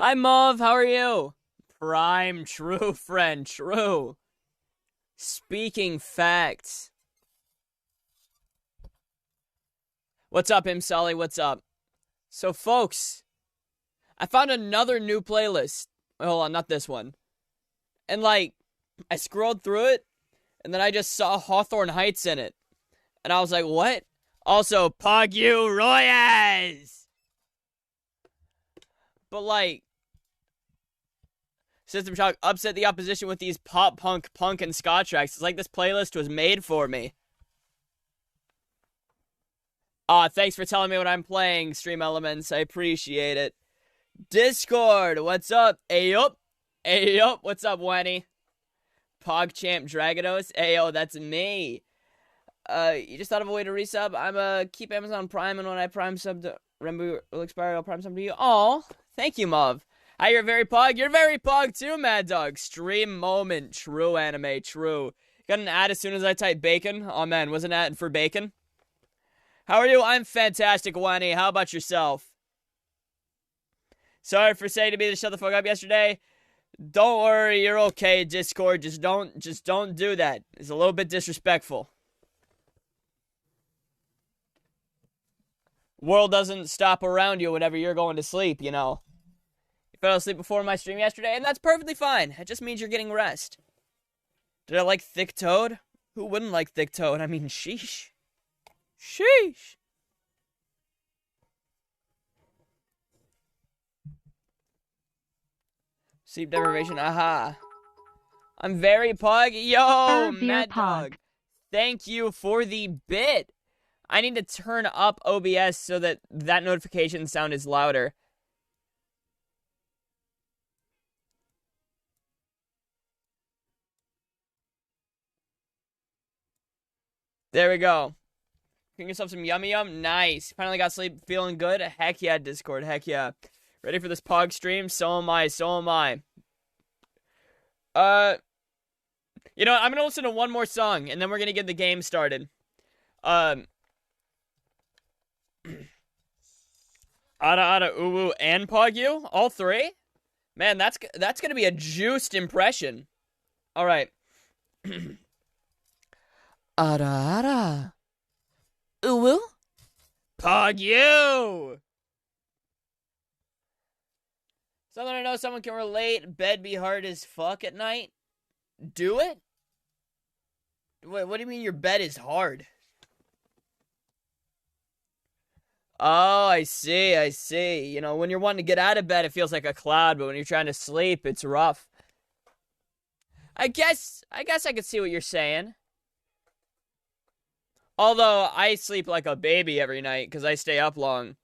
Hi, Mauve. How are you? Prime, true friend, true. Speaking facts. What's up, Sully? What's up? So, folks, I found another new playlist. Wait, hold on, not this one. And, I scrolled through it, and then I just saw Hawthorne Heights in it. And I was like, what? Also, Pogyu Royas! But, System Shock upset the opposition with these pop punk and ska tracks. It's like this playlist was made for me. Thanks for telling me what I'm playing, Stream Elements. I appreciate it. Discord, what's up? Ayup. Ayup, what's up, Wenny? PogChamp Dragados. Ayo, that's me. You just thought of a way to resub? I'm keep Amazon Prime, and when I Prime sub to Rembu will expire, I'll Prime sub to you. Oh, thank you, Mov. Hi, you're very pog. You're very pog too, Mad Dog. Stream moment. True anime. True. Got an ad as soon as I type bacon. Oh man, was an ad for bacon? How are you? I'm fantastic, Wenny. How about yourself? Sorry for saying to me to shut the fuck up yesterday. Don't worry, you're okay, Discord. Just don't do that. It's a little bit disrespectful. World doesn't stop around you whenever you're going to sleep, you know. You fell asleep before my stream yesterday, and that's perfectly fine. It just means you're getting rest. Did I like Thick Toad? Who wouldn't like Thick Toad? I mean, sheesh. Sheesh. Sleep deprivation, aha. I'm very pog. Yo, Mad Dog. Thank you for the bit. I need to turn up OBS so that notification sound is louder. There we go. Getting yourself some yummy yum. Nice. Finally got sleep. Feeling good. Heck yeah, Discord. Heck yeah. Ready for this pog stream? So am I. So am I. You know what? I'm gonna listen to one more song, and then we're gonna get the game started. Ada Ada Uwu and Pogyu? All three? Man, that's gonna be a juiced impression. Alright. Ada Ada Uwu Pogyu! Something I know someone can relate. Bed be hard as fuck at night. Do it? Wait, what do you mean your bed is hard? Oh, I see, I see. You know, when you're wanting to get out of bed, it feels like a cloud, but when you're trying to sleep, it's rough. I guess I could see what you're saying. Although, I sleep like a baby every night, because I stay up long.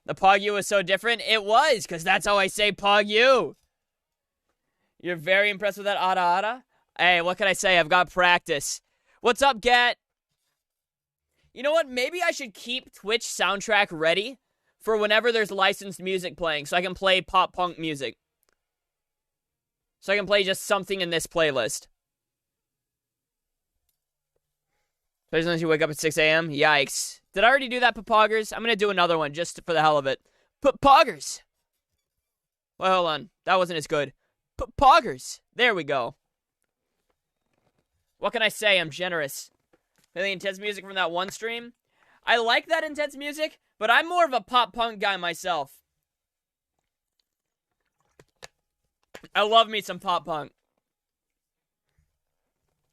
The Pogyu was so different? It was, because that's how I say Pogyu. You're very impressed with that Ada Ada? Hey, what can I say? I've got practice. What's up, Gat? You know what? Maybe I should keep Twitch soundtrack ready for whenever there's licensed music playing, so I can play pop punk music. So I can play just something in this playlist. Especially unless you wake up at 6 a.m. Yikes. Did I already do that, Poggers? I'm going to do another one just for the hell of it. Poggers! Well, hold on. That wasn't as good. Poggers! There we go. What can I say? I'm generous. Really intense music from that one stream. I like that intense music, but I'm more of a pop punk guy myself. I love me some pop punk.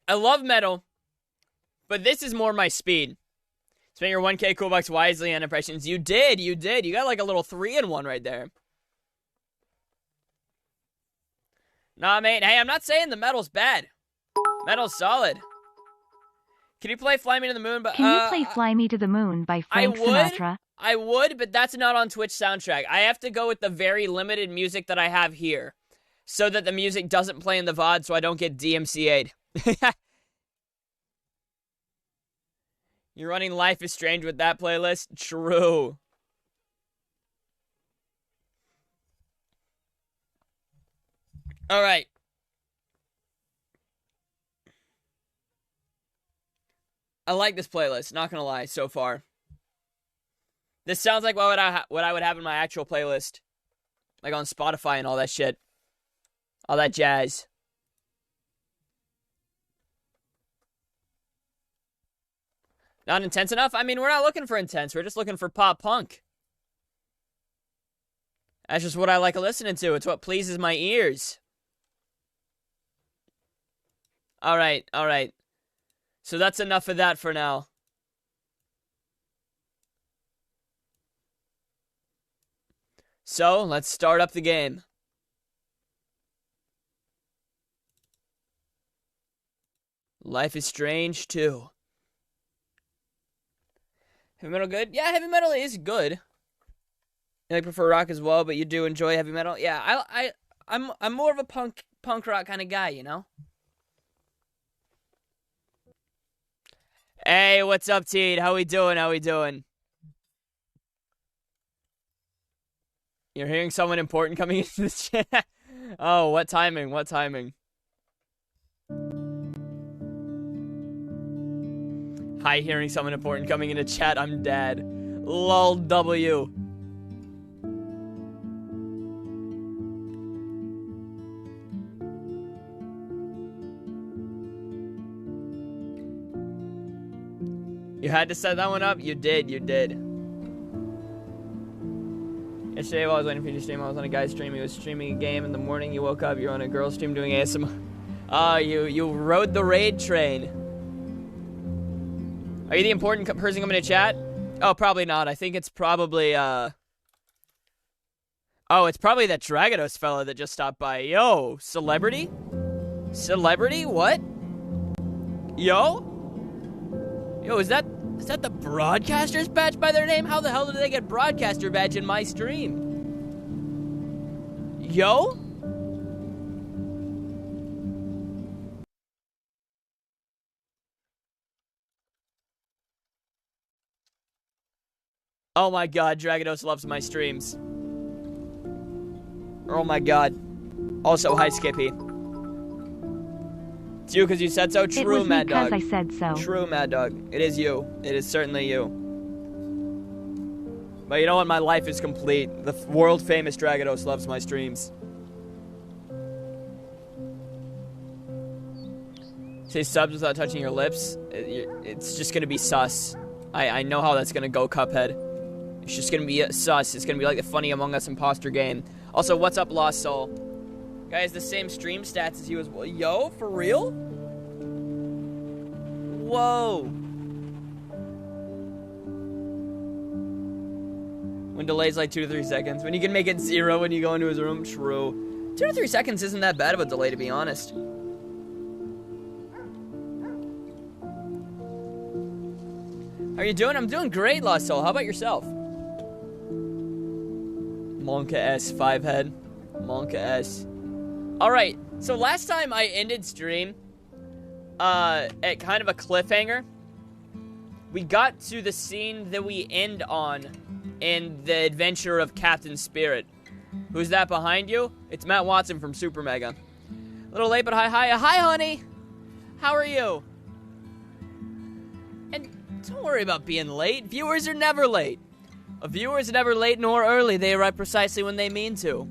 I love metal, but this is more my speed. Spend your 1K cool bucks wisely on impressions. You did. You got like a little 3-in-1 right there. Nah, mate. Hey, I'm not saying the metal's bad. Metal's solid. Can you play Fly Me to the Moon? Can you play Fly Me to the Moon by Frank Sinatra? I would, but that's not on Twitch soundtrack. I have to go with the very limited music that I have here, so that the music doesn't play in the VOD, so I don't get DMCA'd. You're running Life is Strange with that playlist? True. Alright. I like this playlist, not gonna lie, so far. This sounds like what I would have in my actual playlist. Like on Spotify and all that shit. All that jazz. Not intense enough? I mean, we're not looking for intense. We're just looking for pop punk. That's just what I like listening to. It's what pleases my ears. Alright, alright. So that's enough of that for now. So, let's start up the game. Life is Strange 2. Heavy metal good? Yeah, heavy metal is good. I prefer rock as well, but you do enjoy heavy metal? Yeah, I'm more of a punk rock kind of guy, you know? Hey, what's up, Teed? How we doing? How we doing? You're hearing someone important coming into the chat? Oh, what timing? What timing? Hi, hearing someone important coming into chat. I'm dead. Lol W. You had to set that one up? You did, you did. Yesterday while I was waiting for you to stream, I was on a guy's stream. He was streaming a game in the morning. You woke up, you're on a girl's stream doing ASMR. You rode the raid train. Are you the important person coming to chat? Oh, probably not. I think it's probably, Oh, it's probably that Dragados fella that just stopped by. Yo, celebrity? Celebrity? What? Yo? Yo, is that the broadcaster's badge by their name? How the hell did they get broadcaster badge in my stream? Yo? Oh my god, Dragados loves my streams. Oh my god. Also, hi Skippy. It's you because you said so. True, Mad Dog. It was because I said so. True, Mad Dog. It is you. It is certainly you. But you know what? My life is complete. The world famous Dragados loves my streams. Say subs without touching your lips. It's just gonna be sus. I know how that's gonna go, Cuphead. It's just gonna be sus. It's gonna be like the Funny Among Us imposter game. Also, what's up, Lost Soul? Guy has the same stream stats as you as well. Yo, for real? Whoa. When delay's like 2 to 3 seconds. When you can make it 0 when you go into his room. True. 2 to 3 seconds isn't that bad of a delay, to be honest. How are you doing? I'm doing great, Lost Soul. How about yourself? Monka S, 5 head. Monka S. Alright, so last time I ended stream at kind of a cliffhanger. We got to the scene that we end on in the adventure of Captain Spirit. Who's that behind you? It's Matt Watson from Super Mega. A little late, but hi, honey! How are you? And don't worry about being late. Viewers are never late. A viewer is never late nor early. They arrive precisely when they mean to.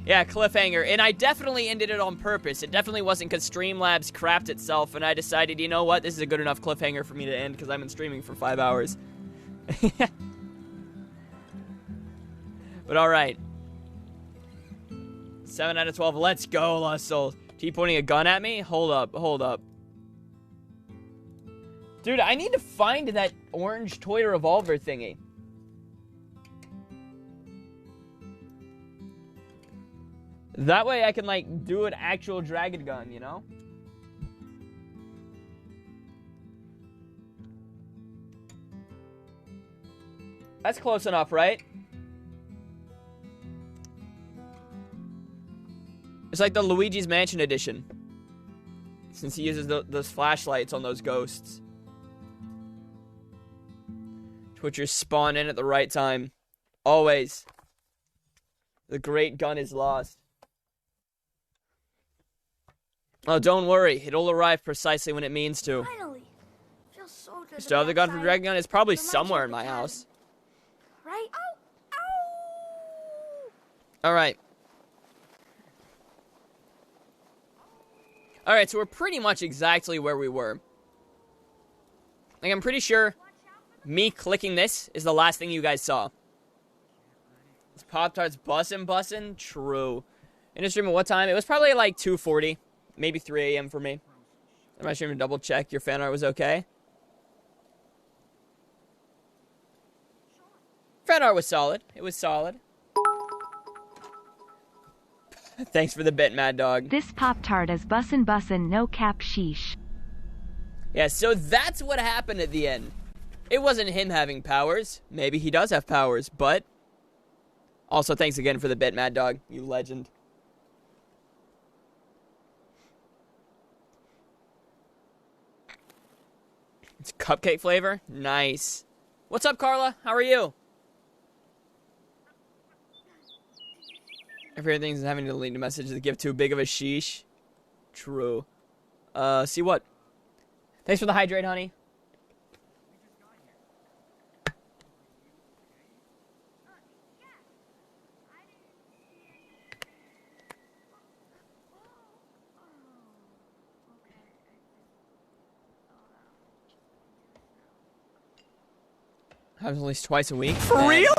Yeah, cliffhanger. And I definitely ended it on purpose. It definitely wasn't because Streamlabs crapped itself and I decided, you know what, this is a good enough cliffhanger for me to end because I've been streaming for 5 hours. But alright. 7 out of 12. Let's go, Lost Souls. T pointing a gun at me? Hold up, hold up. Dude, I need to find that orange toy revolver thingy. That way I can, like, do an actual dragon gun, you know? That's close enough, right? It's like the Luigi's Mansion edition. Since he uses those flashlights on those ghosts. Twitchers spawn in at the right time. Always. The great gun is lost. Oh, don't worry. It'll arrive precisely when it means to. Finally. Feels so good. Still have the gun for Dragon Gun? It's probably somewhere in my house. Right? Ow! Ow! Alright. Alright, so we're pretty much exactly where we were. Like, I'm pretty sure me clicking this is the last thing you guys saw. Is Pop-Tarts bussin'? True. In a stream at what time? It was probably like 2:40, maybe 3 a.m. for me. I'm not sure to double check your fan art was okay. Fan art was solid. It was solid. Thanks for the bit, Mad Dog. This Pop-Tart is bussin', no cap sheesh. Yeah, so that's what happened at the end. It wasn't him having powers. Maybe he does have powers, but... Also, thanks again for the bit, Mad Dog. You legend. It's cupcake flavor? Nice. What's up, Carla? How are you? Everything's having to delete a message to give too big of a sheesh. True. See what? Thanks for the hydrate, honey. Happens at least twice a week. For real?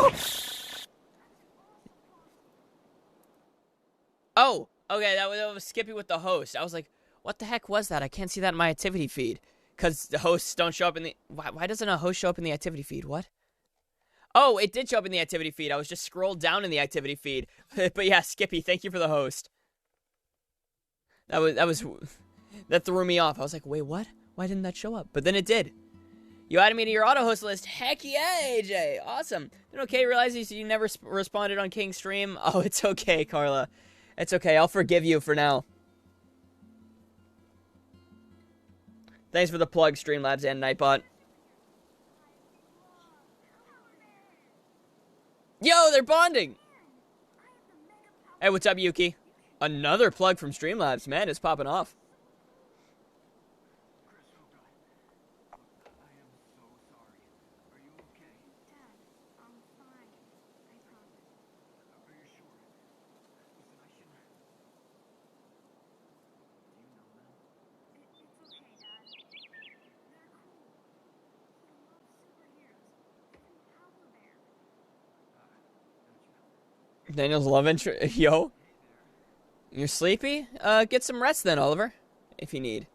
Oh, okay, that was Skippy with the host. I was like, what the heck was that? I can't see that in my activity feed. Because the hosts don't show up in the... Why doesn't a host show up in the activity feed? What? Oh, it did show up in the activity feed. I was just scrolled down in the activity feed. But yeah, Skippy, thank you for the host. That threw me off. I was like, wait, what? Why didn't that show up? But then it did. You added me to your auto host list. Heck yeah, AJ. Awesome. Then okay, realizes you never responded on King's stream. Oh, it's okay, Carla. It's okay. I'll forgive you for now. Thanks for the plug, Streamlabs and Nightbot. Yo, they're bonding. Hey, what's up, Yuki? Another plug from Streamlabs. Man, it's popping off. Daniel's love interest. Yo. You're sleepy? Get some rest then, Oliver. If you need.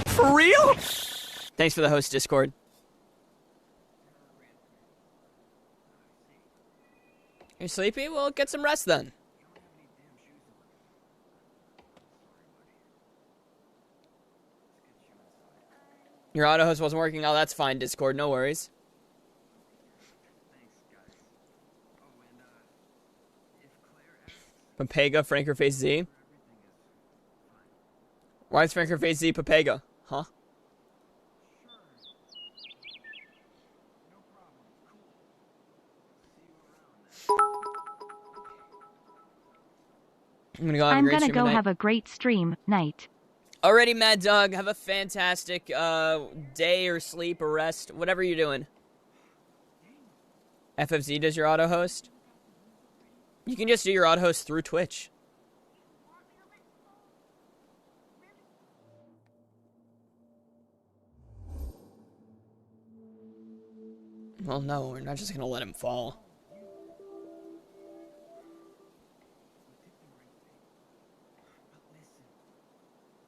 For real? Thanks for the host Discord. You're sleepy? Well, get some rest then. Your auto host wasn't working. Oh, that's fine, Discord. No worries. Papega, Franker Face Z. Why is Franker Face Z Papega? Huh? I'm gonna go have a great stream night. Alrighty, Mad Dog. Have a fantastic day or sleep or rest, whatever you're doing. FFZ does your auto host? You can just do your auto host through Twitch. Well, no, we're not just gonna let him fall.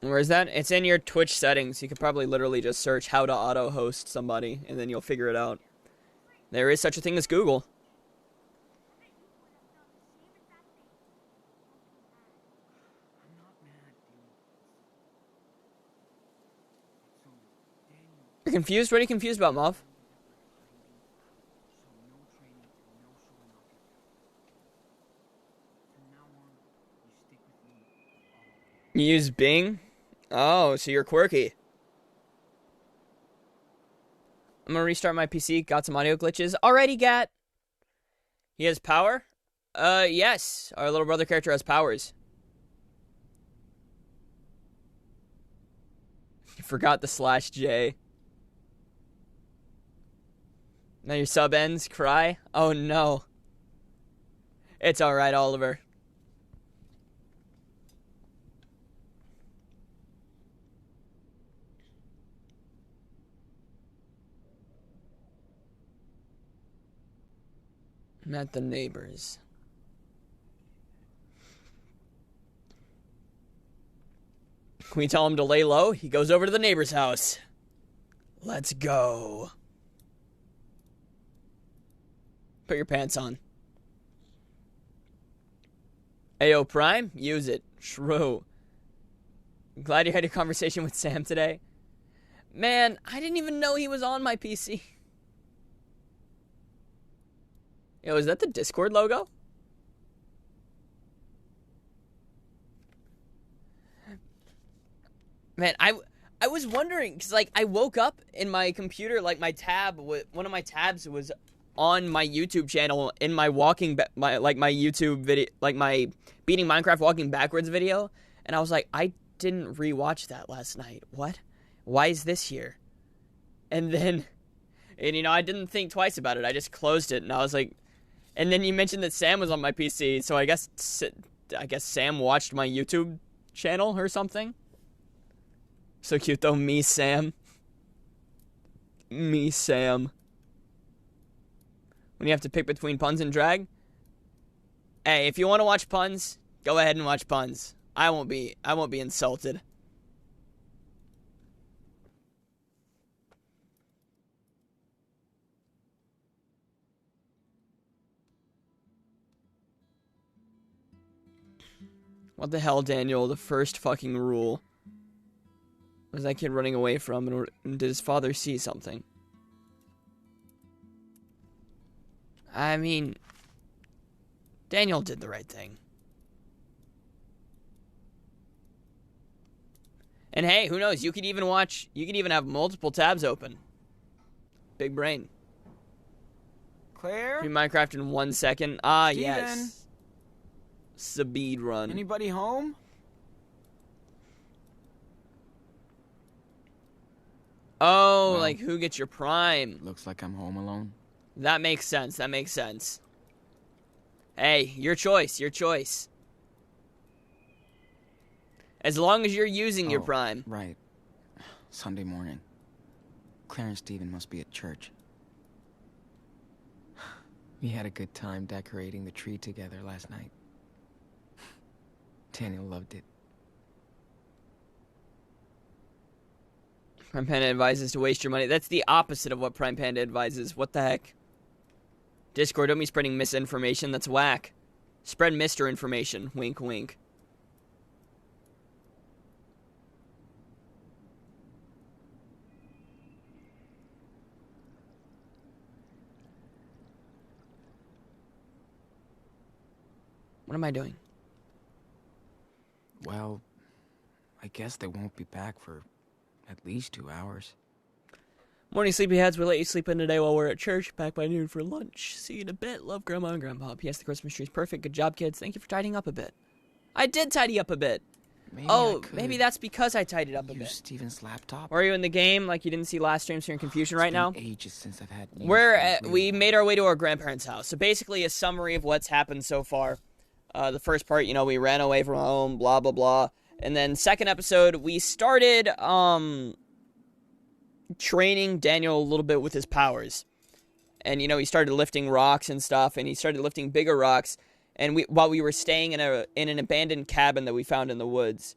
Where is that? It's in your Twitch settings. You could probably literally just search how to auto host somebody, and then you'll figure it out. There is such a thing as Google. You're confused? What are you confused about, Mov? You use Bing? Oh, so you're quirky. I'm gonna restart my PC. Got some audio glitches. Alrighty, Gat. He has power? Yes. Our little brother character has powers. You forgot the /J. Now your sub ends. Cry. Oh no. It's alright, Oliver. Met the neighbors. We tell him to lay low. He goes over to the neighbor's house. Let's go. Put your pants on. Ayo Prime, use it. True. Glad you had a conversation with Sam today. Man, I didn't even know he was on my PC. Yo, is that the Discord logo? Man, I was wondering, because, like, I woke up in my computer, like, my tab, one of my tabs was on my YouTube channel in my my YouTube video, like, my beating Minecraft walking backwards video, and I was like, I didn't rewatch that last night. What? Why is this here? And then, and, I didn't think twice about it. I just closed it, and I was like, and then you mentioned that Sam was on my PC, so I guess Sam watched my YouTube channel or something. So cute though, me Sam. Me Sam. When you have to pick between puns and drag, hey, if you want to watch puns, go ahead and watch puns. I won't be insulted. What the hell, Daniel? The first fucking rule was that kid running away from, and did his father see something? I mean, Daniel did the right thing. And hey, who knows? You could even have multiple tabs open. Big brain. Claire? Free Minecraft in 1 second. Ah, Steven? yes. Speed run. Anybody home? Oh, Well, like who gets your prime? Looks like I'm home alone. That makes sense. That makes sense. Hey, your choice. Your choice. As long as you're using your prime. Right. Sunday morning. Claire and Steven must be at church. We had a good time decorating the tree together last night. Daniel loved it. Prime Panda advises to waste your money. That's the opposite of what Prime Panda advises. What the heck? Discord, don't be spreading misinformation. That's whack. Spread Mr. Information. Wink, wink. What am I doing? Well, I guess they won't be back for at least 2 hours. Morning, sleepyheads. We'll let you sleep in today while we're at church. Back by noon for lunch. See you in a bit. Love, Grandma and Grandpa. P.S. The Christmas tree's perfect. Good job, kids. Thank you for tidying up a bit. I did tidy up a bit. Maybe that's because I tidied up a bit. Use Steven's laptop. Were you in the game like you didn't see last stream, so you're in confusion right now? Ages since I've had We made our way to our grandparents' house. So basically a summary of what's happened so far. The first part, we ran away from home, blah, blah, blah. And then second episode, we started training Daniel a little bit with his powers. And, he started lifting rocks and stuff, and he started lifting bigger rocks. And while we were staying in an abandoned cabin that we found in the woods.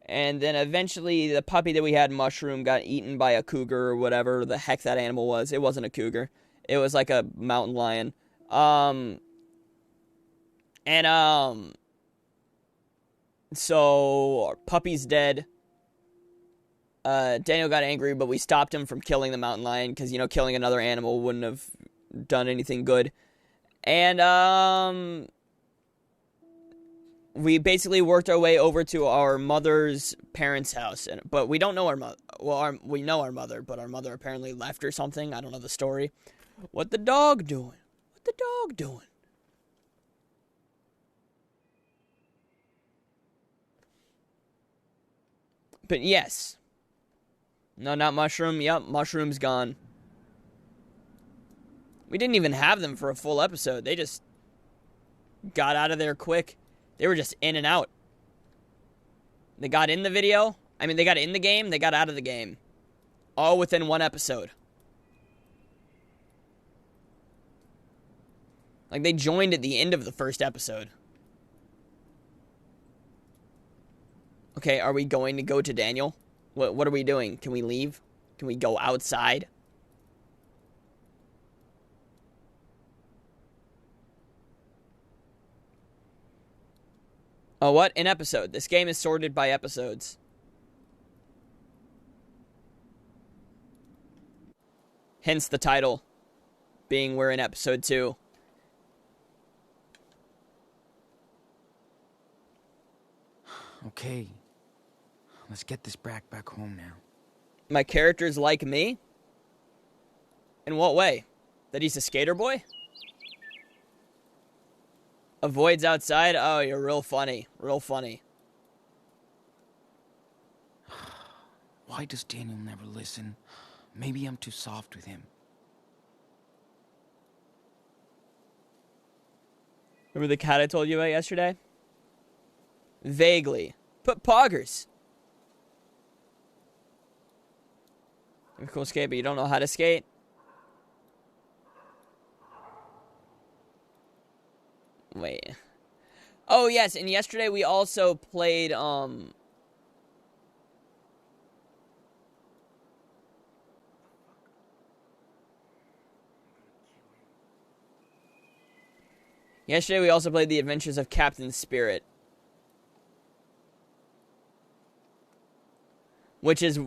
And then eventually the puppy that we had, Mushroom, got eaten by a cougar or whatever the heck that animal was. It wasn't a cougar. It was like a mountain lion. So our puppy's dead. Daniel got angry, but we stopped him from killing the mountain lion because, killing another animal wouldn't have done anything good. And, we basically worked our way over to our mother's parents' house, but we don't know our mother. Well, we know our mother, but our mother apparently left or something. I don't know the story. What the dog doing? What the dog doing? But yes. No, not Mushroom. Yep, Mushroom's gone. We didn't even have them for a full episode. They just got out of there quick. They were just in and out. They got in the video. I mean, they got in the game. They got out of the game. All within one episode. Like, they joined at the end of the first episode. Okay, are we going to go to Daniel? What are we doing? Can we leave? Can we go outside? Oh, what? An episode. This game is sorted by episodes. Hence the title being we're in episode 2. Okay. Let's get this brat back home now. My character's like me? In what way? That he's a skater boy? Avoids outside? Oh, you're real funny. Real funny. Why does Daniel never listen? Maybe I'm too soft with him. Remember the cat I told you about yesterday? Vaguely. Put poggers. You're a cool skate, but you don't know how to skate? Wait. Oh, yes, and yesterday we also played, Yesterday we also played The Adventures of Captain Spirit. Which is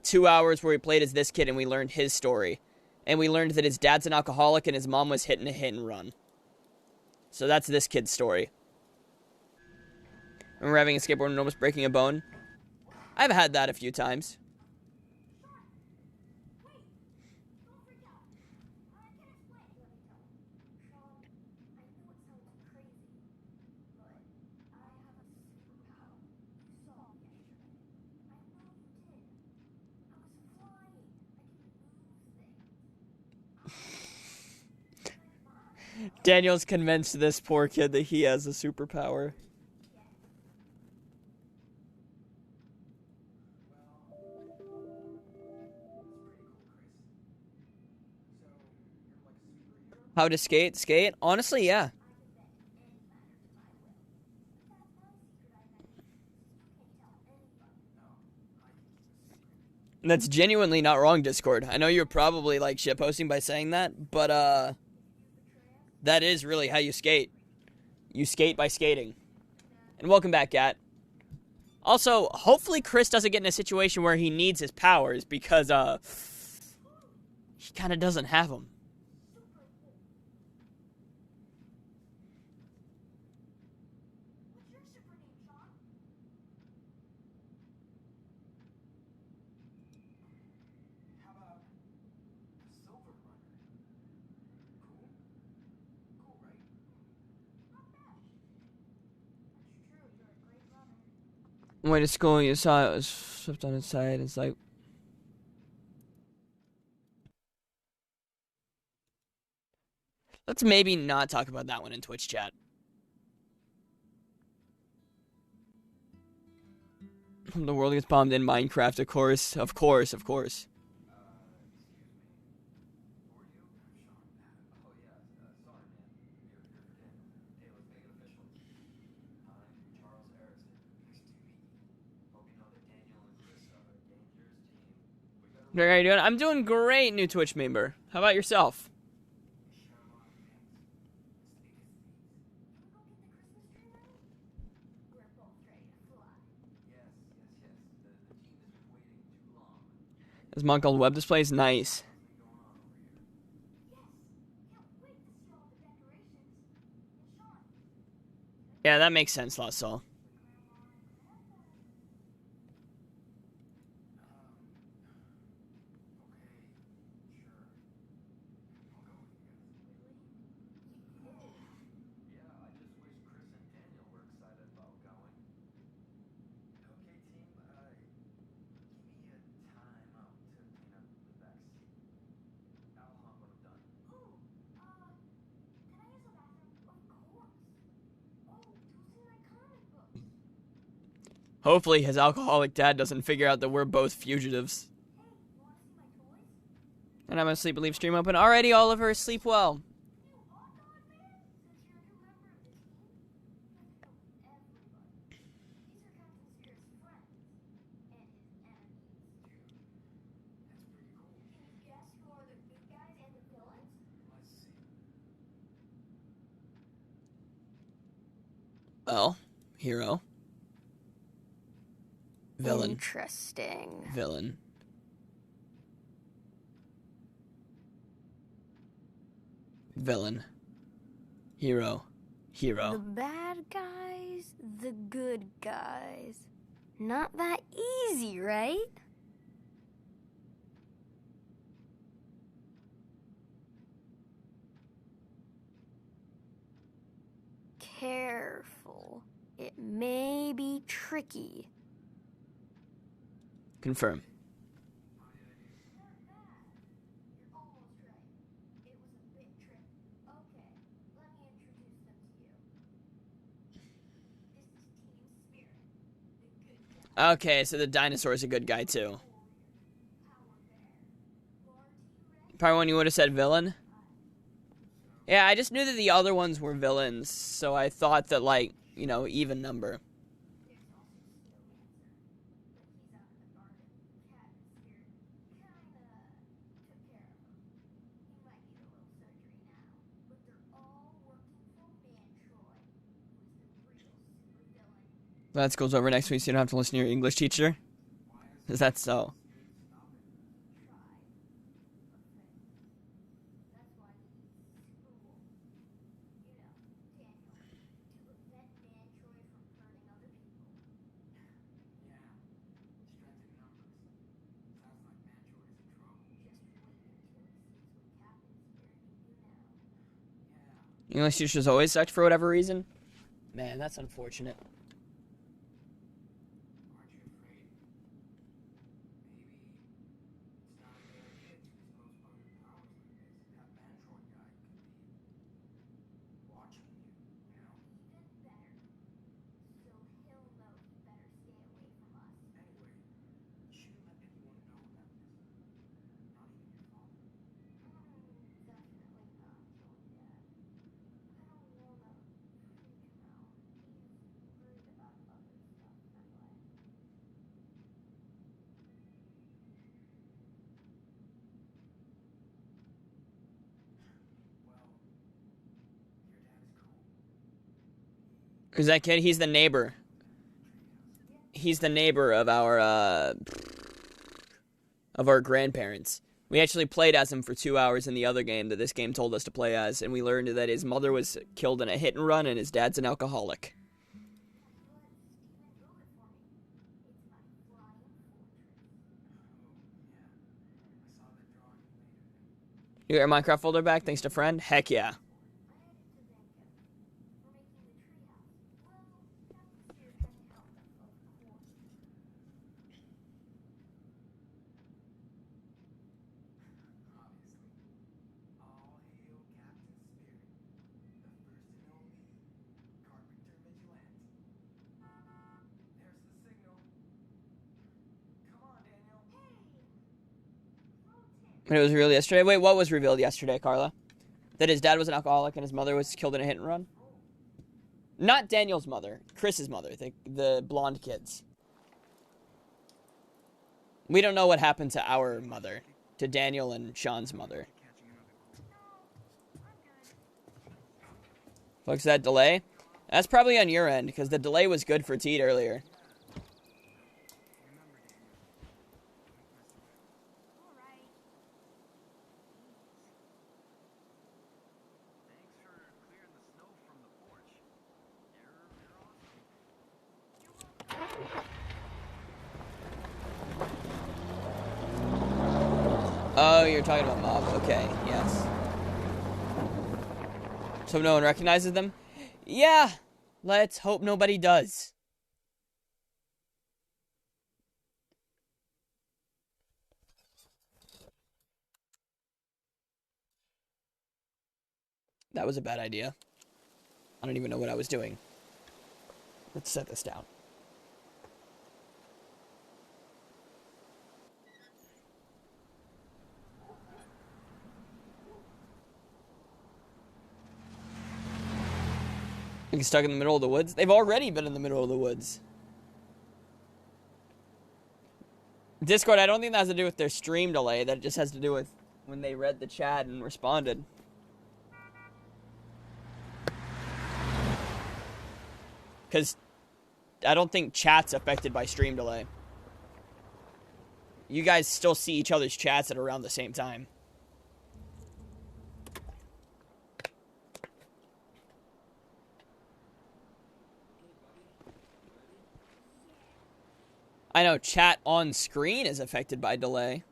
2 hours where we played as this kid and we learned his story. And we learned that his dad's an alcoholic and his mom was hit in a hit and run. So that's this kid's story. Remember having a skateboard and almost breaking a bone? I've had that a few times. Daniel's convinced this poor kid that he has a superpower. How to skate? Skate? Honestly, yeah. That's genuinely not wrong, Discord. I know you're probably like shitposting by saying that, but that is really how you skate. You skate by skating. And welcome back, Gat. Also, hopefully Chris doesn't get in a situation where he needs his powers because he kind of doesn't have them. On the way to school, you saw it was flipped on its side. It's like, let's maybe not talk about that one in Twitch chat. The world gets bombed in Minecraft, of course. Of course, of course. How are you doing? I'm doing great, new Twitch member. How about yourself? This monk called web displays, nice. Yeah, that makes sense, Lost Soul. Hopefully his alcoholic dad doesn't figure out that we're both fugitives. And I'm asleep, leave stream open. Alrighty, Oliver, sleep well. Well, hero. Villain. Interesting. Villain. Villain. Hero. Hero. The bad guys, the good guys. Not that easy, right? Careful. It may be tricky. Confirm. Okay, so the dinosaur's a good guy too. Part one, you would have said villain? Yeah, I just knew that the other ones were villains, so I thought that, like, you know, even number. That school's over next week, so you don't have to listen to your English teacher? Is that so? English teachers always sucked for whatever reason? Man, that's unfortunate. Who's that kid? He's the neighbor. He's the neighbor of our grandparents. We actually played as him for 2 hours in the other game that this game told us to play as, and we learned that his mother was killed in a hit and run and his dad's an alcoholic. You got your Minecraft folder back thanks to friend? Heck yeah. When it was revealed yesterday? Wait, what was revealed yesterday, Carla? That his dad was an alcoholic and his mother was killed in a hit and run? Not Daniel's mother. Chris's mother. The blonde kids. We don't know what happened to our mother. To Daniel and Sean's mother. Folks, that delay? That's probably on your end, because the delay was good for Teed earlier. Oh, you're talking about Mob. Okay, yes. So no one recognizes them? Yeah! Let's hope nobody does. That was a bad idea. I don't even know what I was doing. Let's set this down. Like stuck in the middle of the woods? They've already been in the middle of the woods. Discord, I don't think that has to do with their stream delay. That just has to do with when they read the chat and responded. Because I don't think chat's affected by stream delay. You guys still see each other's chats at around the same time. I know chat on screen is affected by delay.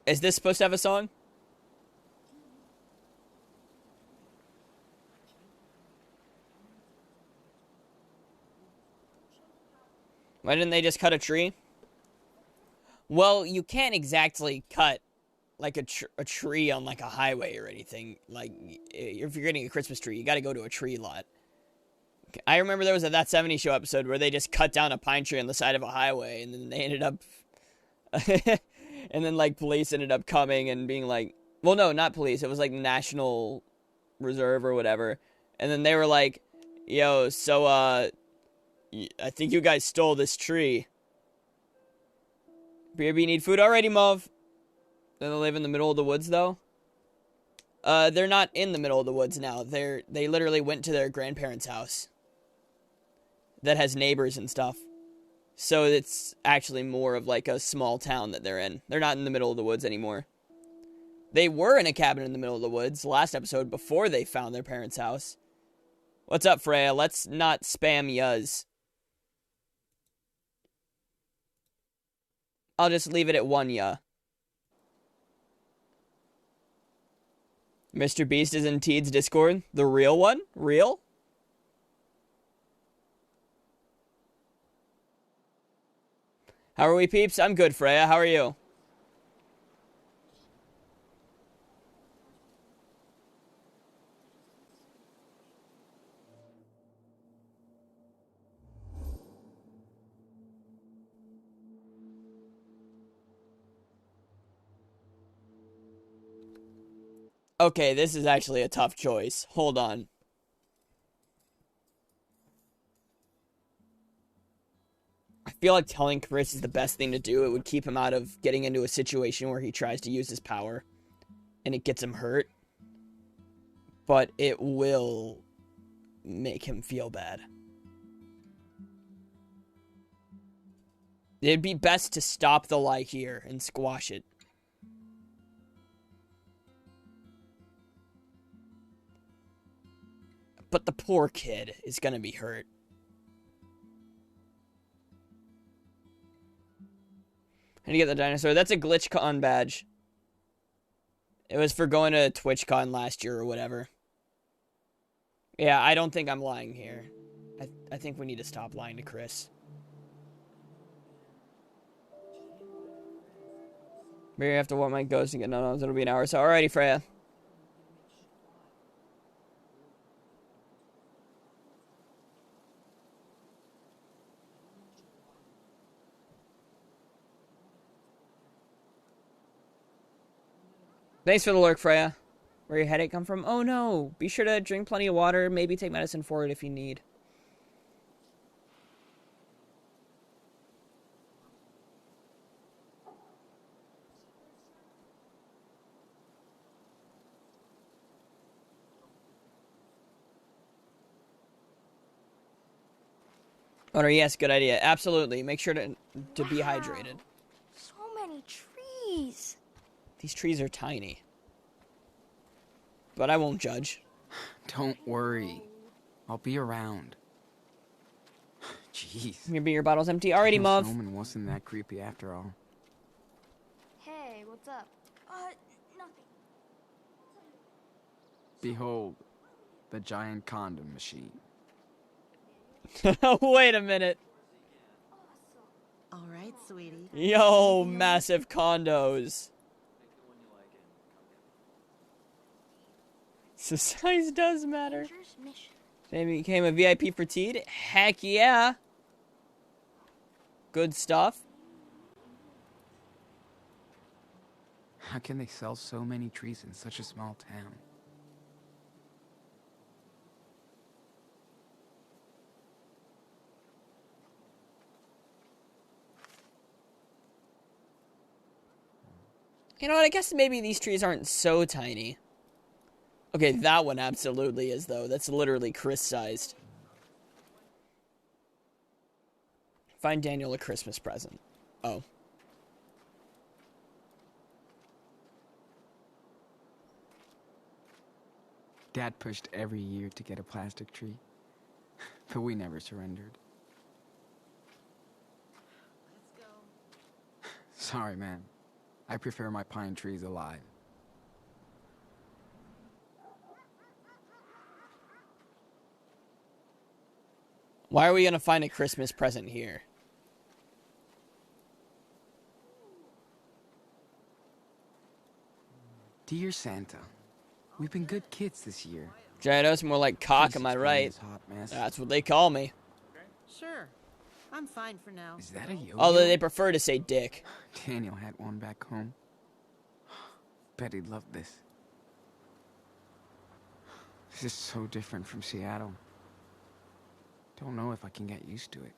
Is this supposed to have a song? Why didn't they just cut a tree? Well, you can't exactly cut like a tree on like a highway or anything. Like if you're getting a Christmas tree, you got to go to a tree lot. I remember there was a That 70s Show episode where they just cut down a pine tree on the side of a highway, and then they ended up, and then like police ended up coming and being like, well, no, not police. It was like National Reserve or whatever, and then they were like, yo, so I think you guys stole this tree. BRB need food already, Mauve. They live in the middle of the woods, though. They're not in the middle of the woods now. They literally went to their grandparents' house that has neighbors and stuff. So it's actually more of like a small town that they're in. They're not in the middle of the woods anymore. They were in a cabin in the middle of the woods last episode before they found their parents' house. What's up, Freya? Let's not spam yuz. I'll just leave it at one ya. Mr. Beast is in Teed's Discord. The real one? Real? How are we, peeps? I'm good, Freya. How are you? Okay, this is actually a tough choice. Hold on. I feel like telling Chris is the best thing to do. It would keep him out of getting into a situation where he tries to use his power and it gets him hurt. But it will make him feel bad. It'd be best to stop the lie here and squash it. But the poor kid is gonna be hurt. How do you get the dinosaur? That's a GlitchCon badge. It was for going to TwitchCon last year or whatever. Yeah, I don't think I'm lying here. I think we need to stop lying to Chris. Maybe I have to want my ghost and get no. It'll be an hour. So, alrighty, Freya. Thanks for the lurk, Freya. Where your headache come from? Oh no! Be sure to drink plenty of water. Maybe take medicine for it if you need. Oh, yes, good idea. Absolutely. Make sure to be hydrated. So many trees. These trees are tiny. But I won't judge. Don't worry. I'll be around. Jeez. Your beer bottle's empty. Alrighty, Mauve. Snowman wasn't that creepy after all. Hey, what's up? Nothing. Behold, the giant condom machine. Wait a minute. All right, sweetie. Yo, massive condos. So size does matter. Maybe became a VIP for Teed. Heck yeah. Good stuff. How can they sell so many trees in such a small town? You know what? I guess maybe these trees aren't so tiny. Okay, that one absolutely is, though. That's literally Chris-sized. Find Daniel a Christmas present. Oh. Dad pushed every year to get a plastic tree, but we never surrendered. Let's go. Sorry, man. I prefer my pine trees alive. Why are we gonna find a Christmas present here? Dear Santa, we've been good kids this year. Gyarados, more like cock, Please am I explain right? this hot mess. That's what they call me. Sure. I'm fine for now. Is that a yo-yo? Although they prefer to say dick. Daniel had one back home. Bet he'd love this. This is so different from Seattle. Don't know if I can get used to it.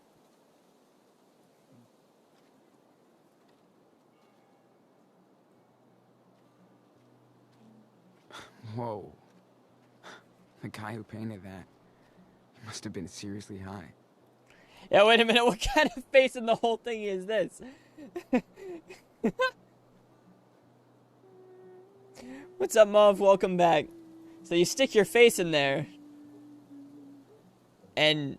Whoa. The guy who painted that, he must have been seriously high. Yeah, wait a minute. What kind of face in the whole thing is this? What's up, Mauve? Welcome back. So you stick your face in there. And...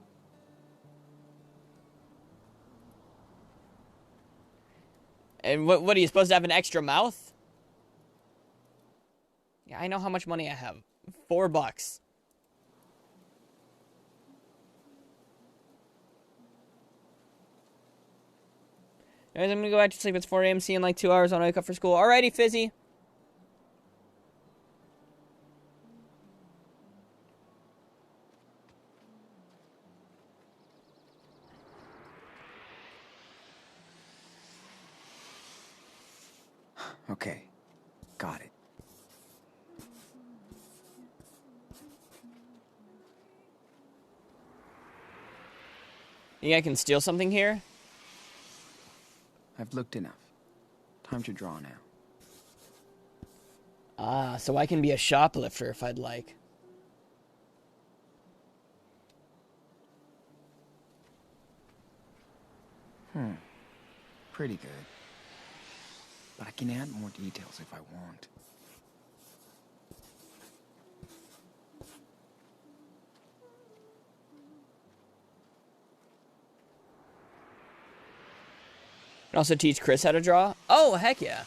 And what are you supposed to have, an extra mouth? Yeah, I know how much money I have. $4. Guys, I'm gonna go back to sleep. It's 4 a.m. See you in like 2 hours when I wake up for school. Alrighty, Fizzy. Okay, got it. You think I can steal something here? I've looked enough. Time to draw now. Ah, so I can be a shoplifter if I'd like. Pretty good. But I can add more details if I want. And also teach Chris how to draw? Oh, heck yeah.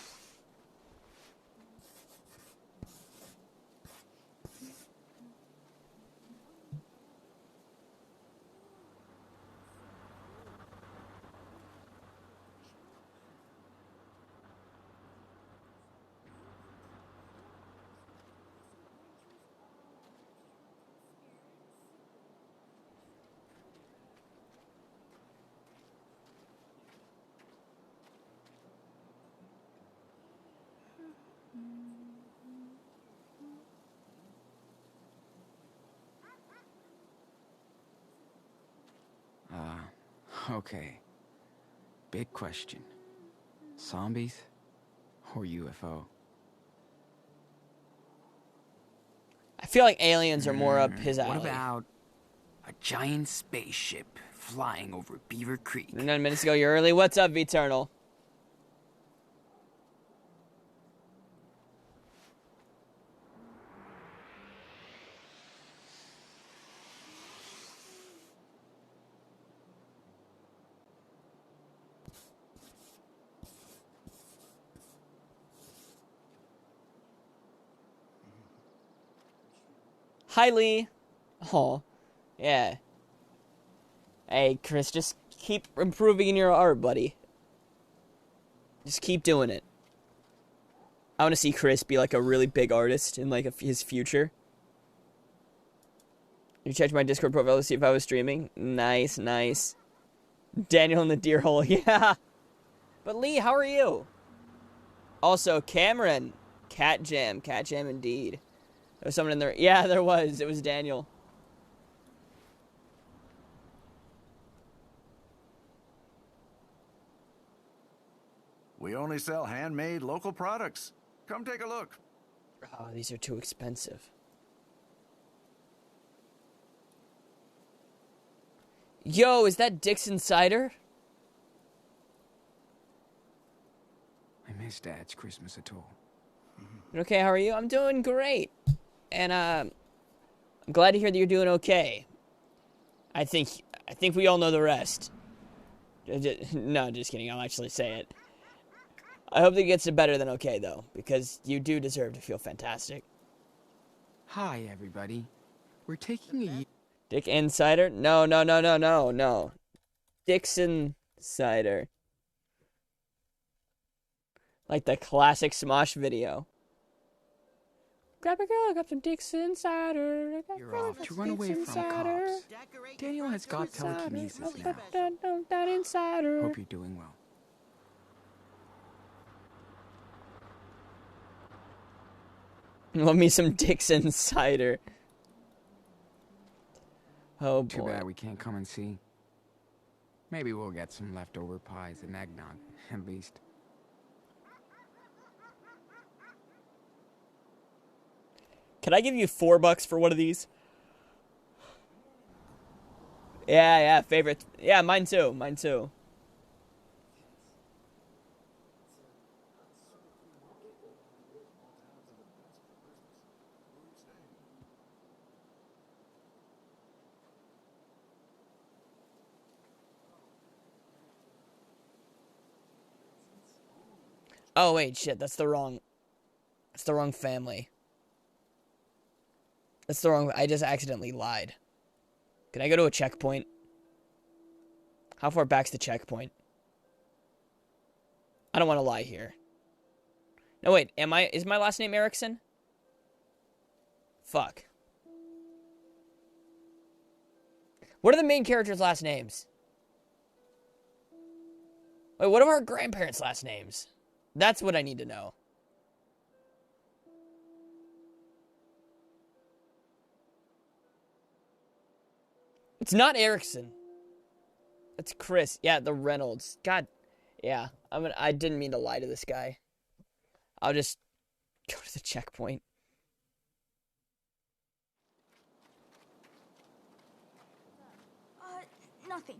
Okay. Big question. Zombies or UFO? I feel like aliens are more up his alley. What about a giant spaceship flying over Beaver Creek? 9 minutes ago, you're early. What's up, Eternal? Hi, Lee. Oh, yeah. Hey, Chris, just keep improving in your art, buddy. Just keep doing it. I want to see Chris be like a really big artist in like his future. You checked my Discord profile to see if I was streaming? Nice, nice. Daniel in the deer hole, yeah. But Lee, how are you? Also, Cameron. Cat Jam indeed. There was someone in there. Yeah, there was. It was Daniel. We only sell handmade local products. Come take a look. Oh, these are too expensive. Yo, is that Dixon cider? I miss Dad's Christmas at all. Okay, how are you? I'm doing great. And I'm glad to hear that you're doing okay. I think we all know the rest. No, just kidding. I'll actually say it. I hope that it gets better than okay, though, because you do deserve to feel fantastic. Hi, everybody. We're taking a... Dick Insider? No. Dixon Cider. Like the classic Smosh video. Grab a girl, grab some Dixon Cider. You're off to run away from cops. Daniel has got telekinesis now. That insider. Hope you're doing well. Love me some Dixon Cider. Oh boy. Too bad we can't come and see. Maybe we'll get some leftover pies and eggnog, at least. Can I give you $4 for one of these? Yeah, favorite. Yeah, mine too. Oh wait, shit, that's the wrong family. That's the wrong, I just accidentally lied. Can I go to a checkpoint? How far back's the checkpoint? I don't want to lie here. No, wait, is my last name Erickson? Fuck. What are the main characters' last names? Wait, what are our grandparents' last names? That's what I need to know. It's not Erickson. It's Chris. Yeah, the Reynolds. God. Yeah. I didn't mean to lie to this guy. I'll just go to the checkpoint. Nothing.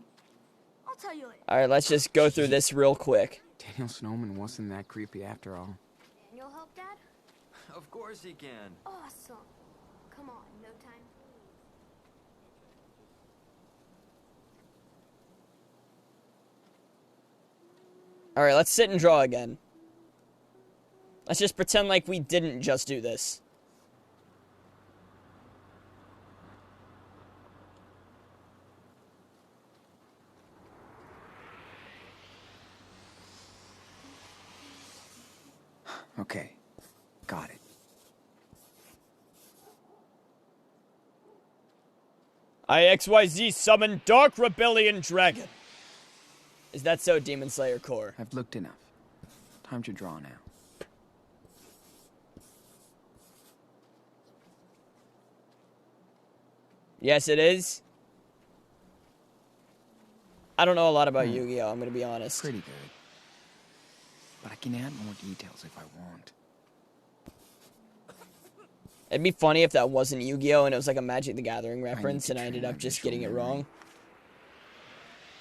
I'll tell you later. Alright, let's just go through this real quick. Daniel Snowman wasn't that creepy after all. Daniel help, Dad? Of course he can. Awesome. Come on, no time. Alright, let's sit and draw again. Let's just pretend like we didn't just do this. Okay, got it. IXYZ summon Dark Rebellion Dragon. Is that so, Demon Slayer Core? I've looked enough. Time to draw now. Yes, it is. I don't know a lot about Yu-Gi-Oh! I'm gonna be honest. Pretty good. But I can add more details if I want. It'd be funny if that wasn't Yu-Gi-Oh! And it was like a Magic the Gathering to reference and I ended train up my just visual getting it memory. wrong.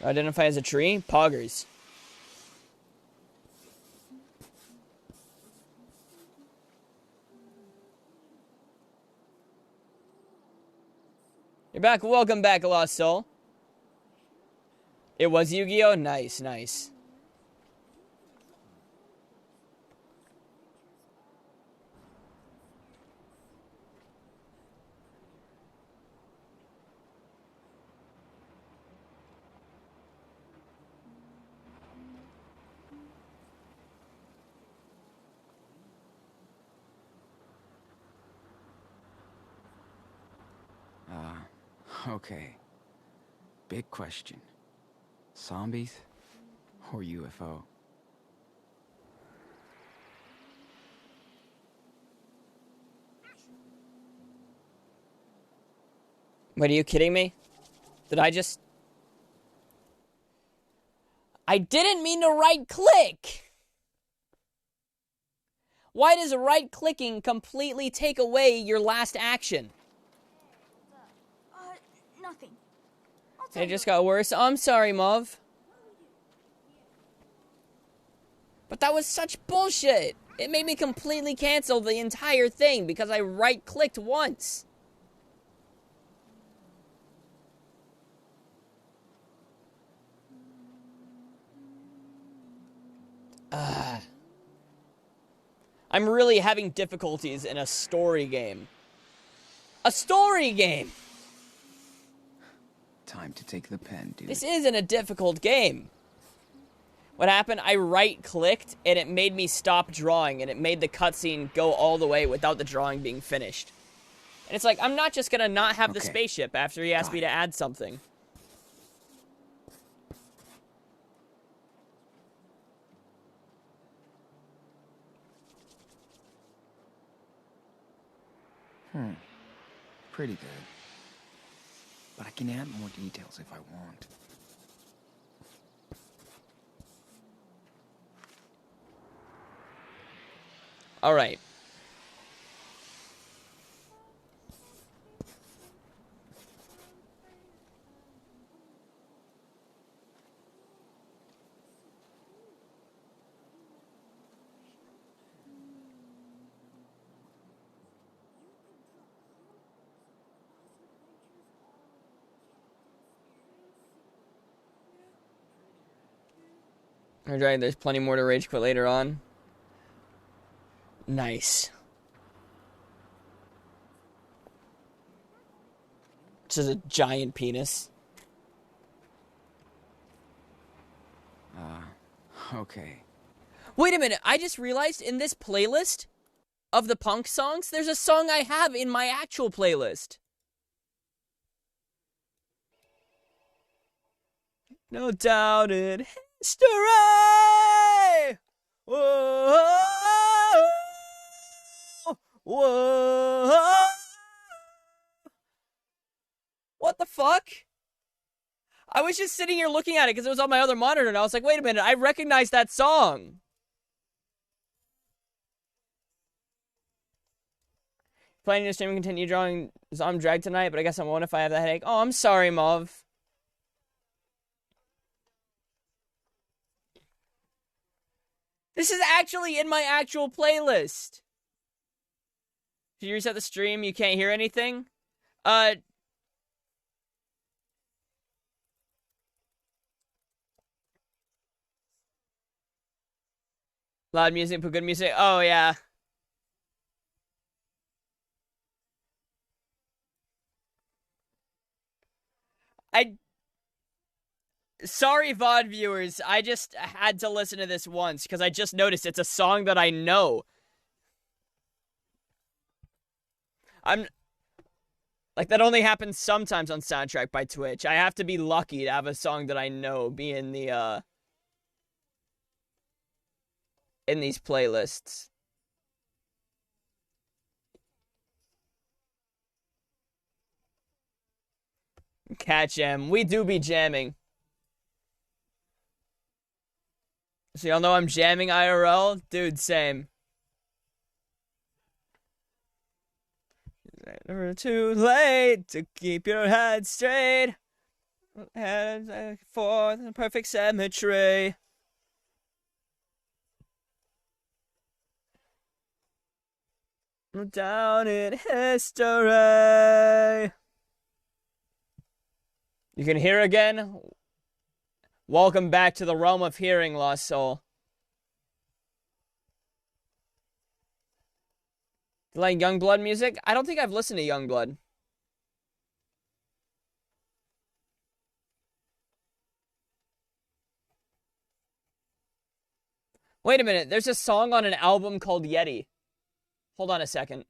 Identify as a tree? Poggers. You're back. Welcome back, Lost Soul. It was Yu-Gi-Oh! Nice, nice. Okay. Big question. Zombies or UFO? Wait, are you kidding me? Did I just... I didn't mean to right-click! Why does right-clicking completely take away your last action? Nothing. It just got worse. Oh, I'm sorry, Mauve. But that was such bullshit! It made me completely cancel the entire thing because I right-clicked once. I'm really having difficulties in a story game. A story game! Time to take the pen, dude. This isn't a difficult game. What happened, I right-clicked, and it made me stop drawing, and it made the cutscene go all the way without the drawing being finished. And it's like, I'm not just gonna not have the spaceship after he asked me to add something. Pretty good. But I can add more details if I want. All right. Alright, there's plenty more to rage quit later on. Nice. This is a giant penis. Okay. Wait a minute, I just realized in this playlist of the punk songs, there's a song I have in my actual playlist. No doubt in history! Whoa! Whoa! What the fuck? I was just sitting here looking at it because it was on my other monitor, and I was like, wait a minute, I recognize that song. Planning to stream and continue drawing Zom Drag tonight, but I guess I won't if I have that headache. Oh, I'm sorry, Mauve. This is actually in my actual playlist. If you reset the stream, you can't hear anything? Loud music, put good music. Oh, yeah. Sorry, VOD viewers. I just had to listen to this once because I just noticed it's a song that I know. Like, that only happens sometimes on Soundtrack by Twitch. I have to be lucky to have a song that I know be in the, in these playlists. Cat jam. We do be jamming. So y'all know I'm jamming IRL? Dude, same. Never too late to keep your head straight. Head for the perfect symmetry. Down in history. You can hear again? Welcome back to the realm of hearing, lost soul. You like Youngblood music? I don't think I've listened to Youngblood. Wait a minute, there's a song on an album called Yeti. Hold on a second.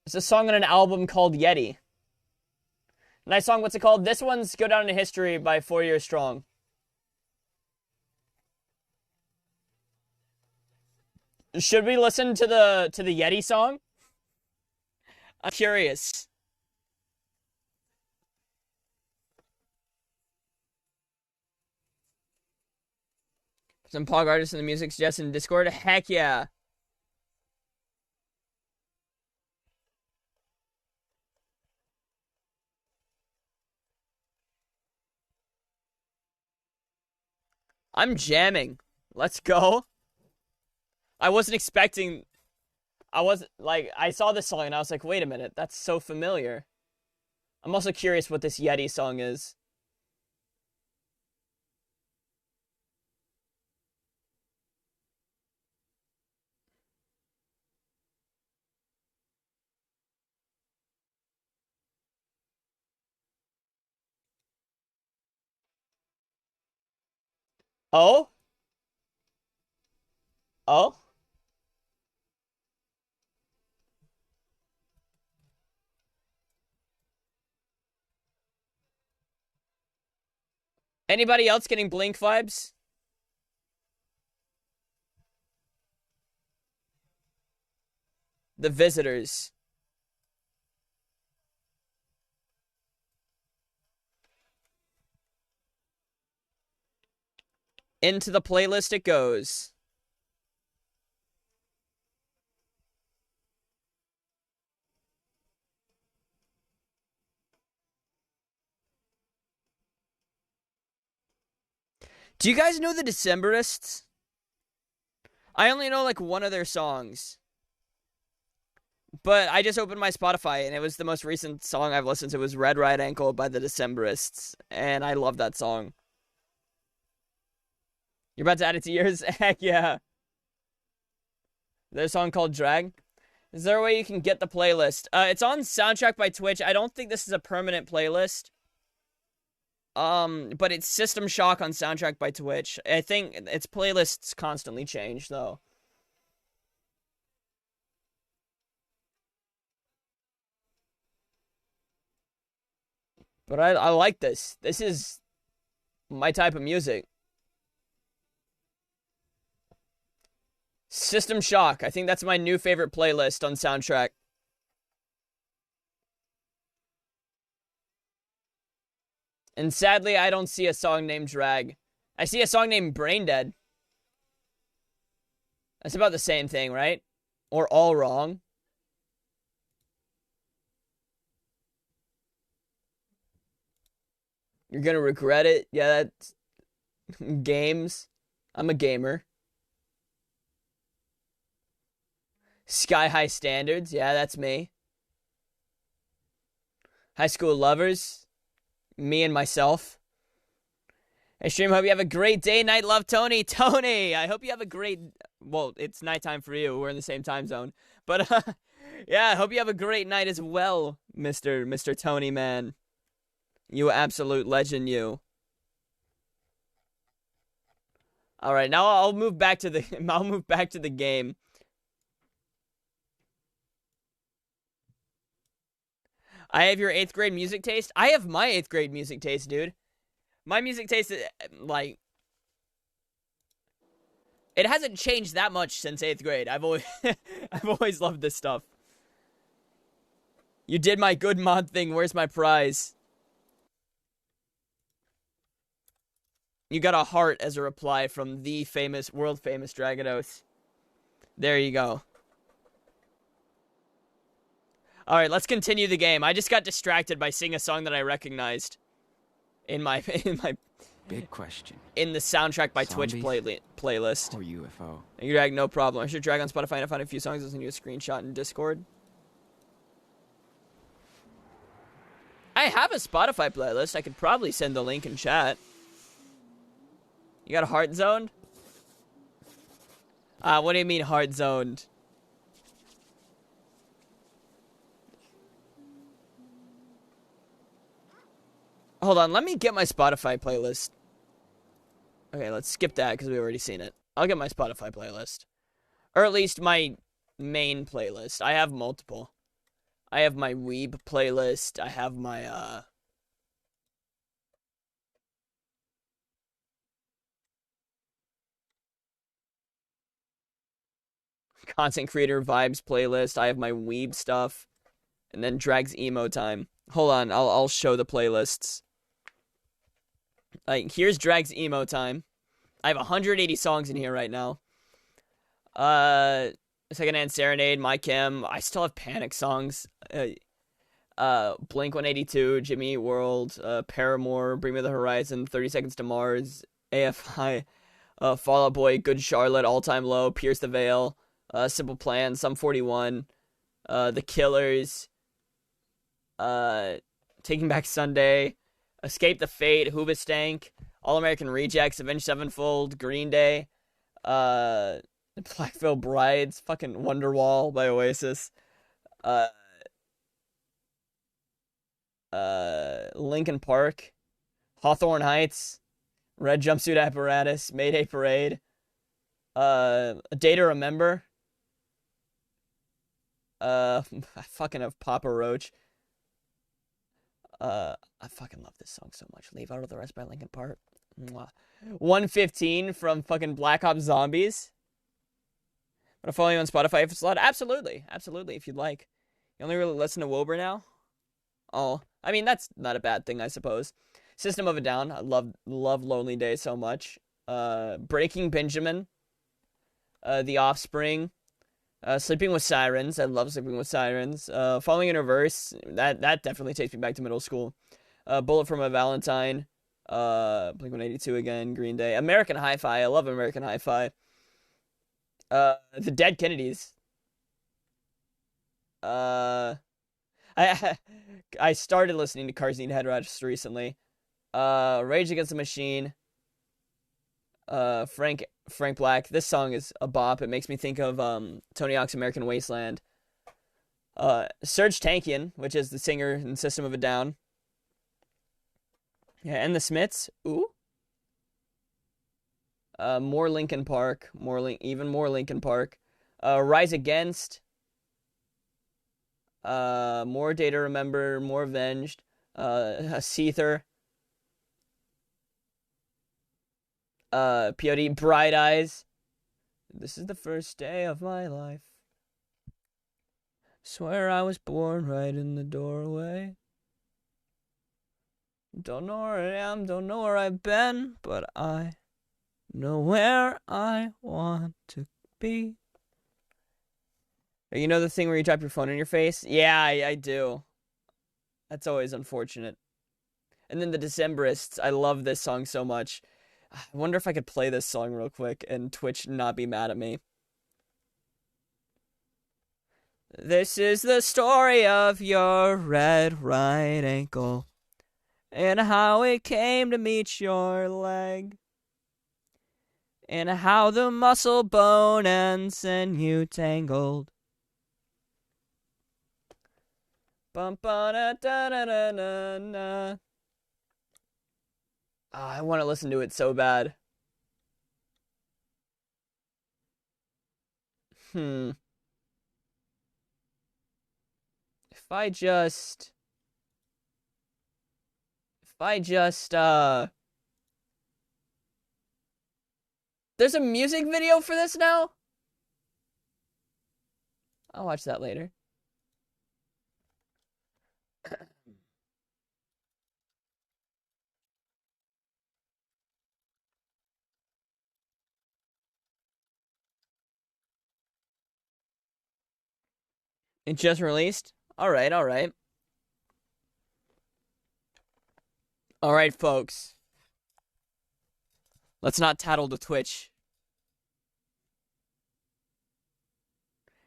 There's a song on an album called Yeti. Nice song, what's it called? This one's Go Down in History by 4 Year Strong. Should we listen to the Yeti song? I'm curious. Some pog artists in the music suggested in Discord. Heck yeah. I'm jamming. Let's go. I wasn't expecting. I wasn't like, I saw this song and I was like, wait a minute, that's so familiar. I'm also curious what this Yeti song is. Oh? Oh? Anybody else getting Blink vibes? The Visitors. Into the playlist it goes. Do you guys know the Decemberists? I only know like one of their songs. But I just opened my Spotify and it was the most recent song I've listened to. It was Red Right Ankle by the Decemberists. And I love that song. You're about to add it to yours? Heck yeah. There's a song called Drag. Is there a way you can get the playlist? It's on Soundtrack by Twitch. I don't think this is a permanent playlist. But it's System Shock on Soundtrack by Twitch. I think its playlists constantly change, though. But I like this. This is my type of music. System Shock. I think that's my new favorite playlist on Soundtrack. And sadly, I don't see a song named Drag. I see a song named Brain Dead. That's about the same thing, right? Or All Wrong. You're gonna regret it. Yeah, that's games. I'm a gamer. Sky High Standards. Yeah, that's me. High School Lovers. Me and myself. Hey, stream, hope you have a great day, night. Love, Tony. Tony, I hope you have a great... Well, it's nighttime for you. We're in the same time zone. But, yeah, I hope you have a great night as well, Mr. Tony, man. You absolute legend, you. All right, now I'll move back to the... I'll move back to the game. I have your 8th grade music taste. I have my 8th grade music taste, dude. My music taste, like, it hasn't changed that much since 8th grade. I've always loved this stuff. You did my good mod thing. Where's my prize? You got a heart as a reply from the famous, world famous Dragados. There you go. All right, let's continue the game. I just got distracted by seeing a song that I recognized in my Big question. in the Soundtrack by Twitch Zombies? playlist. Or UFO. You drag, no problem. I should drag on Spotify and I found a few songs. I'll send you a screenshot in Discord. I have a Spotify playlist. I could probably send the link in chat. You got a heart zoned? What do you mean heart zoned? Hold on, let me get my Spotify playlist. Okay, let's skip that because we've already seen it. I'll get my Spotify playlist. Or at least my main playlist. I have multiple. I have my Weeb playlist. I have my, Content creator vibes playlist. I have my weeb stuff. And then Drag's emo time. Hold on, I'll show the playlists. Here's Drag's emo time. I have 180 songs in here right now. Secondhand Serenade, My Chem. I still have Panic songs. Blink 182, Jimmy Eat World, Paramore, Bring Me the Horizon, 30 Seconds to Mars, AFI, Fall Out Boy, Good Charlotte, All Time Low, Pierce the Veil, Simple Plan, Sum 41, The Killers, Taking Back Sunday, Escape the Fate, Hoobastank, All American Rejects, Avenged Sevenfold, Green Day, Black Veil Brides, fucking Wonderwall by Oasis, Linkin Park, Hawthorne Heights, Red Jumpsuit Apparatus, Mayday Parade, A Day to Remember, I fucking have Papa Roach. I fucking love this song so much. Leave Out of the Rest by Linkin Park. Mwah. 115 from fucking Black Ops Zombies. Want to follow you on Spotify if it's allowed? Absolutely. Absolutely, if you'd like. You only really listen to Wober now? Oh, I mean, that's not a bad thing, I suppose. System of a Down. I love Lonely Day so much. Breaking Benjamin. The Offspring. Sleeping with Sirens. I love Sleeping with Sirens. Falling in Reverse. That definitely takes me back to middle school. Bullet for My Valentine. Blink-182 again. Green Day. American Hi-Fi. I love American Hi-Fi. The Dead Kennedys. I started listening to Cars Need Headrest recently. Rage Against the Machine. Frank Black. This song is a bop. It makes me think of Tony Hawk's American Wasteland. Serge Tankian, which is the singer in System of a Down. Yeah, and the Smiths. Ooh. More Linkin Park. Even more Linkin Park. Rise Against. More Day to Remember. More Avenged. Seether. POD, Bright Eyes. This is the first day of my life. Swear I was born right in the doorway. Don't know where I am, don't know where I've been, but I know where I want to be. You know the thing where you drop your phone in your face? Yeah, I do. That's always unfortunate. And then the Decemberists. I love this song so much. I wonder if I could play this song real quick and Twitch not be mad at me. This is the story of your red right ankle and how it came to meet your leg and how the muscle, bone, and sinew tangled. Bum ba da da da da da da. Oh, I want to listen to it so bad. If I just there's a music video for this now? I'll watch that later. It just released? Alright, alright. Alright, folks. Let's not tattle to Twitch.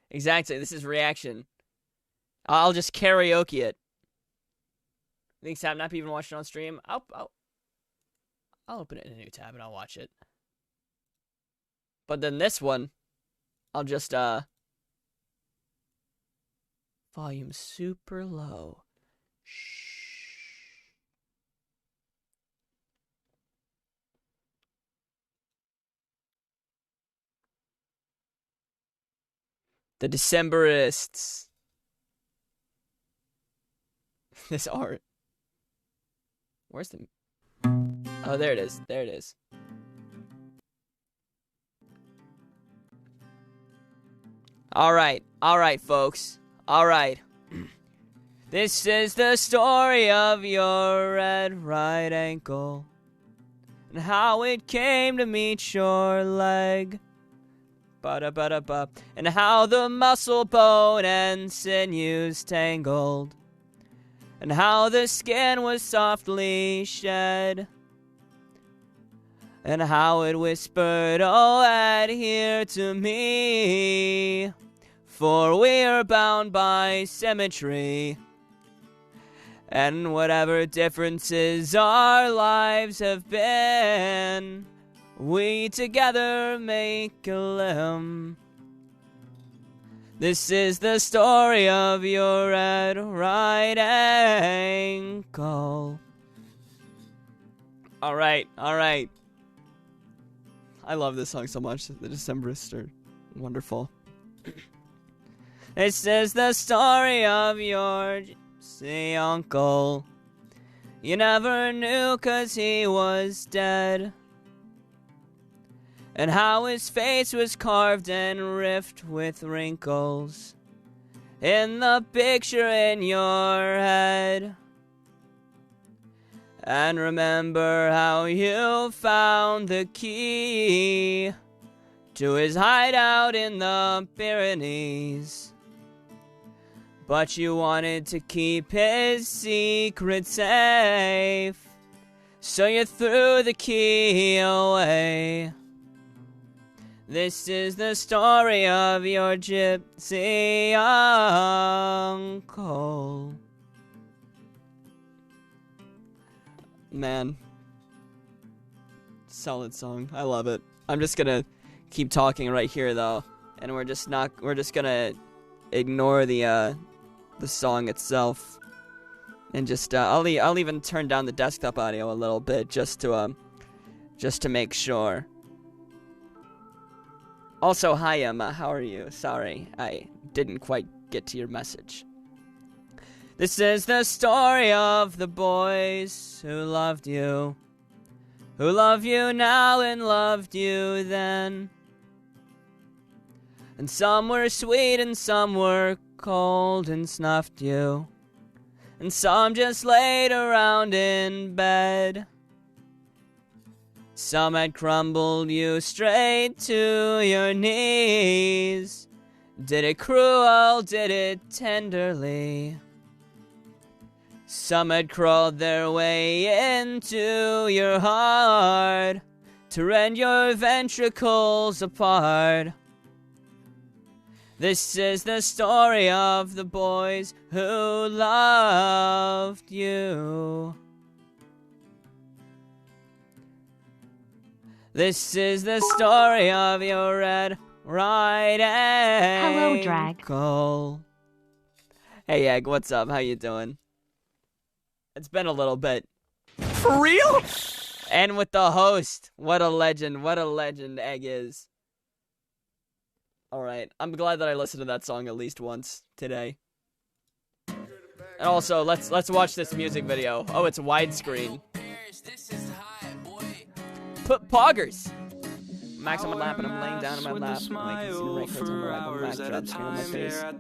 Exactly, this is reaction. I'll just karaoke it. Think Sam not even watched it on stream? I'll open it in a new tab and I'll watch it. But then this one, I'll just volume super low. Shh. The Decemberists. This art. Where's the... Oh, there it is. There it is. Alright, folks. Alright. This is the story of your red right ankle and how it came to meet your leg. Ba-da-ba-da-ba. And how the muscle, bone, and sinews tangled, and how the skin was softly shed, and how it whispered, oh, adhere to me, for we are bound by symmetry. And whatever differences our lives have been, we together make a limb. This is the story of your red right ankle. Alright. I love this song so much. The Decemberists are wonderful. This is the story of your gypsy uncle. You never knew 'cause he was dead. And how his face was carved and riffed with wrinkles in the picture in your head. And remember how you found the key to his hideout in the Pyrenees. But you wanted to keep his secret safe, so you threw the key away. This is the story of your gypsy uncle. Man. Solid song. I love it. I'm just gonna keep talking right here though. And we're just gonna ignore the song itself. And just I'll even turn down the desktop audio a little bit just to make sure. Also, hi Emma, how are you? Sorry, I didn't quite get to your message. This is the story of the boys who loved you now and loved you then. And some were sweet and some were cold and snuffed you, and some just laid around in bed. Some had crumbled you straight to your knees. Did it cruel, did it tenderly. Some had crawled their way into your heart to rend your ventricles apart. This is the story of the boys who loved you. This is the story of your red right ankle. Hello, Drag. Hey, Egg, what's up? How you doing? It's been a little bit. For real? And with the host. What a legend Egg is. Alright, I'm glad that I listened to that song at least once today. And also, let's watch this music video. Oh, it's widescreen. Put poggers. Max on my lap and I'm laying down on my lap. I'm making some records on my lap. I'm back, drop screen on my face. I'm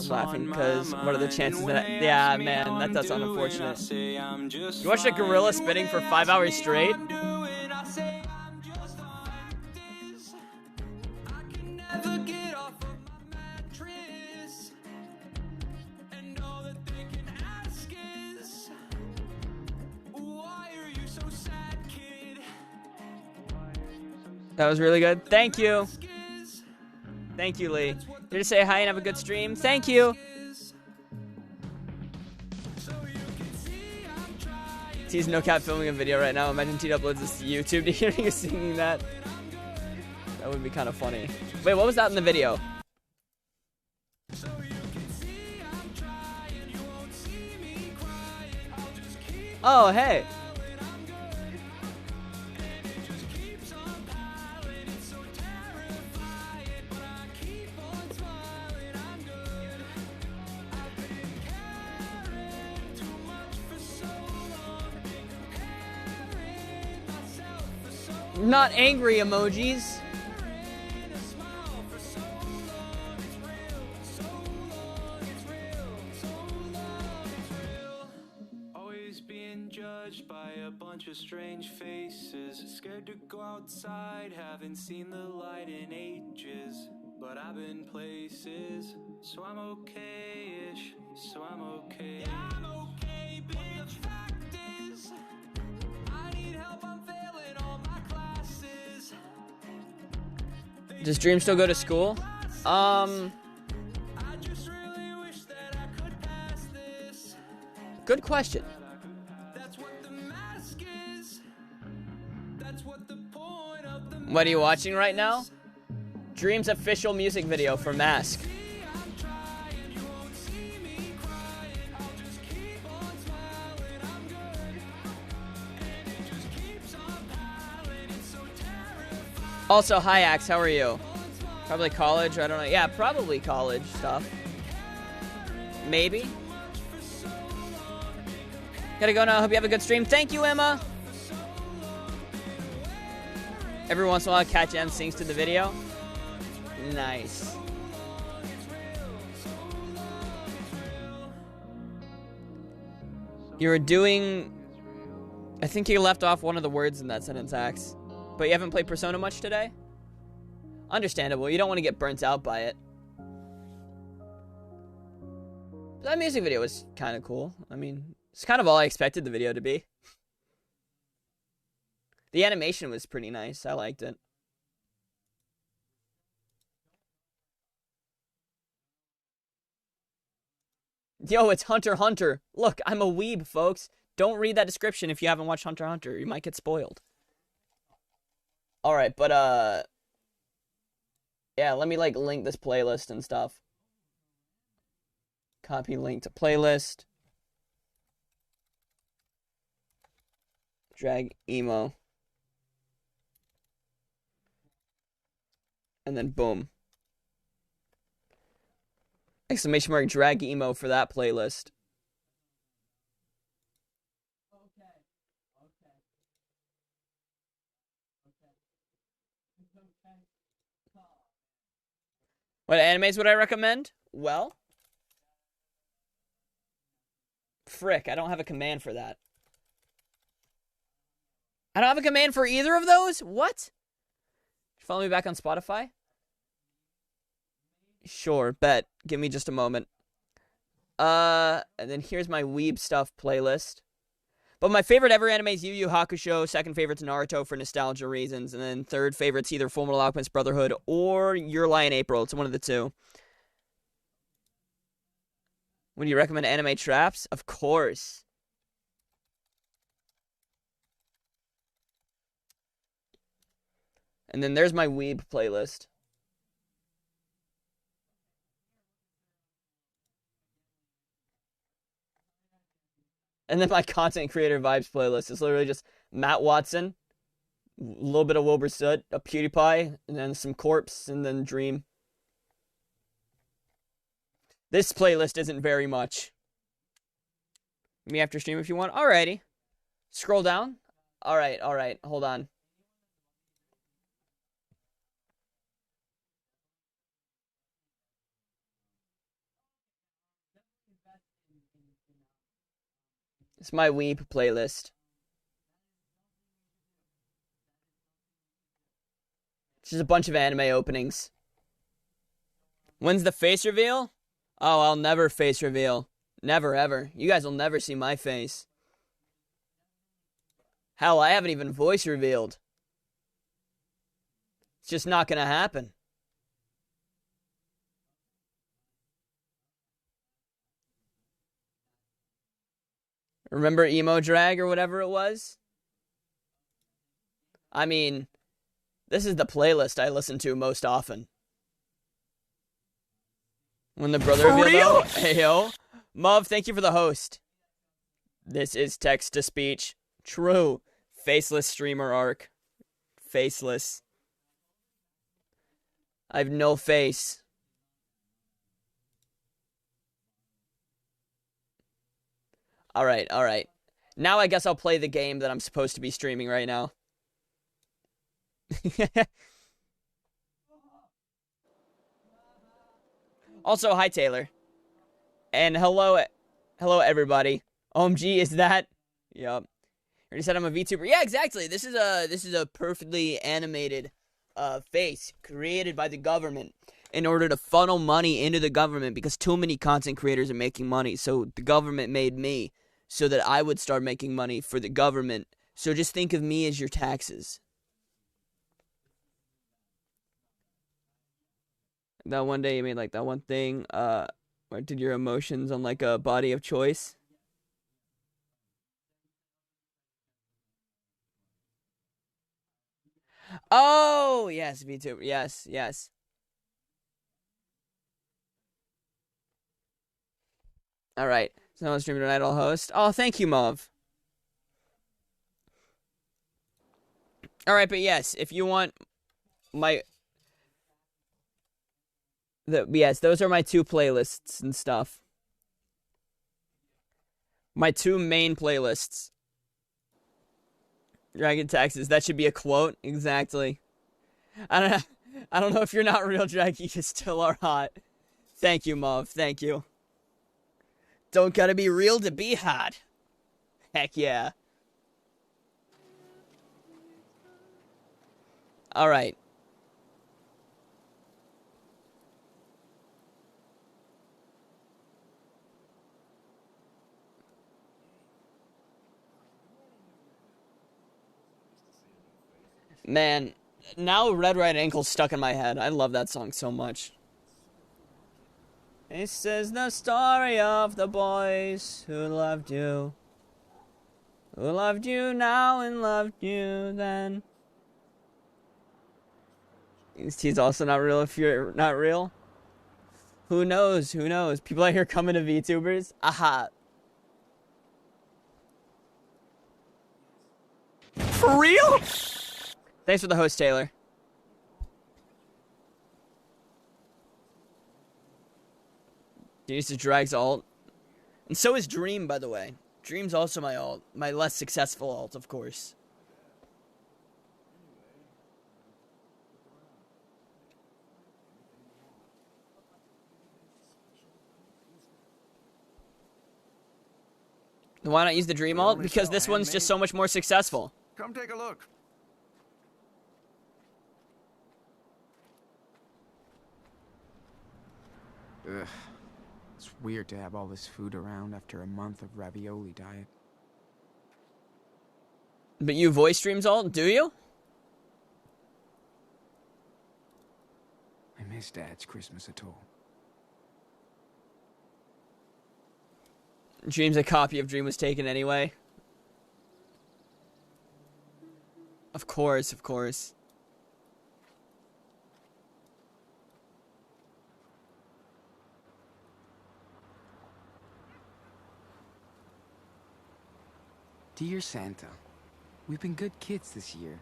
laughing because what are the chances that yeah, man, that does sound unfortunate. You watched a gorilla spinning for 5 hours straight? That was really good. Thank you. Thank you, Lee. Here to say hi and have a good stream. Thank you. T's no cap filming a video right now. Imagine T uploads this to YouTube to hear you singing that. That would be kind of funny. Wait, what was that in the video? Oh, hey. Not angry emojis. judged by a bunch of strange faces. Scared to go outside, haven't seen the light in ages. But I've been places, so I'm okay-ish, so I'm okay. Yeah, I'm okay, but the fact is, I need help, I'm failing all my classes. Does Dream still go to school? I just really wish that I could pass this. Good question. That's what the mask is. That's what the point of the What are you watching right now? Dream's official music video for Mask. I'm trying, you won't see me crying. I'll just keep on smiling, I'm good. And it just keeps on piling, it's so terrifying. Also, hi Axe, how are you? Probably college, I don't know. Yeah, probably college stuff. Maybe. Gotta go now, hope you have a good stream. Thank you, Emma. Every once in a while, Catch M sings to the video. Nice. You were doing... I think you left off one of the words in that sentence, Axe. But you haven't played Persona much today? Understandable, you don't want to get burnt out by it. That music video was kind of cool. I mean, it's kind of all I expected the video to be. The animation was pretty nice, I liked it. Yo, it's Hunter x Hunter. Look, I'm a weeb, folks. Don't read that description if you haven't watched Hunter x Hunter. You might get spoiled. Alright, but, yeah, let me, like, link this playlist and stuff. Copy link to playlist. Drag emo. And then boom. Exclamation mark drag emo for that playlist. What animes would I recommend? Well, frick, I don't have a command for that. I don't have a command for either of those? What? Follow me back on Spotify? Sure, bet. Give me just a moment. And then here's my Weeb Stuff playlist. But my favorite ever anime is Yu Yu Hakusho. Second favorite's Naruto for nostalgia reasons. And then third favorite's either Fullmetal Alchemist Brotherhood or Your Lie in April. It's one of the two. Would you recommend anime traps? Of course. And then there's my Weeb playlist. And then my content creator vibes playlist is literally just Matt Watson, a little bit of Wilbur Soot, a PewDiePie, and then some Corpse, and then Dream. This playlist isn't very much. Me after stream if you want. Alrighty. Scroll down. Alright, hold on. It's my Weeb playlist. It's just a bunch of anime openings. When's the face reveal? Oh, I'll never face reveal. Never, ever. You guys will never see my face. Hell, I haven't even voice revealed. It's just not gonna happen. Remember Emo Drag or whatever it was? I mean, this is the playlist I listen to most often. When the brother reveal, though, heyo. Muv, thank you for the host. This is text-to-speech. True. Faceless streamer arc. Faceless. I have no face. Alright. Now I guess I'll play the game that I'm supposed to be streaming right now. Also, hi Taylor. And hello everybody. OMG, is that? Yup. Already said I'm a VTuber. Yeah, exactly. This is a perfectly animated face created by the government in order to funnel money into the government because too many content creators are making money. So the government made me so that I would start making money for the government. So just think of me as your taxes. That one day you made like that one thing, where did your emotions on like a body of choice? Oh, yes, VTuber. Yes, yes. All right. So I'm streaming tonight, I'll host. Oh, thank you, Mauve. All right, but yes, if you want yes, those are my two playlists and stuff. My two main playlists. Dragon Taxes. That should be a quote. Exactly. I don't know if you're not real, Dragon. You still are hot. Thank you, Mauve. Thank you. Don't gotta be real to be hot. Heck yeah. All right. Man, now Red Right Ankle's stuck in my head. I love that song so much. This is the story of the boys who loved you. Who loved you now and loved you then. He's also not real if you're not real. Who knows? Who knows? People out here coming to VTubers. Aha. For real? Thanks for the host, Taylor. Use the Drag's alt. And so is Dream, by the way. Dream's also my alt. My less successful alt, of course. Why not use the Dream alt? Because this one's just so much more successful. Come take a look. Ugh. It's weird to have all this food around after a month of ravioli diet. But you voice streams alt, do you? I miss Dad's Christmas Atoll. Dream's a copy of Dream was taken anyway. Of course, of course. Dear Santa, we've been good kids this year.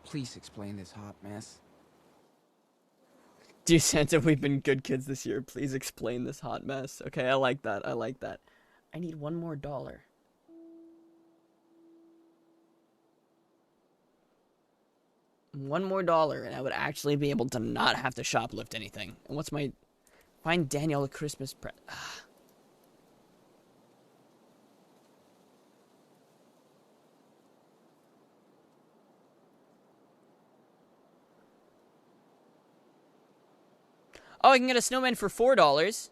Please explain this hot mess. Dear Santa, we've been good kids this year. Please explain this hot mess. Okay, I like that. I like that. I need $1 more. $1 more, and I would actually be able to not have to shoplift anything. And what's my... Find Danielle a Christmas present. Oh, I can get a snowman for $4.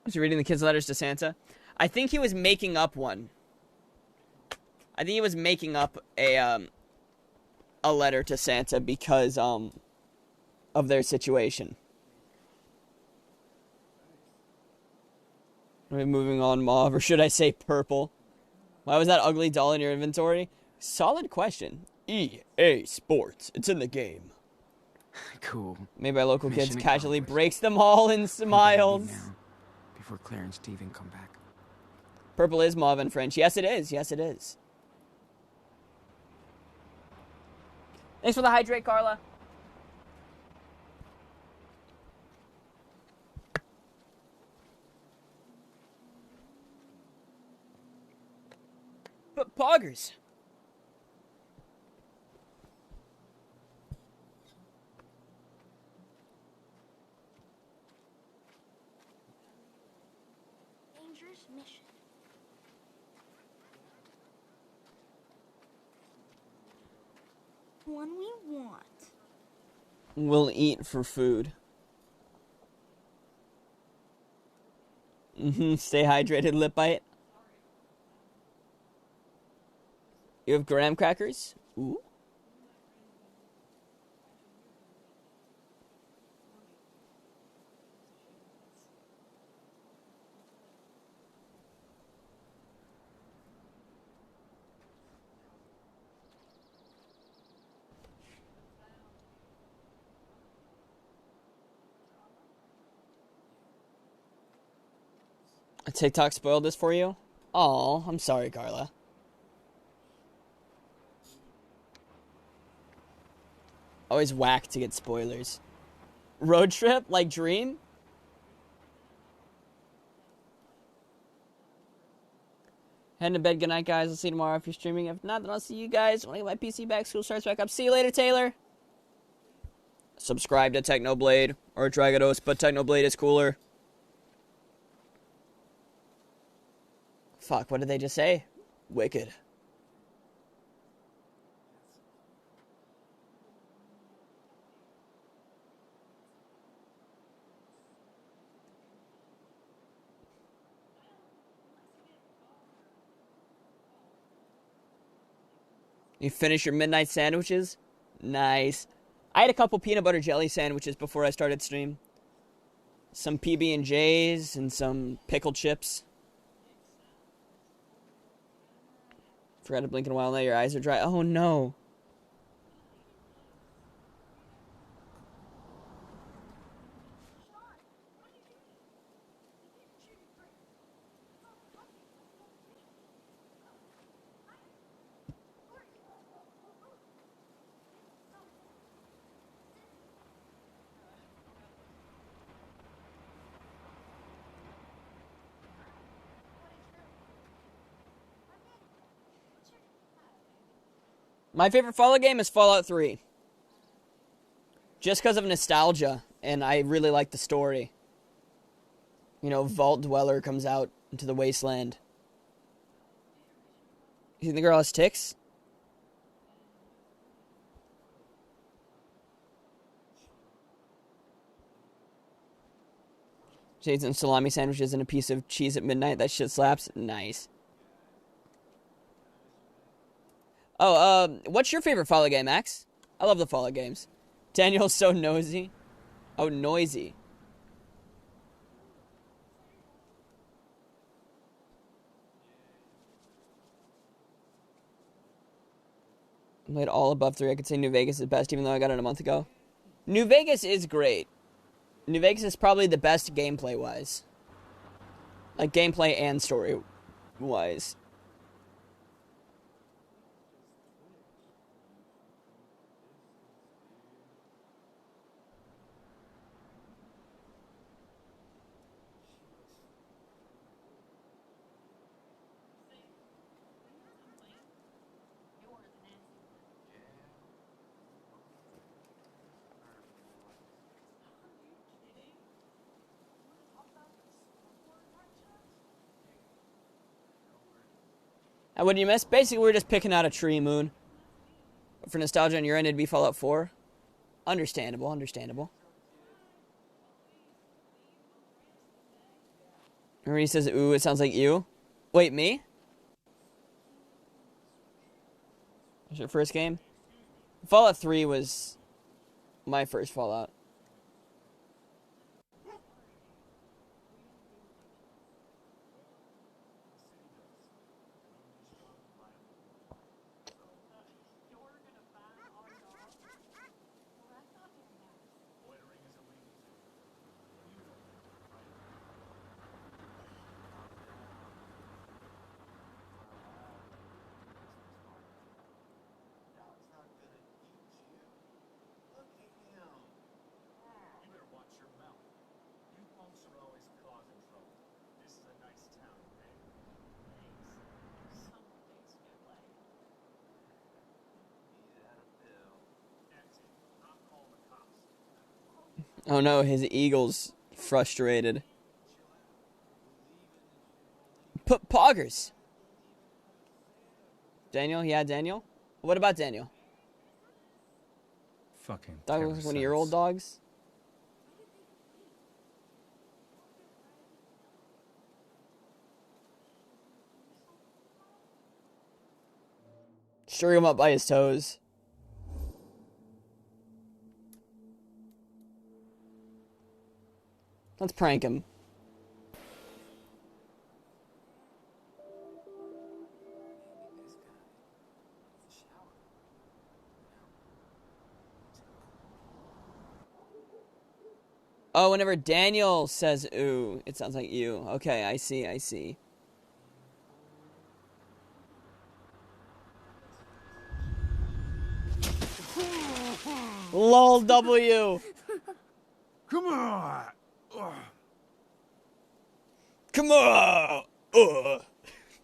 Was he reading the kids' letters to Santa? I think he was making up one. I think he was making up a letter to Santa because of their situation. Are we moving on, mauve, or should I say purple? Why was that ugly doll in your inventory? Solid question. EA Sports. It's in the game. Cool. Made by local kids, Mission casually accomplished. breaks them all and smiles. Now, before Claire and Steven come back. Purple is mauve in French. Yes, it is. Yes, it is. Thanks for the hydrate, Carla. buggers. Dangerous mission. One we want. We'll eat for food. Stay hydrated, lip bite. You have graham crackers? Ooh. TikTok spoiled this for you? Aw, I'm sorry, Carla. Always whack to get spoilers. Road trip? Like Dream? Heading to bed. Good night, guys. I'll see you tomorrow if you're streaming. If not, then I'll see you guys when I get my PC back. School starts back up. See you later, Taylor. Subscribe to Technoblade or Dragados, but Technoblade is cooler. Fuck, what did they just say? Wicked. You finish your midnight sandwiches? Nice. I had a couple peanut butter jelly sandwiches before I started stream. Some PB&Js and some pickled chips. Forgot to blink in a while, now your eyes are dry. Oh no. My favorite Fallout game is Fallout 3. Just because of nostalgia, and I really like the story. You know, Vault Dweller comes out into the wasteland. You think the girl has ticks? She ate some salami sandwiches and a piece of cheese at midnight. That shit slaps. Nice. Oh, what's your favorite Fallout game, Max? I love the Fallout games. Daniel's so nosy. Oh, noisy. I played all above 3. I could say New Vegas is best, even though I got it a month ago. New Vegas is great. New Vegas is probably the best gameplay-wise. Like, gameplay and story-wise. And what do you miss? Basically, we're just picking out a tree, Moon. For nostalgia on your end, it'd be Fallout 4. Understandable, understandable. Remember he says, ooh, it sounds like you? Wait, me? Was your first game? Fallout 3 was my first Fallout. Oh no, his eagle's frustrated. Put poggers. Daniel? Yeah, Daniel? What about Daniel? Fucking Dog looks like one of your old dogs? String him up by his toes. Let's prank him. Oh, whenever Daniel says ooh, it sounds like you. Okay, I see, I see. LOL W. Come on! Come on! What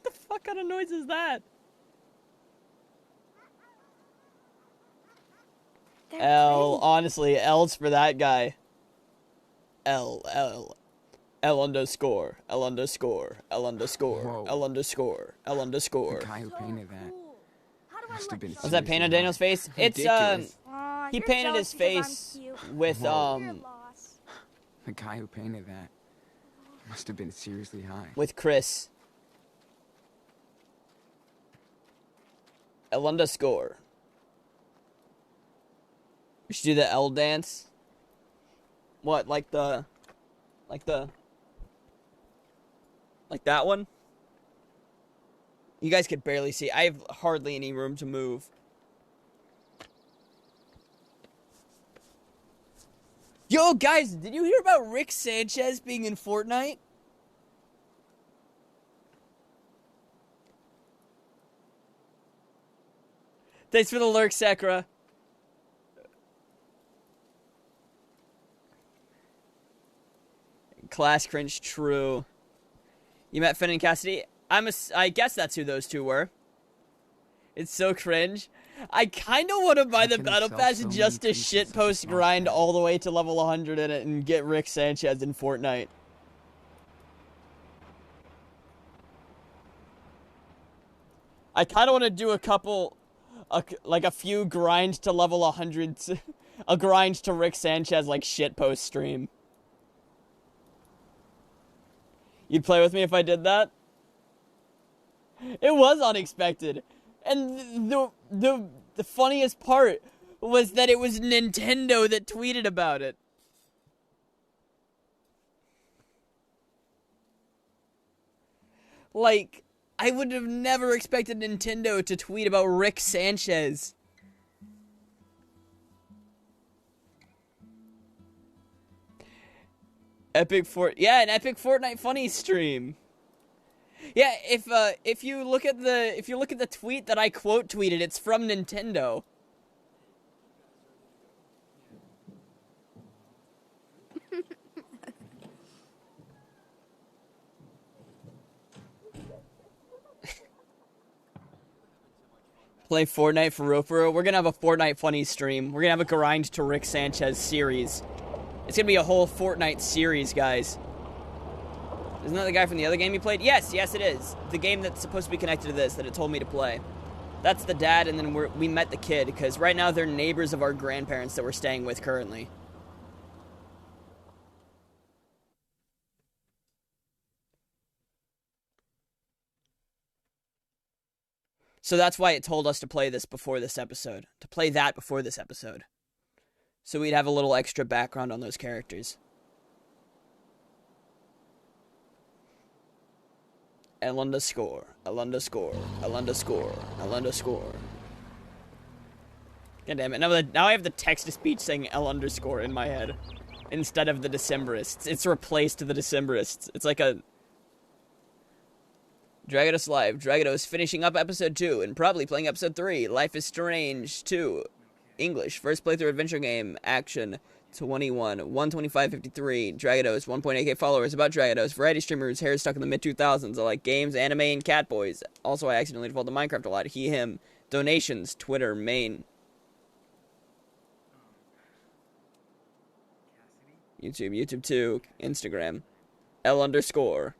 the fuck kind of noise is that? L, honestly, L's for that guy. L underscore, L underscore, L underscore, Whoa. L underscore, L underscore. The guy who painted that must have been. Was that paint on Daniel's face? It's, Ridiculous. he painted his face with, The guy who painted that must have been seriously high. with Chris. L underscore. We should do the L dance. What, like that one? You guys could barely see. I have hardly any room to move. Yo, guys, did you hear about Rick Sanchez being in Fortnite? Thanks for the lurk, Sakura. Class cringe, true. You met Finn and Cassidy? I guess that's who those two were. It's so cringe. I kind of want to buy the can battle sell pass so many just to pieces of shitpost small grind crap. all the way to level 100 in it and get Rick Sanchez in Fortnite. I kind of want to do a few grind to level 100, a grind to Rick Sanchez like shitpost stream. You'd play with me if I did that? It was unexpected. And the funniest part was that it was Nintendo that tweeted about it. Like, I would have never expected Nintendo to tweet about Rick Sanchez. An epic Fortnite funny stream. Yeah, if you look at the tweet that I quote tweeted, it's from Nintendo. Play Fortnite for real, for real. We're gonna have a Fortnite funny stream. We're gonna have a grind to Rick Sanchez series. It's gonna be a whole Fortnite series, guys. Isn't that the guy from the other game you played? Yes, it is. The game that's supposed to be connected to this that it told me to play. That's the dad, and then we met the kid, because right now they're neighbors of our grandparents that we're staying with currently. So that's why it told us to play this before this episode. To play that before this episode. So we'd have a little extra background on those characters. L underscore, L underscore, L underscore, L underscore. God damn it. Now I have the text-to-speech saying L underscore in my head. Instead of the Decemberists. It's replaced the Decemberists. It's like a... Dragados Live. Dragados finishing up episode 2 and probably playing episode 3. Life is Strange 2. English. First playthrough adventure game. Action. 21. 125.53. Dragados. 1.8k followers. About Dragados. Variety streamers. Hair stuck in the mid-2000s. I like games, anime, and catboys. Also, I accidentally default to Minecraft a lot. He, him. Donations. Twitter. Main. YouTube, YouTube 2, Instagram, L_.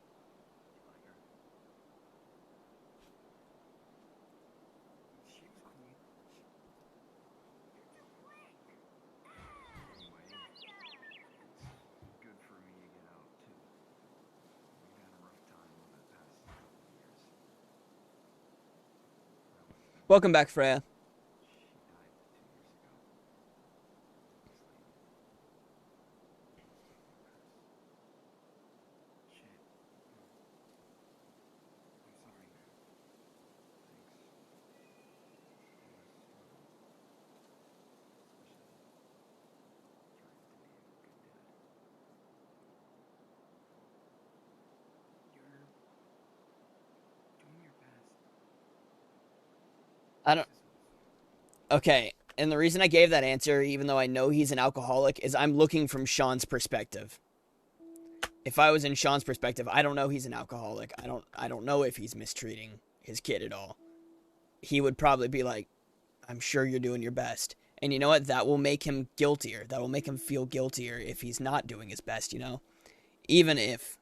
Welcome back, Freya. I don't. Okay, and the reason I gave that answer, even though I know he's an alcoholic, is I'm looking from Sean's perspective. If I was in Sean's perspective, I don't know he's an alcoholic. I don't know if he's mistreating his kid at all. He would probably be like, I'm sure you're doing your best. And you know what? That will make him guiltier. That will make him feel guiltier if he's not doing his best, you know? Even if.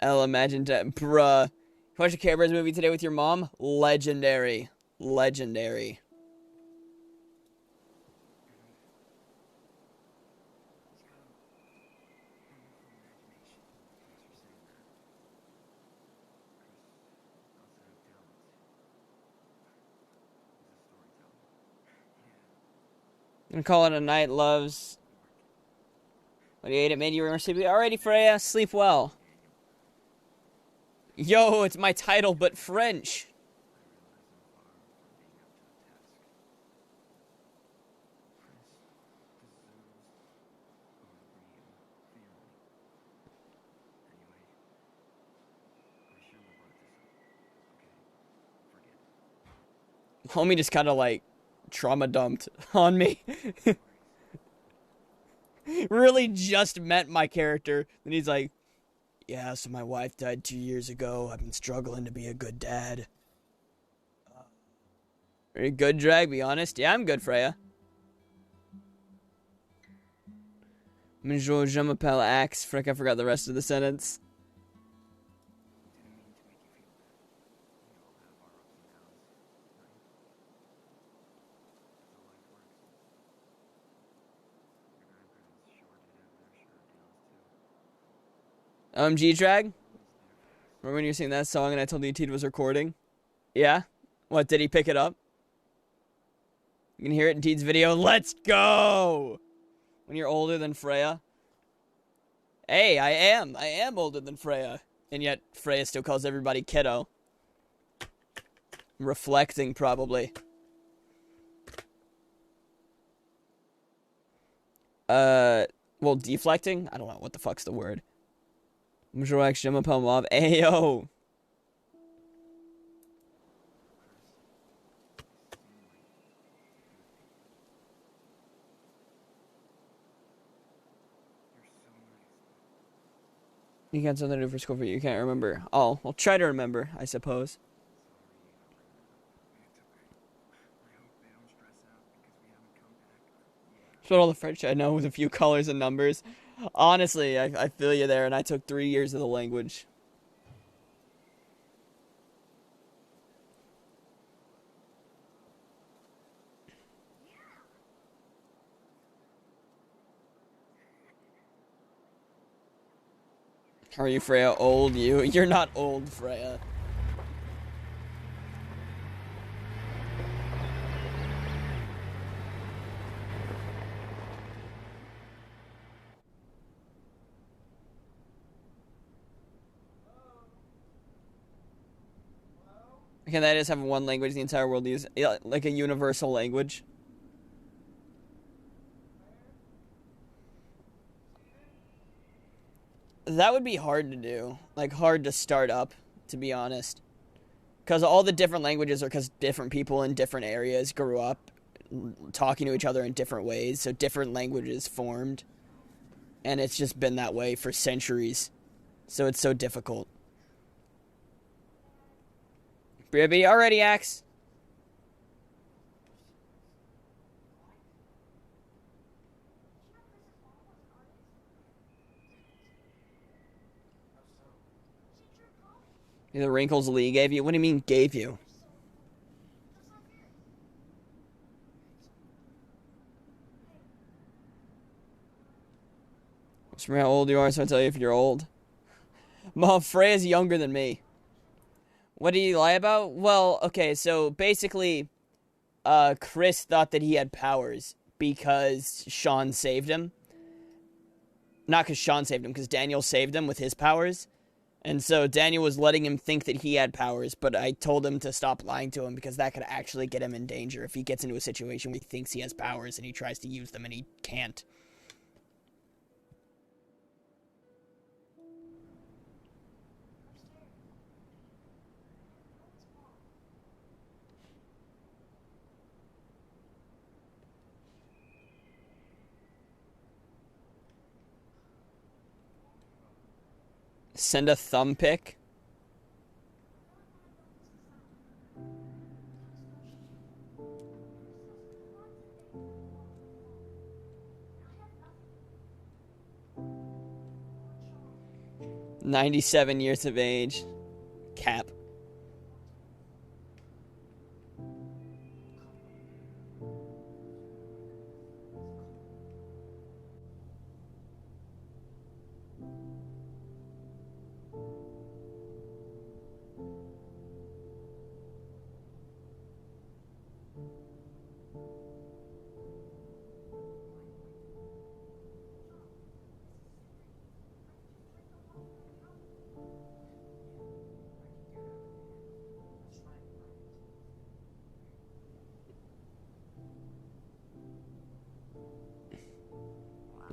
I'll imagine that. Bruh. You watched a Care Bears movie today with your mom? Legendary. Legendary. I'm gonna call it a night, loves. When you ate it, made you remember sleepy. Alrighty, Freya, sleep well. Yo, it's my title, but French. Homie just kind of like trauma dumped on me. Really just met my character. And he's like, yeah, so my wife died 2 years ago. I've been struggling to be a good dad. Are you good, Drag? Be honest. Yeah, I'm good, Freya. Bonjour, je m'appelle Axe. Frick, I forgot the rest of the sentence. G-Drag? Remember when you were singing that song and I told you Teed was recording? Yeah? What, did he pick it up? You can hear it in Teed's video. Let's go! When you're older than Freya. Hey, I am older than Freya. And yet, Freya still calls everybody kiddo. Reflecting, probably. Well, deflecting? I don't know. What the fuck's the word? Bonjour, je m'appelle Mob. Ayo! You got something to do for school, but you can't remember. Oh, well, try to remember, I suppose. That's what all the French I know with a few colors and numbers. Honestly, I feel you there, and I took 3 years of the language. Are you, Freya? Old? You're not old, Freya. Can that just have one language the entire world use? Yeah, like a universal language? That would be hard to do. Like, hard to start up, to be honest. Because all the different languages are because different people in different areas grew up talking to each other in different ways. So different languages formed. And it's just been that way for centuries. So it's so difficult. Bribby, already, Axe. The wrinkles Lee gave you? What do you mean, gave you? Just remember how old you are, so I'll tell you if you're old. Mom, Freya's younger than me. What did he lie about? Well, okay, so basically, Chris thought that he had powers because Sean saved him. Not because Sean saved him, because Daniel saved him with his powers. And so Daniel was letting him think that he had powers, but I told him to stop lying to him because that could actually get him in danger if he gets into a situation where he thinks he has powers and he tries to use them and he can't. Send a thumb pic. "97 years of age. Cap.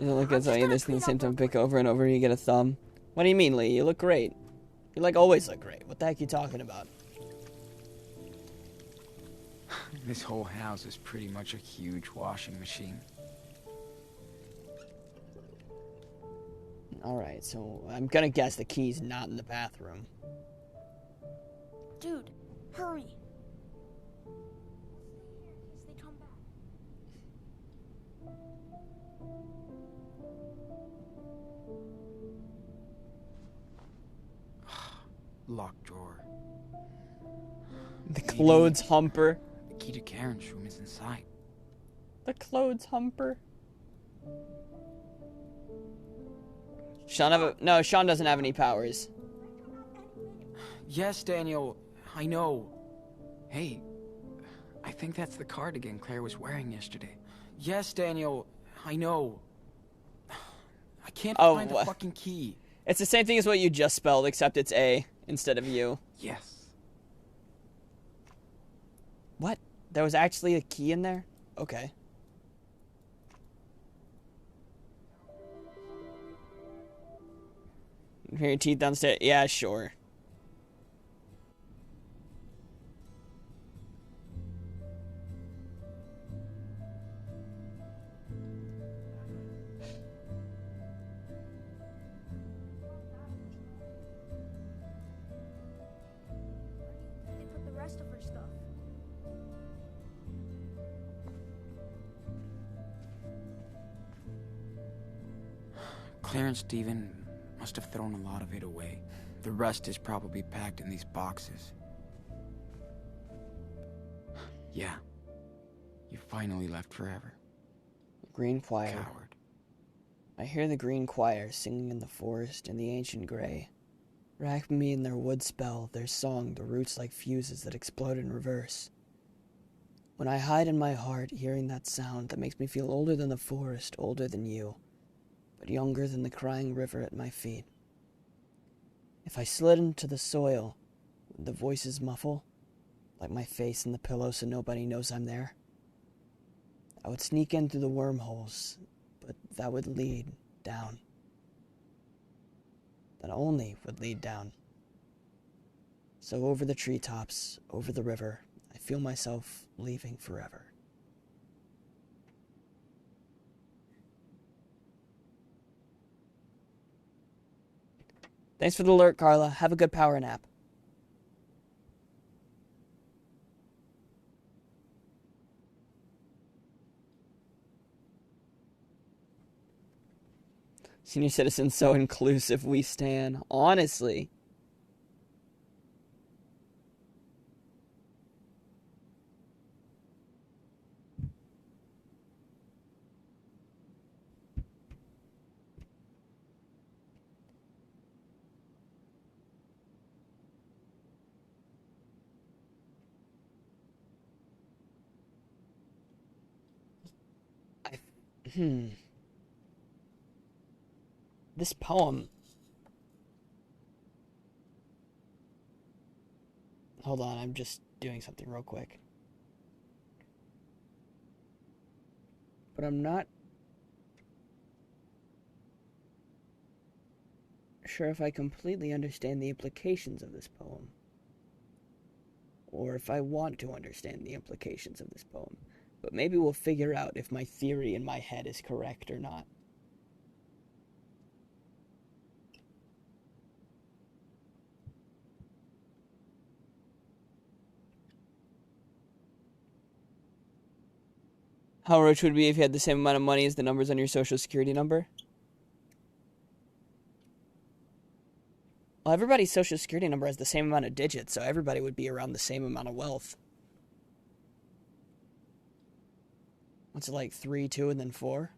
You look at something this thing same time pick over and over, you get a thumb. What do you mean, Lee? You look great. You like always look great. What the heck are you talking about? This whole house is pretty much a huge washing machine. Alright, so I'm gonna guess the key's not in the bathroom. Dude, hurry. They come back. Locked drawer. The clothes humper. The key to Karen's room is inside. The clothes humper. No, Sean doesn't have any powers. Yes, Daniel, I know. Hey, I think that's the cardigan Claire was wearing yesterday. Yes, Daniel, I know. I can't find the fucking key. It's the same thing as what you just spelled, except it's A instead of U. Yes. What? There was actually a key in there? Okay. Hear your teeth downstairs? Yeah, sure. They put the rest of her stuff. Claire and Steven must have thrown a lot of it away. The rest is probably packed in these boxes. Yeah. You finally left forever. Green choir. Coward. I hear the green choir singing in the forest in the ancient gray. Rack me in their wood spell, their song, the roots like fuses that explode in reverse. When I hide in my heart, hearing that sound that makes me feel older than the forest, older than you, but younger than the crying river at my feet. If I slid into the soil, would the voices muffle, like my face in the pillow so nobody knows I'm there? I would sneak in through the wormholes, but that would lead down. That only would lead down. So over the treetops, over the river, I feel myself leaving forever. Thanks for the alert, Carla. Have a good power nap. Senior citizen so inclusive, we stan. Honestly. This poem. Hold on, I'm just doing something real quick. But I'm not sure if I completely understand the implications of this poem. Or if I want to understand the implications of this poem. But maybe we'll figure out if my theory in my head is correct or not. How rich would it be if you had the same amount of money as the numbers on your social security number? Well, everybody's social security number has the same amount of digits, so everybody would be around the same amount of wealth. What's it like, 3, 2, and then 4?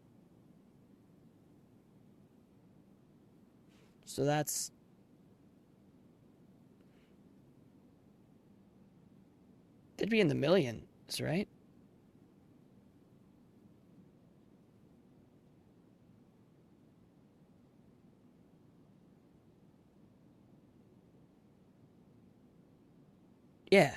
So that's... They'd be in the millions, right? Yeah.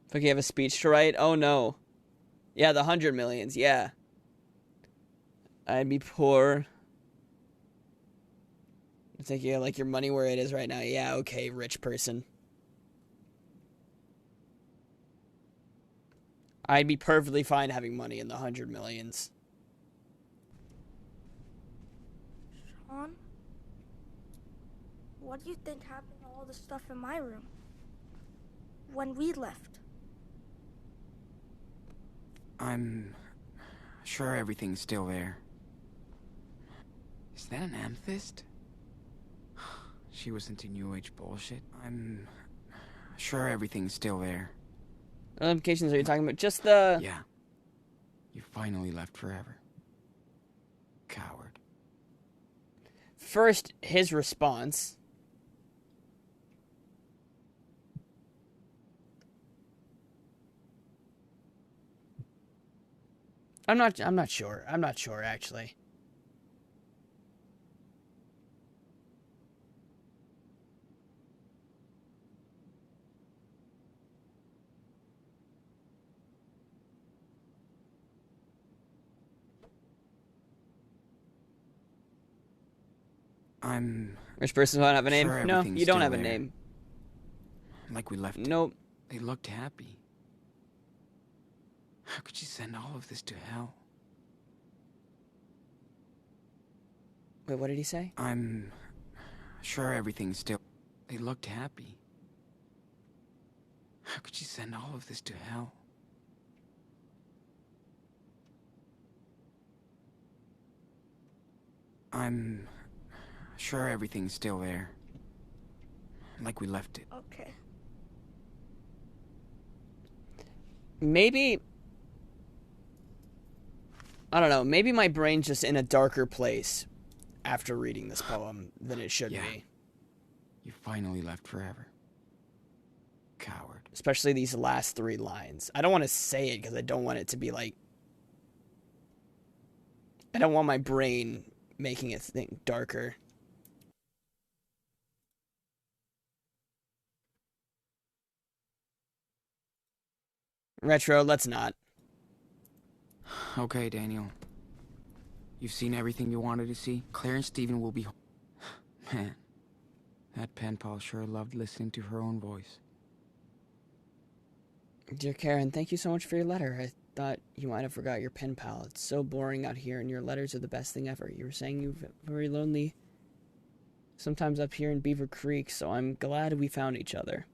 If I could have a speech to write? Oh no. Yeah, the 100 millions, yeah. I'd be poor. I'm thinking like your money where it is right now. Yeah, okay, rich person. I'd be perfectly fine having money in the 100 millions. Sean? What do you think happened to all the stuff in my room? When we left? I'm sure everything's still there. Is that an amethyst? She was into New Age bullshit. I'm sure everything's still there. What implications are you talking about? Just the... Yeah. You finally left forever. Coward. First, his response. I'm not sure. I'm not sure, actually. Rich person don't have a name? Sure No, you don't have a name. Like we left. Nope. They looked happy. How could you send all of this to hell? Wait, what did he say? I'm sure everything's still... They looked happy. How could you send all of this to hell? I'm sure everything's still there. Like we left it. Okay. Maybe... I don't know. Maybe my brain's just in a darker place after reading this poem than it should be. You finally left forever. Coward. Especially these last 3 lines. I don't want to say it because I don't want it to be like... I don't want my brain making it think darker. Retro, let's not. Okay, Daniel. You've seen everything you wanted to see? Claire and Steven will be... Man, that pen pal sure loved listening to her own voice. Dear Karen, thank you so much for your letter. I thought you might have forgot your pen pal. It's so boring out here, and your letters are the best thing ever. You were saying you're very lonely sometimes up here in Beaver Creek, so I'm glad we found each other.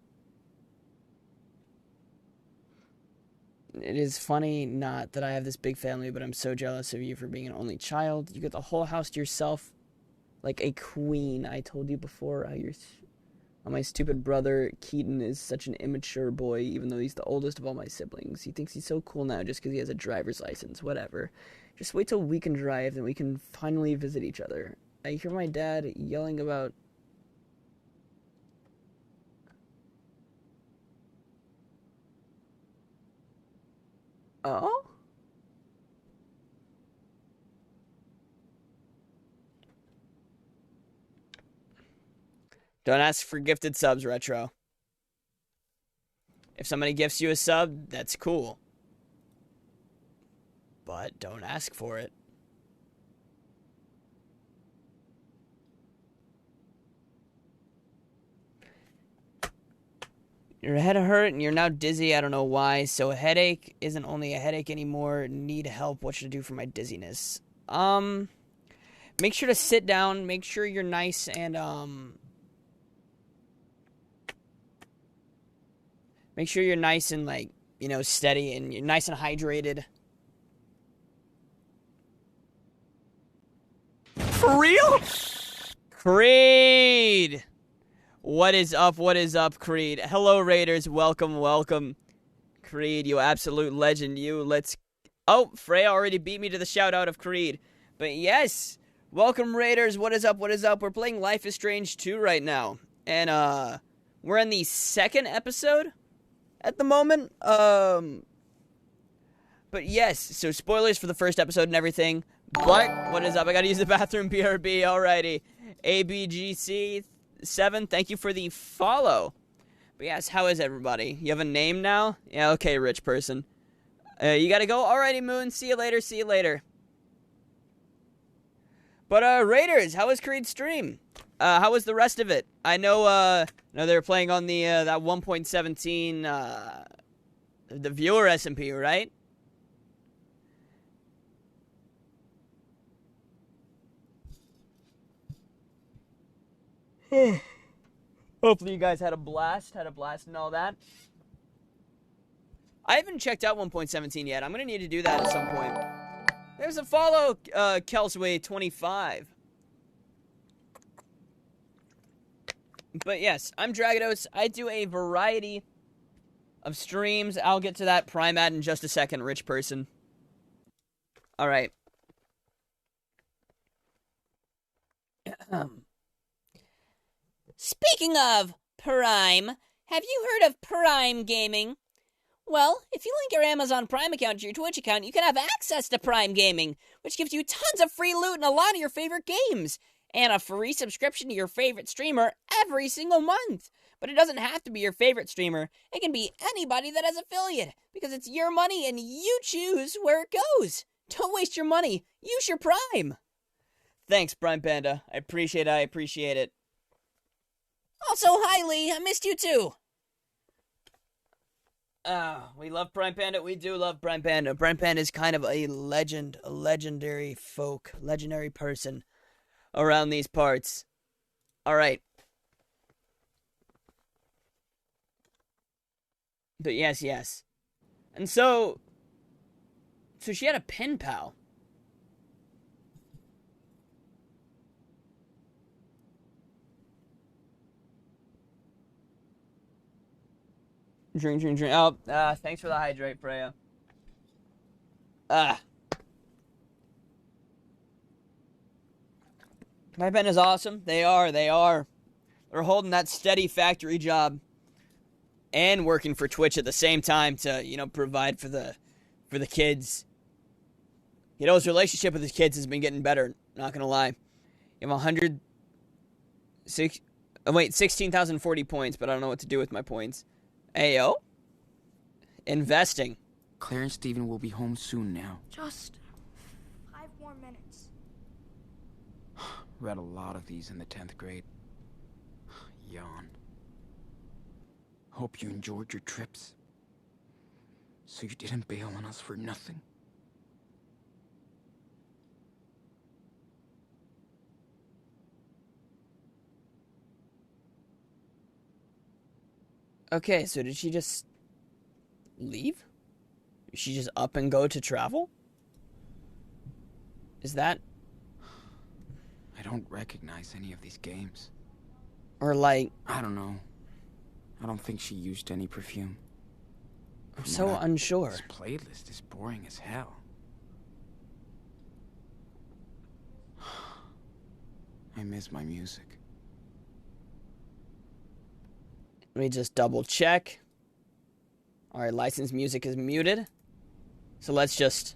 It is funny, not that I have this big family, but I'm so jealous of you for being an only child. You get the whole house to yourself like a queen. I told you before how my stupid brother Keaton is such an immature boy, even though he's the oldest of all my siblings. He thinks he's so cool now just because he has a driver's license. Whatever. Just wait till we can drive, then we can finally visit each other. I hear my dad yelling about... Oh? Don't ask for gifted subs, Retro. If somebody gifts you a sub, that's cool. But don't ask for it. Your head hurt and you're now dizzy. I don't know why. So a headache isn't only a headache anymore. Need help. What should I do for my dizziness? Make sure to sit down. Make sure you're nice and, make sure you're nice and, like, you know, steady and you're nice and hydrated. For real? Creed! What is up? What is up, Creed? Hello, Raiders. Welcome, welcome. Creed, you absolute legend. You, let's... Oh, Freya already beat me to the shout-out of Creed. But yes, welcome, Raiders. What is up? What is up? We're playing Life is Strange 2 right now. And, we're in the second episode at the moment. But yes, so spoilers for the first episode and everything. But, what is up? I gotta use the bathroom, BRB. Alrighty. ABGC7, thank you for the follow. But yes, how is everybody? You have a name now? Yeah, okay, rich person. You gotta go? Alrighty, Moon. See you later, see you later. But, Raiders, how was Creed's stream? How was the rest of it? I know they were playing on the, that 1.17, the viewer SMP, right? Hopefully you guys had a blast and all that. I haven't checked out 1.17 yet. I'm gonna need to do that at some point. There's a follow, Kelsway25. But yes, I'm Dragados. I do a variety of streams. I'll get to that Prime ad in just a second, rich person. Alright. Speaking of Prime, have you heard of Prime Gaming? Well, if you link your Amazon Prime account to your Twitch account, you can have access to Prime Gaming, which gives you tons of free loot and a lot of your favorite games, and a free subscription to your favorite streamer every single month. But it doesn't have to be your favorite streamer. It can be anybody that has affiliate, because it's your money and you choose where it goes. Don't waste your money. Use your Prime. Thanks, Prime Panda. I appreciate it. Also, hi, Lee. I missed you, too. We love Prime Panda. We do love Prime Panda. Prime Panda is kind of a legend, a legendary person around these parts. Alright. But yes. And so she had a pen pal. Drink. Oh, thanks for the hydrate, Freya. My pen is awesome. They are. They're holding that steady factory job and working for Twitch at the same time to, you know, provide for the kids. You know, his relationship with his kids has been getting better, not gonna lie. You have 16,040 points, but I don't know what to do with my points. Ayo? Investing. Claire and Steven will be home soon now. Just 5 more minutes. Read a lot of these in the 10th grade. Yawn. Hope you enjoyed your trips. So you didn't bail on us for nothing. Okay, so did she just leave? Did she just up and go to travel? Is that... I don't recognize any of these games. Or like... I don't know. I don't think she used any perfume. I'm so unsure. This playlist is boring as hell. I miss my music. Let me just double check. Alright, licensed music is muted. So let's just...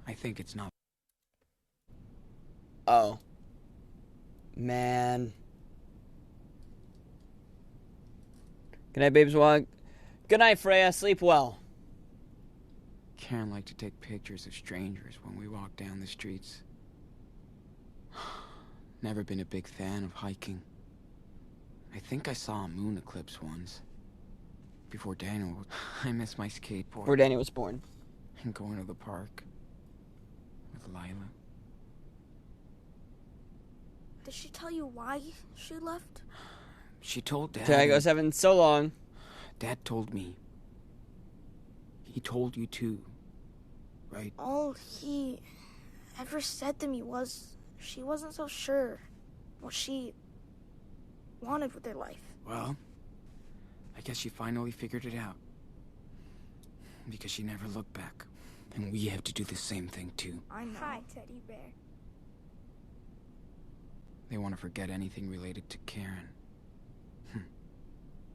I think it's not. Oh. Man. Good night, babes. Good night, Freya. Sleep well. Karen liked to take pictures of strangers when we walked down the streets. Never been a big fan of hiking. I think I saw a moon eclipse once. Before Daniel, I missed my skateboard. Before Daniel was born. And going to the park with Lila. Did she tell you why she left? She told Dad. Okay, I go 7 so long. Dad told me. He told you too, right? All he ever said to me was she wasn't so sure what she wanted with her life. Well, I guess she finally figured it out. Because she never looked back. And we have to do the same thing too. I know. Hi, Teddy Bear. They want to forget anything related to Karen.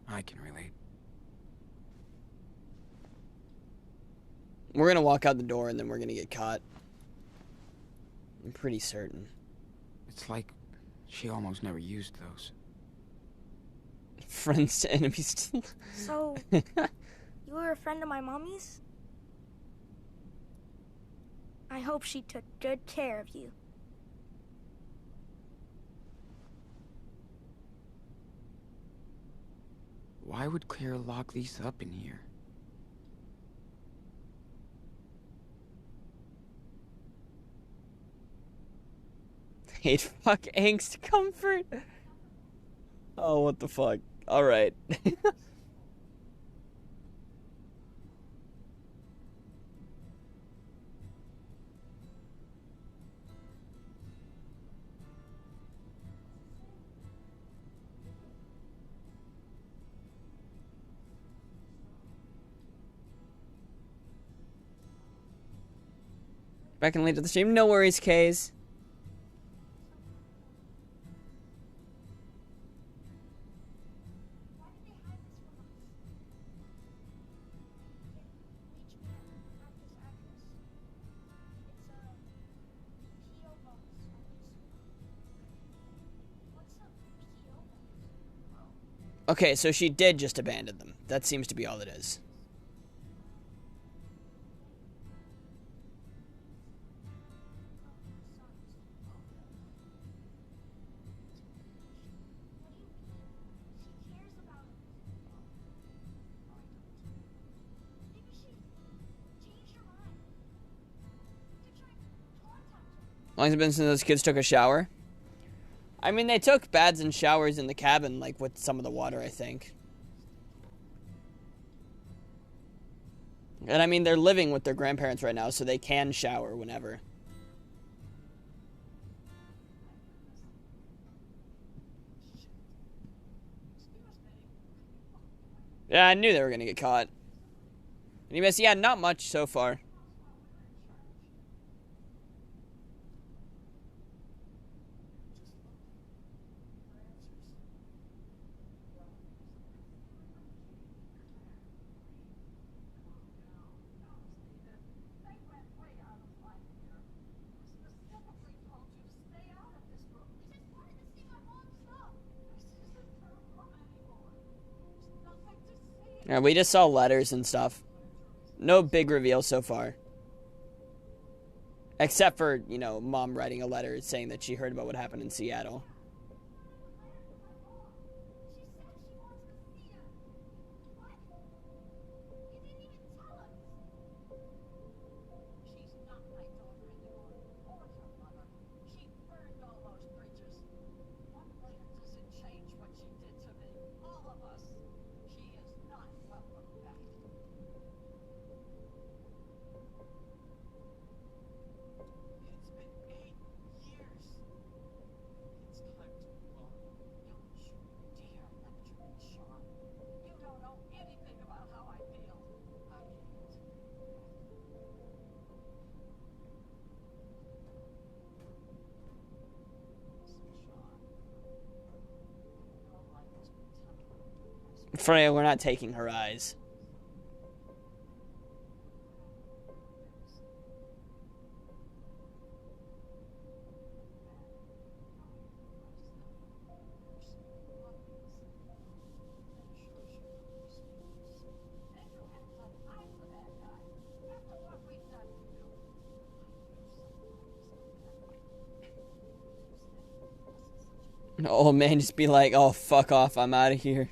I can relate. We're gonna walk out the door and then we're gonna get caught. I'm pretty certain. It's like she almost never used those. Friends to enemies. So, you were a friend of my mommy's? I hope she took good care of you. Why would Claire lock these up in here? Hate, fuck, angst, comfort. Oh, what the fuck. Alright. Back and late to the stream. No worries, Kays. Okay, so she did just abandon them. That seems to be all it is. How long has it been since those kids took a shower? I mean, they took baths and showers in the cabin, like, with some of the water, I think. And I mean, they're living with their grandparents right now, so they can shower whenever. Yeah, I knew they were gonna get caught. Anyways, yeah, not much so far. Yeah, we just saw letters and stuff. No big reveal so far. Except for, you know, Mom writing a letter saying that she heard about what happened in Seattle. Freya, we're not taking her eyes. Old man just be like, oh, fuck off, I'm out of here.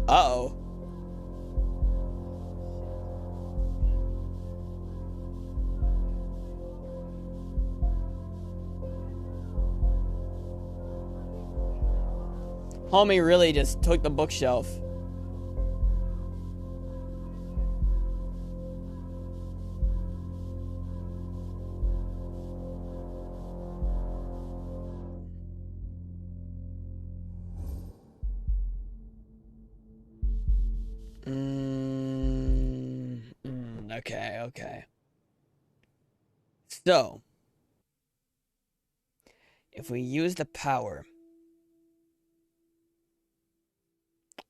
Uh-oh. Homie really just took the bookshelf. Okay. So, if we use the power,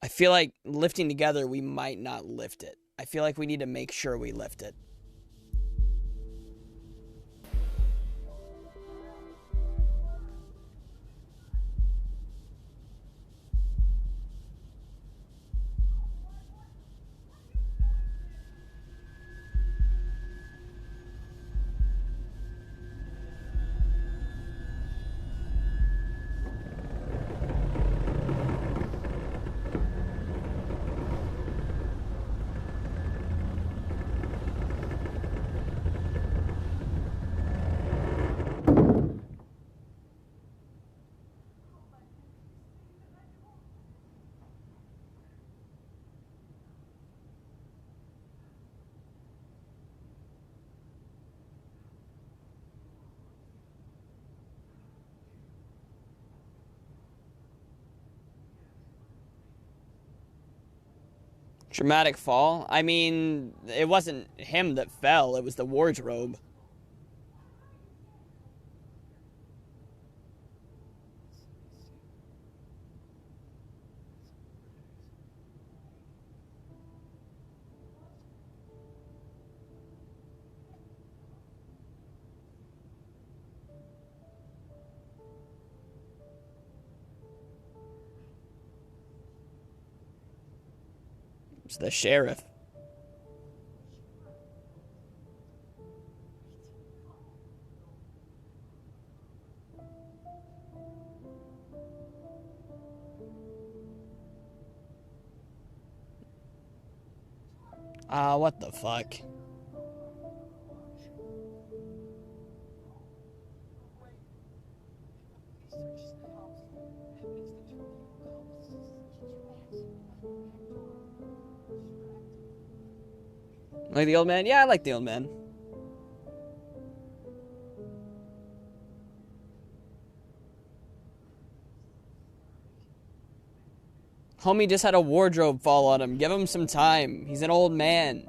I feel like lifting together, we might not lift it. I feel like we need to make sure we lift it. Dramatic fall? I mean, it wasn't him that fell, it was the wardrobe. It's the sheriff. What the fuck? Like the old man? Yeah, I like the old man. Homie just had a wardrobe fall on him. Give him some time. He's an old man.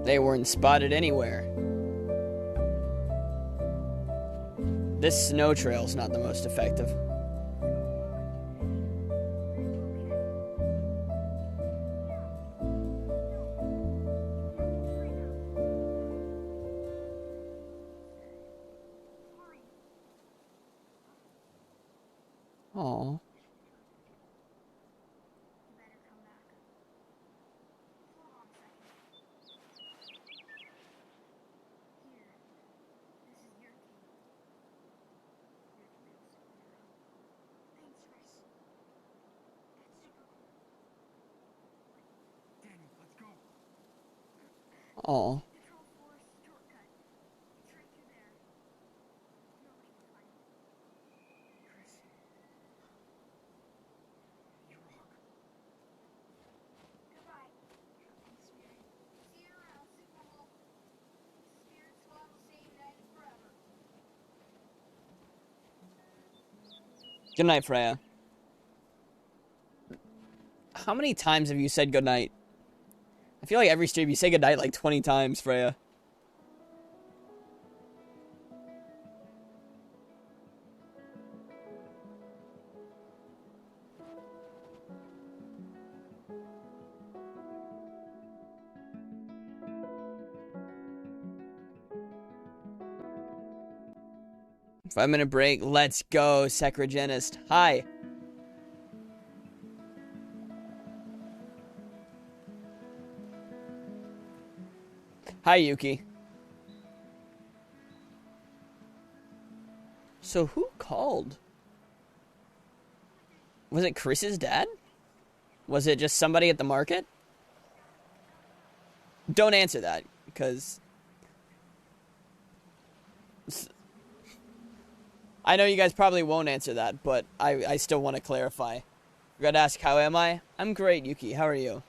They weren't spotted anywhere. This snow trail's not the most effective. Aww. Oh. Good night, Freya. How many times have you said good night? I feel like every stream you say good night like 20 times, Freya. Five-minute break. Let's go, Secregenist. Hi. Hi, Yuki. So who called? Was it Chris's dad? Was it just somebody at the market? Don't answer that, because I know you guys probably won't answer that, but I still want to clarify. You gotta ask, how am I? I'm great, Yuki. How are you?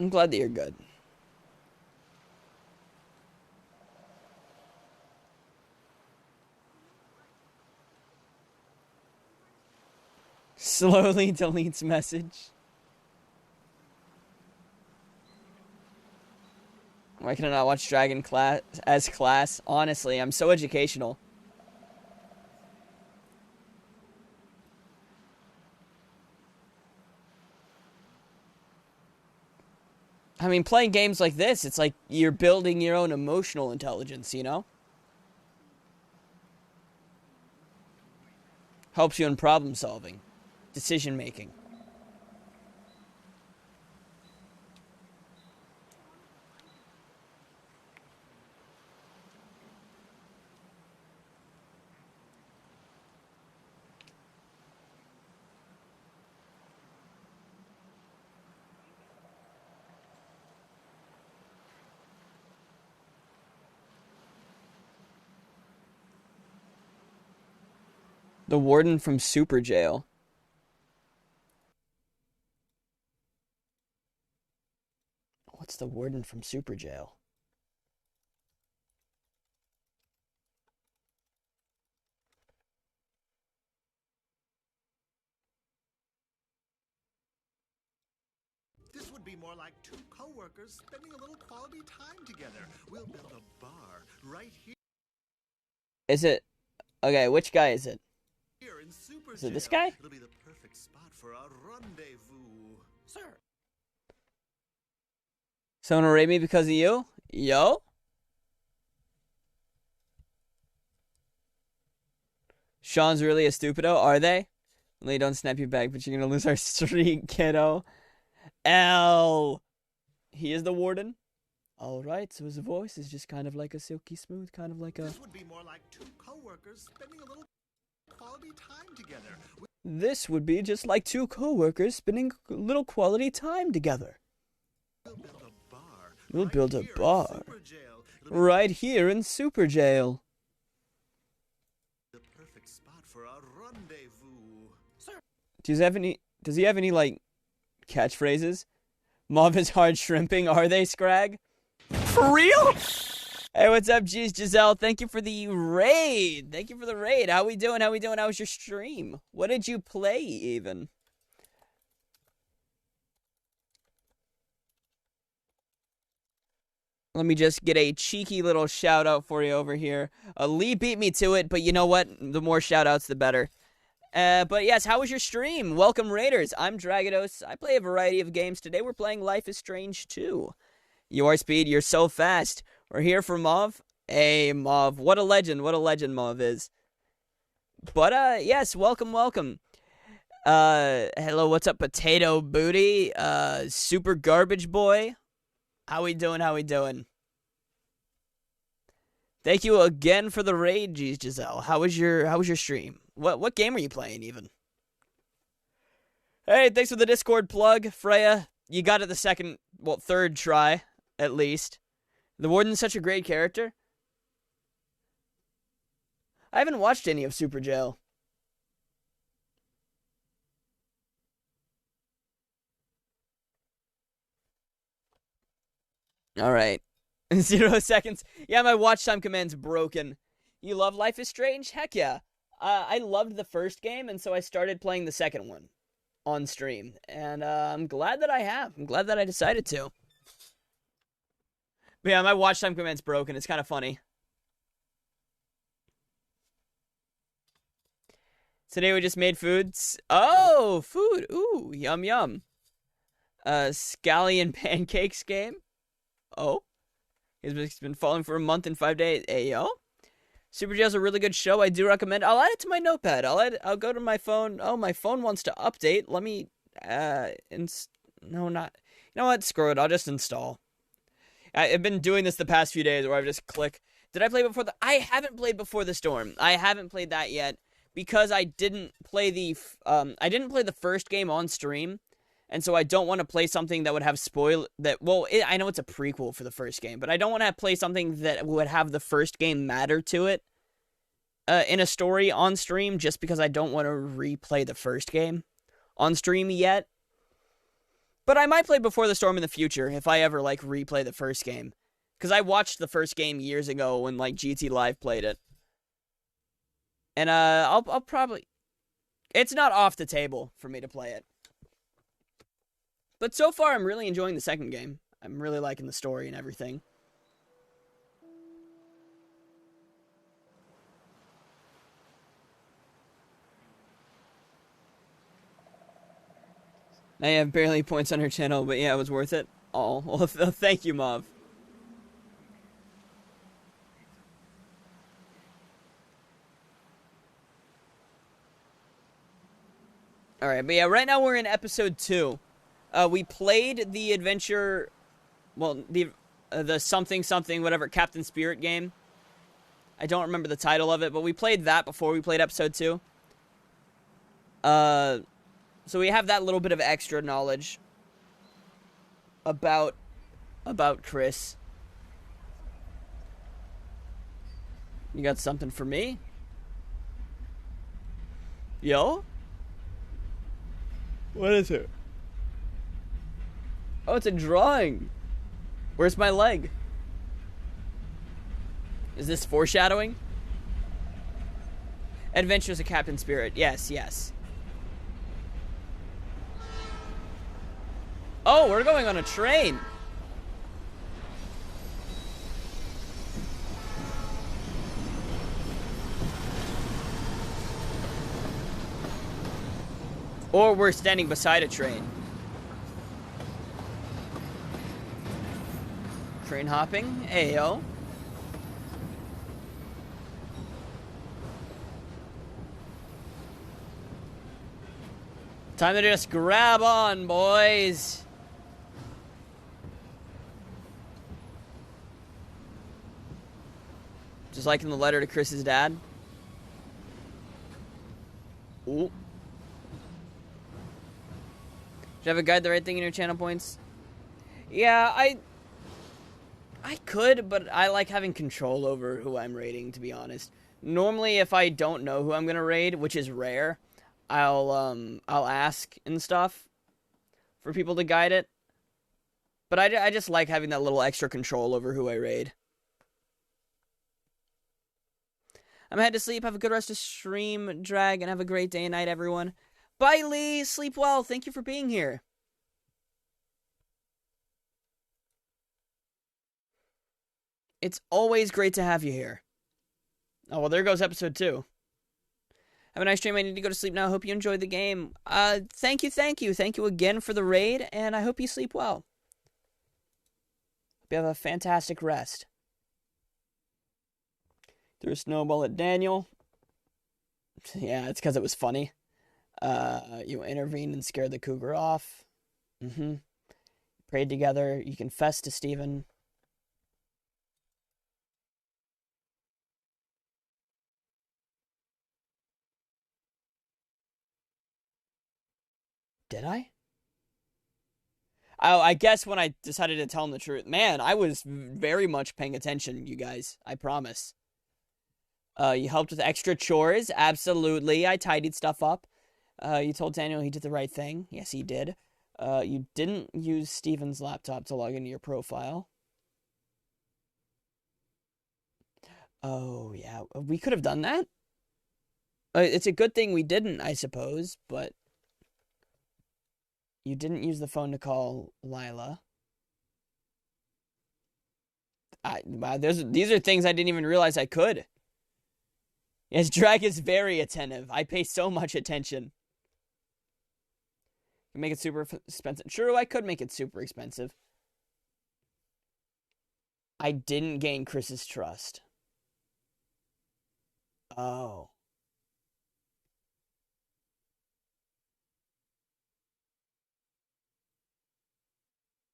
I'm glad that you're good. Slowly deletes message. Why can I not watch Dragon class as class? Honestly, I'm so educational. I mean, playing games like this, it's like you're building your own emotional intelligence, you know? Helps you in problem solving, decision making. The warden from Super Jail. What's the warden from Super Jail? This would be more like two co-workers spending a little quality time together. We'll build a bar right here. Is it? Okay, which guy is it? In Super Is it this Jail. guy? It'll be the perfect spot for a rendezvous. Sir. Someone will raid me because of you? Yo? Sean's really a stupido, are they? Only don't snap you back, but you're gonna lose our streak, kiddo. L. He is the warden? Alright, so his voice is just kind of like a silky smooth, kind of like a... This would be more like two co-workers spending a little quality time together. This would be just like two co-workers spending a little quality time together. We'll build a bar. Right here in Super Jail. The perfect spot for a rendezvous. Sir. Does he have any like catchphrases? Mom is hard shrimping, are they, Scrag? For real? Hey, what's up, G's Giselle? Thank you for the raid. Thank you for the raid. How we doing? How was your stream? What did you play, even? Let me just get a cheeky little shout out for you over here. Lee beat me to it, but you know what? The more shout outs, the better. But yes, how was your stream? Welcome, Raiders. I'm Dragados. I play a variety of games. Today we're playing Life is Strange 2. You are Speed. You're so fast. We're here for Mauve. Hey, Mauve. What a legend. What a legend Mauve is. But, yes, welcome. Hello, what's up, Potato Booty? Super Garbage Boy. How we doing? How we doing? Thank you again for the raid, Giselle. How was your stream? What game are you playing even? Hey, thanks for the Discord plug, Freya. You got it the third try, at least. The Warden's such a great character. I haven't watched any of Super Jail. Alright. 0 seconds. Yeah, my watch time command's broken. You love Life is Strange? Heck yeah. I loved the first game, and so I started playing the second one on stream. And I'm glad that I have. I'm glad that I decided to. But yeah, my watch time command's broken. It's kind of funny. Today we just made foods. Oh, food. Ooh, yum yum. Scallion pancakes game. Oh. He's been falling for a month and 5 days. Hey, yo. Super Jail's a really good show. I do recommend. I'll add it to my notepad. I'll go to my phone. Oh, my phone wants to update. Let me, no, not. You know what? Screw it. I'll just install. I've been doing this the past few days where I've just click. Did I play before I haven't played Before the Storm. I haven't played that yet because I didn't play the first game on stream. And so I don't want to play something that would have I know it's a prequel for the first game, but I don't want to play something that would have the first game matter to it in a story on stream just because I don't want to replay the first game on stream yet. But I might play Before the Storm in the future if I ever, replay the first game. Because I watched the first game years ago when, GT Live played it. And, I'll probably... It's not off the table for me to play it. But so far, I'm really enjoying the second game. I'm really liking the story and everything. I have barely points on her channel, but yeah, it was worth it. Oh, well, thank you, Mauve. Alright, but yeah, right now we're in episode 2. We played the adventure, well, the something, whatever, Captain Spirit game. I don't remember the title of it, but we played that before we played episode 2. So we have that little bit of extra knowledge about Chris. You got something for me? Yo? What is it? Oh, it's a drawing. Where's my leg? Is this foreshadowing? Adventures of Captain Spirit. Yes, yes. Oh, we're going on a train. Or we're standing beside a train. Train hopping. Ayo. Time to just grab on, boys. Just like in the letter to Chris's dad. Ooh. Should I have a guide the right thing in your channel points? Yeah, I could, but I like having control over who I'm raiding, to be honest. Normally, if I don't know who I'm gonna raid, which is rare, I'll ask and stuff for people to guide it. But I just like having that little extra control over who I raid. I'm headed to sleep. Have a good rest of stream, Drag, and have a great day and night, everyone. Bye, Lee. Sleep well. Thank you for being here. It's always great to have you here. Oh, well, there goes episode 2. Have a nice stream. I need to go to sleep now. Hope you enjoyed the game. Thank you. Thank you again for the raid, and I hope you sleep well. Hope you have a fantastic rest. Threw a snowball at Daniel. Yeah, it's because it was funny. You intervened and scared the cougar off. Prayed together. You confessed to Stephen. Did I? Oh, I guess when I decided to tell him the truth. Man, I was very much paying attention, you guys. I promise. You helped with extra chores. Absolutely. I tidied stuff up. You told Daniel he did the right thing. Yes, he did. You didn't use Steven's laptop to log into your profile. Oh, yeah. We could have done that. It's a good thing we didn't, I suppose, but... You didn't use the phone to call Lila. These are things I didn't even realize I could. Yes, Drag is very attentive. I pay so much attention. You make it super expensive. True, I could make it super expensive. I didn't gain Chris's trust. Oh.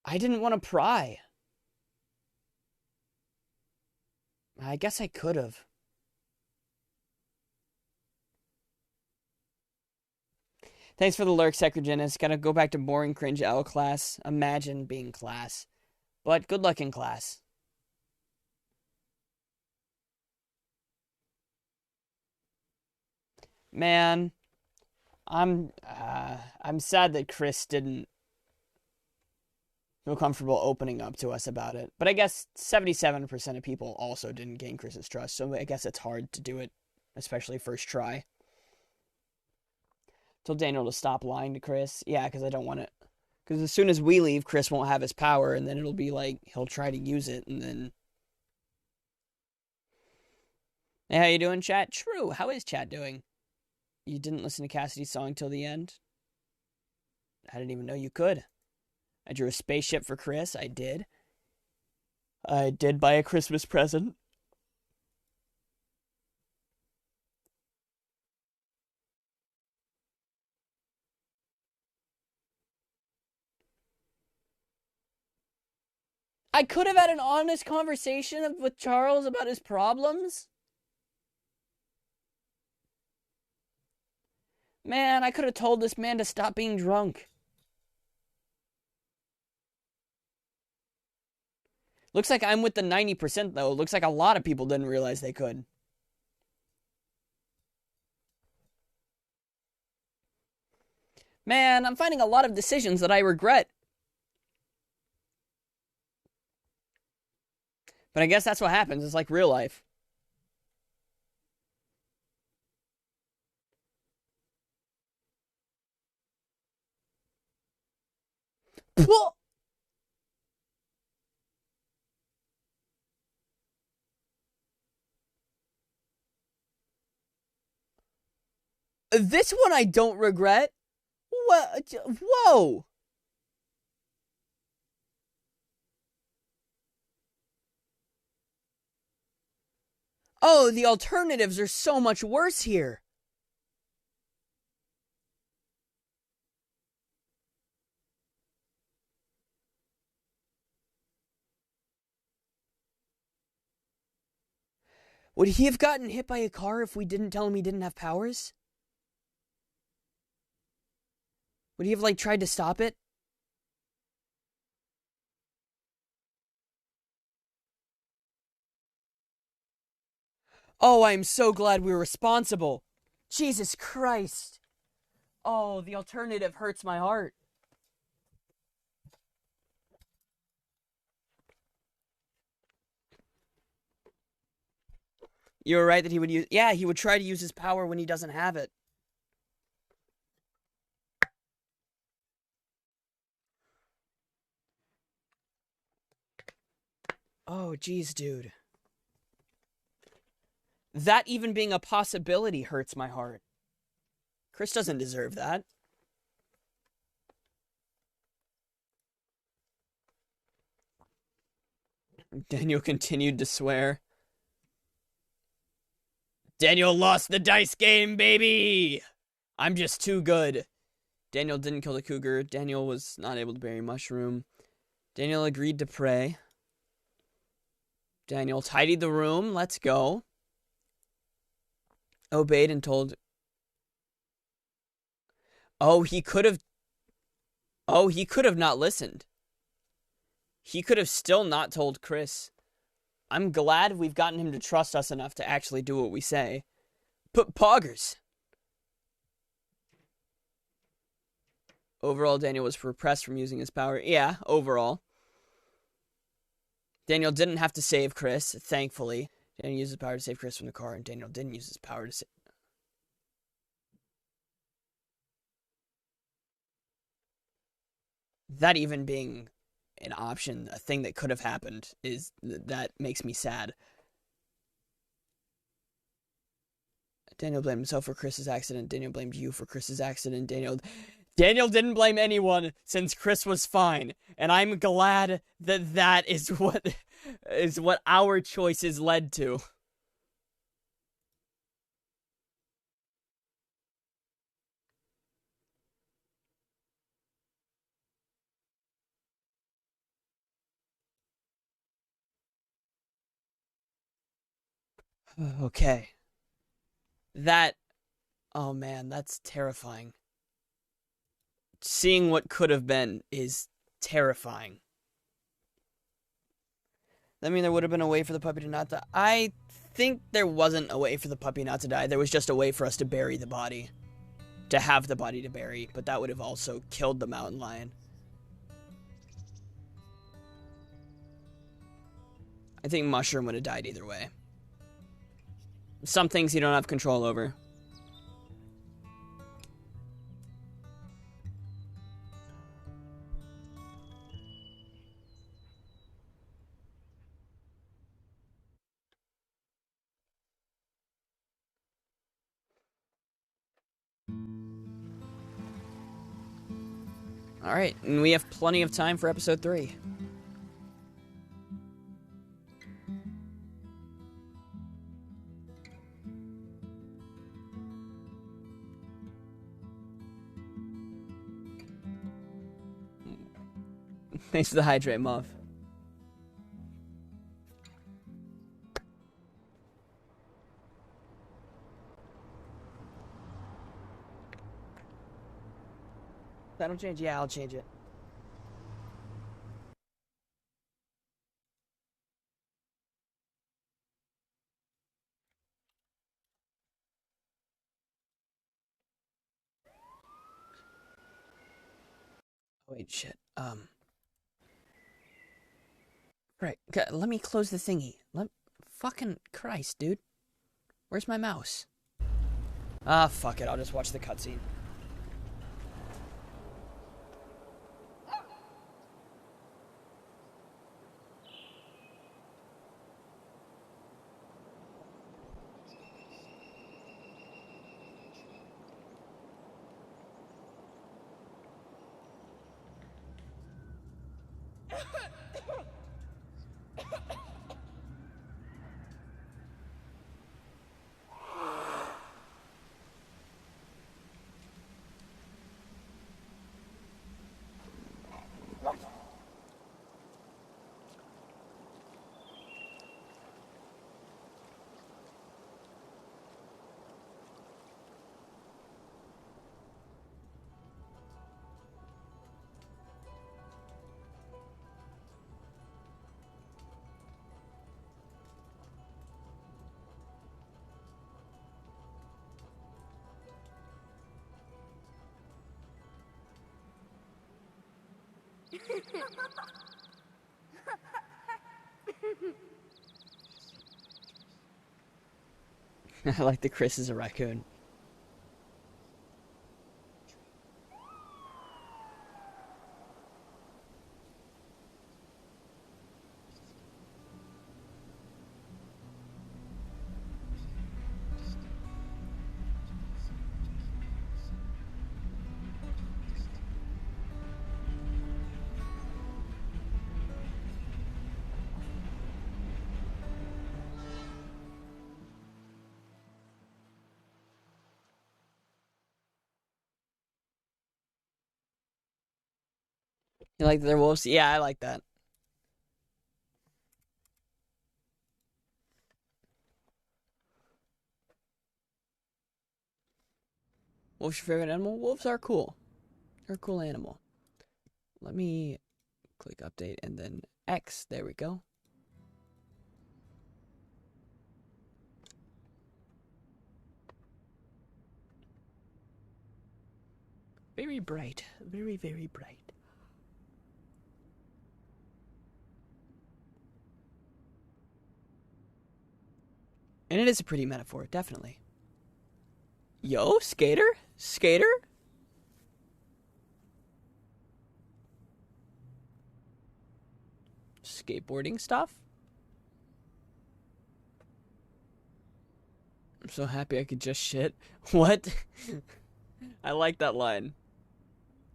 I didn't want to pry. I guess I could have. Thanks for the lurk, Secregenis. Gotta go back to boring cringe L class. Imagine being class. But good luck in class. Man, I'm sad that Chris didn't feel comfortable opening up to us about it. But I guess 77% of people also didn't gain Chris's trust, so I guess it's hard to do it, especially first try. Told Daniel to stop lying to Chris. Yeah, because I don't want it. Because as soon as we leave, Chris won't have his power, and then it'll be like, he'll try to use it, and then... Hey, how you doing, chat? True, how is chat doing? You didn't listen to Cassidy's song till the end? I didn't even know you could. I drew a spaceship for Chris. I did. I did buy a Christmas present. I could have had an honest conversation with Charles about his problems. Man, I could have told this man to stop being drunk. Looks like I'm with the 90% though. Looks like a lot of people didn't realize they could. Man, I'm finding a lot of decisions that I regret. But I guess that's what happens. It's like real life. This one I don't regret. What? Whoa. Oh, the alternatives are so much worse here. Would he have gotten hit by a car if we didn't tell him he didn't have powers? Would he have, like, tried to stop it? Oh, I'm so glad we were responsible. Jesus Christ. Oh, the alternative hurts my heart. You were right that he would use... Yeah, he would try to use his power when he doesn't have it. Oh, geez, dude. That even being a possibility hurts my heart. Chris doesn't deserve that. Daniel continued to swear. Daniel lost the dice game, baby! I'm just too good. Daniel didn't kill the cougar. Daniel was not able to bury Mushroom. Daniel agreed to pray. Daniel tidied the room. Let's go. Obeyed and told... he could have not listened. He could have still not told Chris. I'm glad we've gotten him to trust us enough to actually do what we say. But poggers. Overall, Daniel was repressed from using his power. Yeah, overall. Daniel didn't have to save Chris, thankfully. Daniel used his power to save Chris from the car, and Daniel didn't use his power to save... That even being an option, a thing that could have happened, that makes me sad. Daniel blamed himself for Chris's accident. Daniel blamed you for Chris's accident. Daniel didn't blame anyone since Chris was fine. And I'm glad that is what our choices led to. Okay. Oh man, that's terrifying. Seeing what could have been is terrifying. That mean there would have been a way for the puppy to not die? I think there wasn't a way for the puppy not to die. There was just a way for us to bury the body. To have the body to bury, but that would have also killed the mountain lion. I think Mushroom would have died either way. Some things you don't have control over. Alright, and we have plenty of time for episode 3. Thanks for the hydrate, Muff. That'll change? Yeah, I'll change it. Oh, wait, shit. Right, let me close the thingy. Fucking Christ, dude. Where's my mouse? Ah, fuck it. I'll just watch the cutscene. I like that Chris is a raccoon. You like that they're wolves? Yeah, I like that. What's your favorite animal? Wolves are cool. They're a cool animal. Let me click update and then X. There we go. Very bright. Very, very bright. And it is a pretty metaphor, definitely. Yo, skater? Skater? Skateboarding stuff? I'm so happy I could just shit. What? I like that line.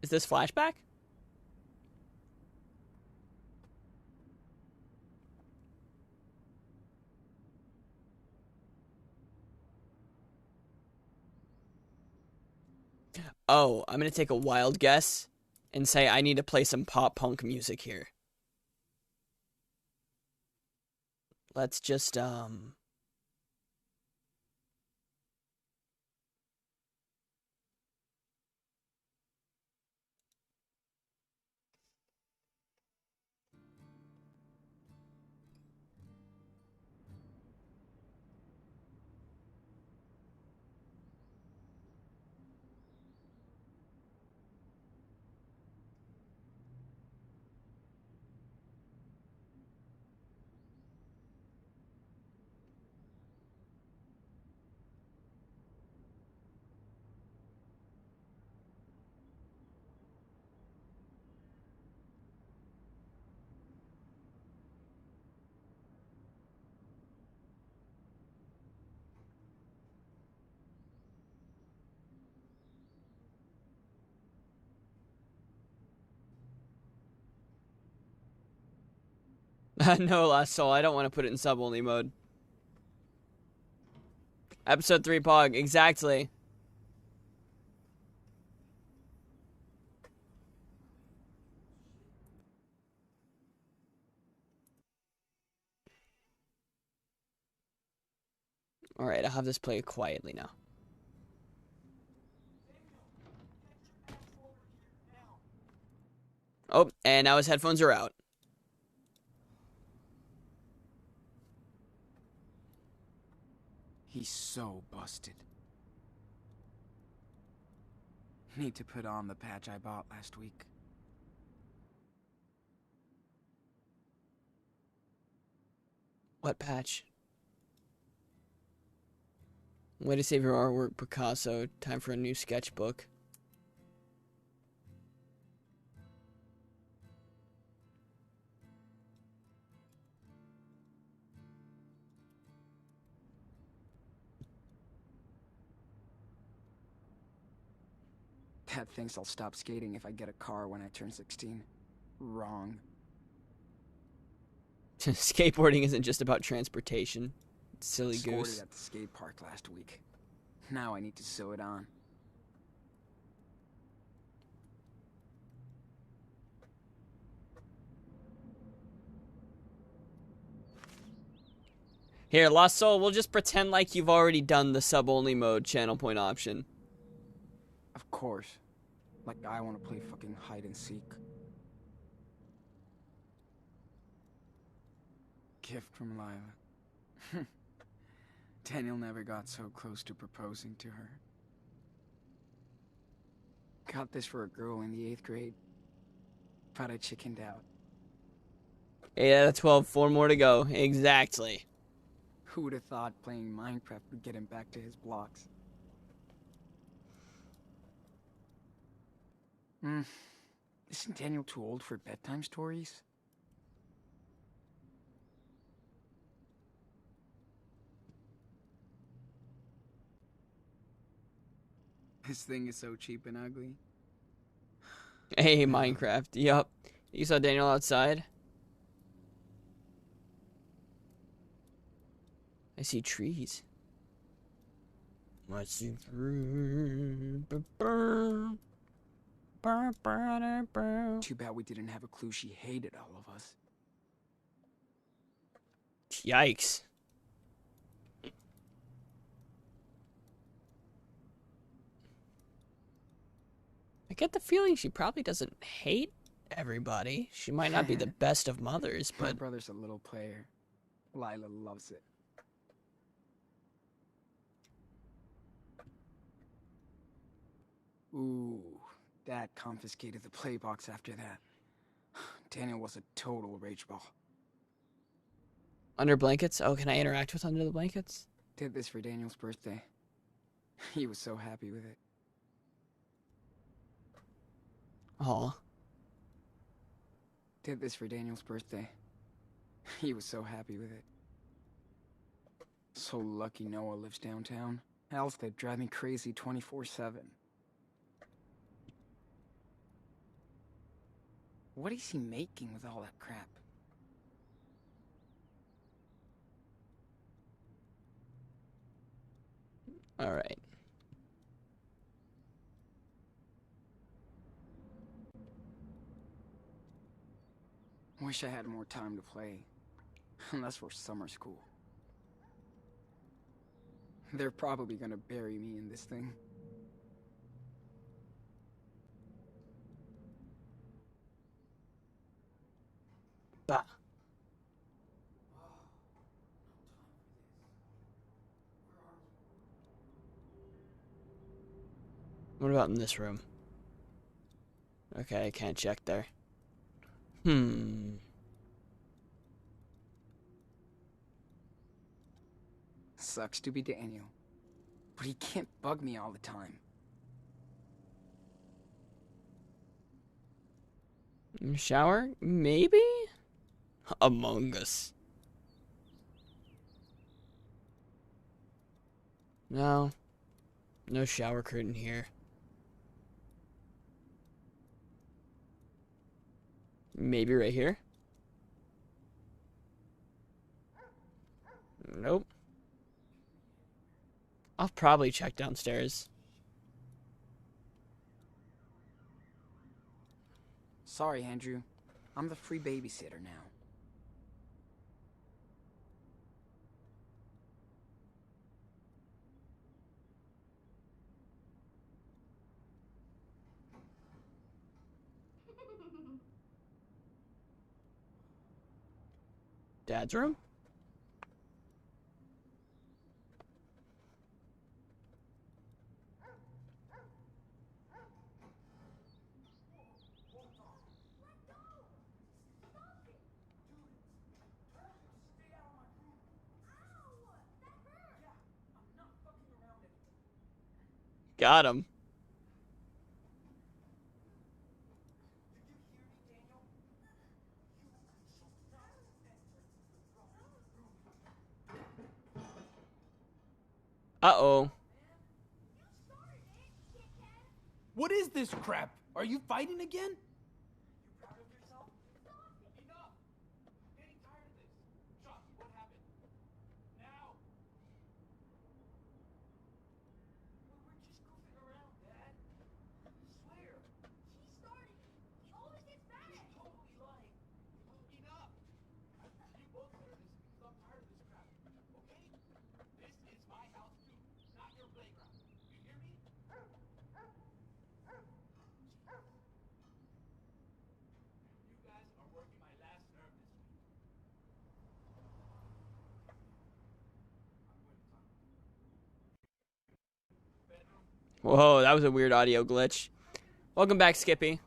Is this flashback? Oh, I'm gonna take a wild guess and say I need to play some pop punk music here. Let's just, no, Last Soul, I don't want to put it in sub-only mode. Episode 3 Pog, exactly. Alright, I'll have this play quietly now. Oh, and now his headphones are out. He's so busted. Need to put on the patch I bought last week. What patch? Way to save your artwork, Picasso. Time for a new sketchbook. Dad thinks I'll stop skating if I get a car when I turn 16. Wrong. Skateboarding isn't just about transportation. Silly Scored goose. it at the skate park last week. Now I need to sew it on. Here, Lost Soul, we'll just pretend like you've already done the sub-only mode channel point option. Of course. Like I want to play fucking hide and seek. Gift from Lila. Daniel never got so close to proposing to her. Got this for a girl in the 8th grade. But I chickened out. Yeah, that's 12. 4 more to go. Exactly. Who would have thought playing Minecraft would get him back to his blocks? Isn't Daniel too old for bedtime stories? This thing is so cheap and ugly. Hey, Minecraft. Yup. You saw Daniel outside? I see trees. I see trees. Too bad we didn't have a clue she hated all of us. Yikes. I get the feeling she probably doesn't hate everybody. She might not be the best of mothers, My but... brother's a little player. Lila loves it. Ooh, Dad confiscated the play box after that. Daniel was a total rage ball. Under blankets? Oh, can I interact with under the blankets? Did this for Daniel's birthday. He was so happy with it. Aw. Did this for Daniel's birthday. He was so happy with it. So lucky Noah lives downtown. Else they'd drive me crazy 24/7. What is he making with all that crap? All right. Wish I had more time to play. Unless for summer school. They're probably gonna bury me in this thing. Bah. What about in this room? Okay, I can't check there. Sucks to be Daniel. But he can't bug me all the time. Shower? Maybe? Among Us. No. No shower curtain here. Maybe right here? Nope. I'll probably check downstairs. Sorry, Andrew. I'm the free babysitter now. Dad's room? Got him. Uh-oh. What is this crap? Are you fighting again? You proud of yourself? Enough! I'm getting tired of this. Shocky, what happened? Now! We were just goofing around, Dad. I swear. He started. He always gets mad. He's totally lying. Enough! You both better listen because I'm tired of this crap. Okay? This is my house too, not your playground. You hear me? You guys are working my last nerve this week. Whoa, that was a weird audio glitch. Welcome back, Skippy.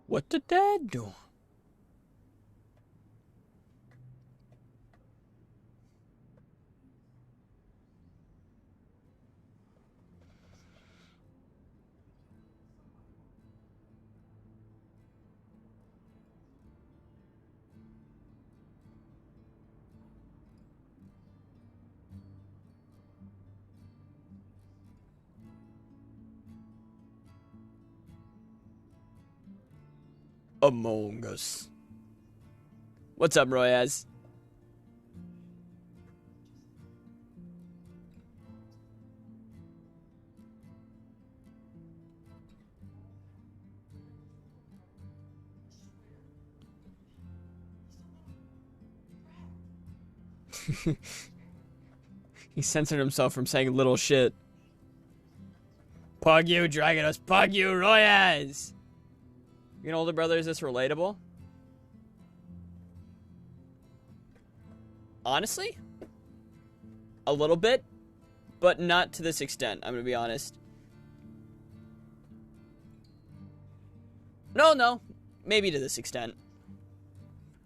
What did Dad do? Among Us. What's up, Royaz? He censored himself from saying little shit. Pug you, Dragonus. Pug you, Royaz. Your older brother, is this relatable? Honestly? A little bit. But not to this extent, I'm gonna be honest. No. Maybe to this extent.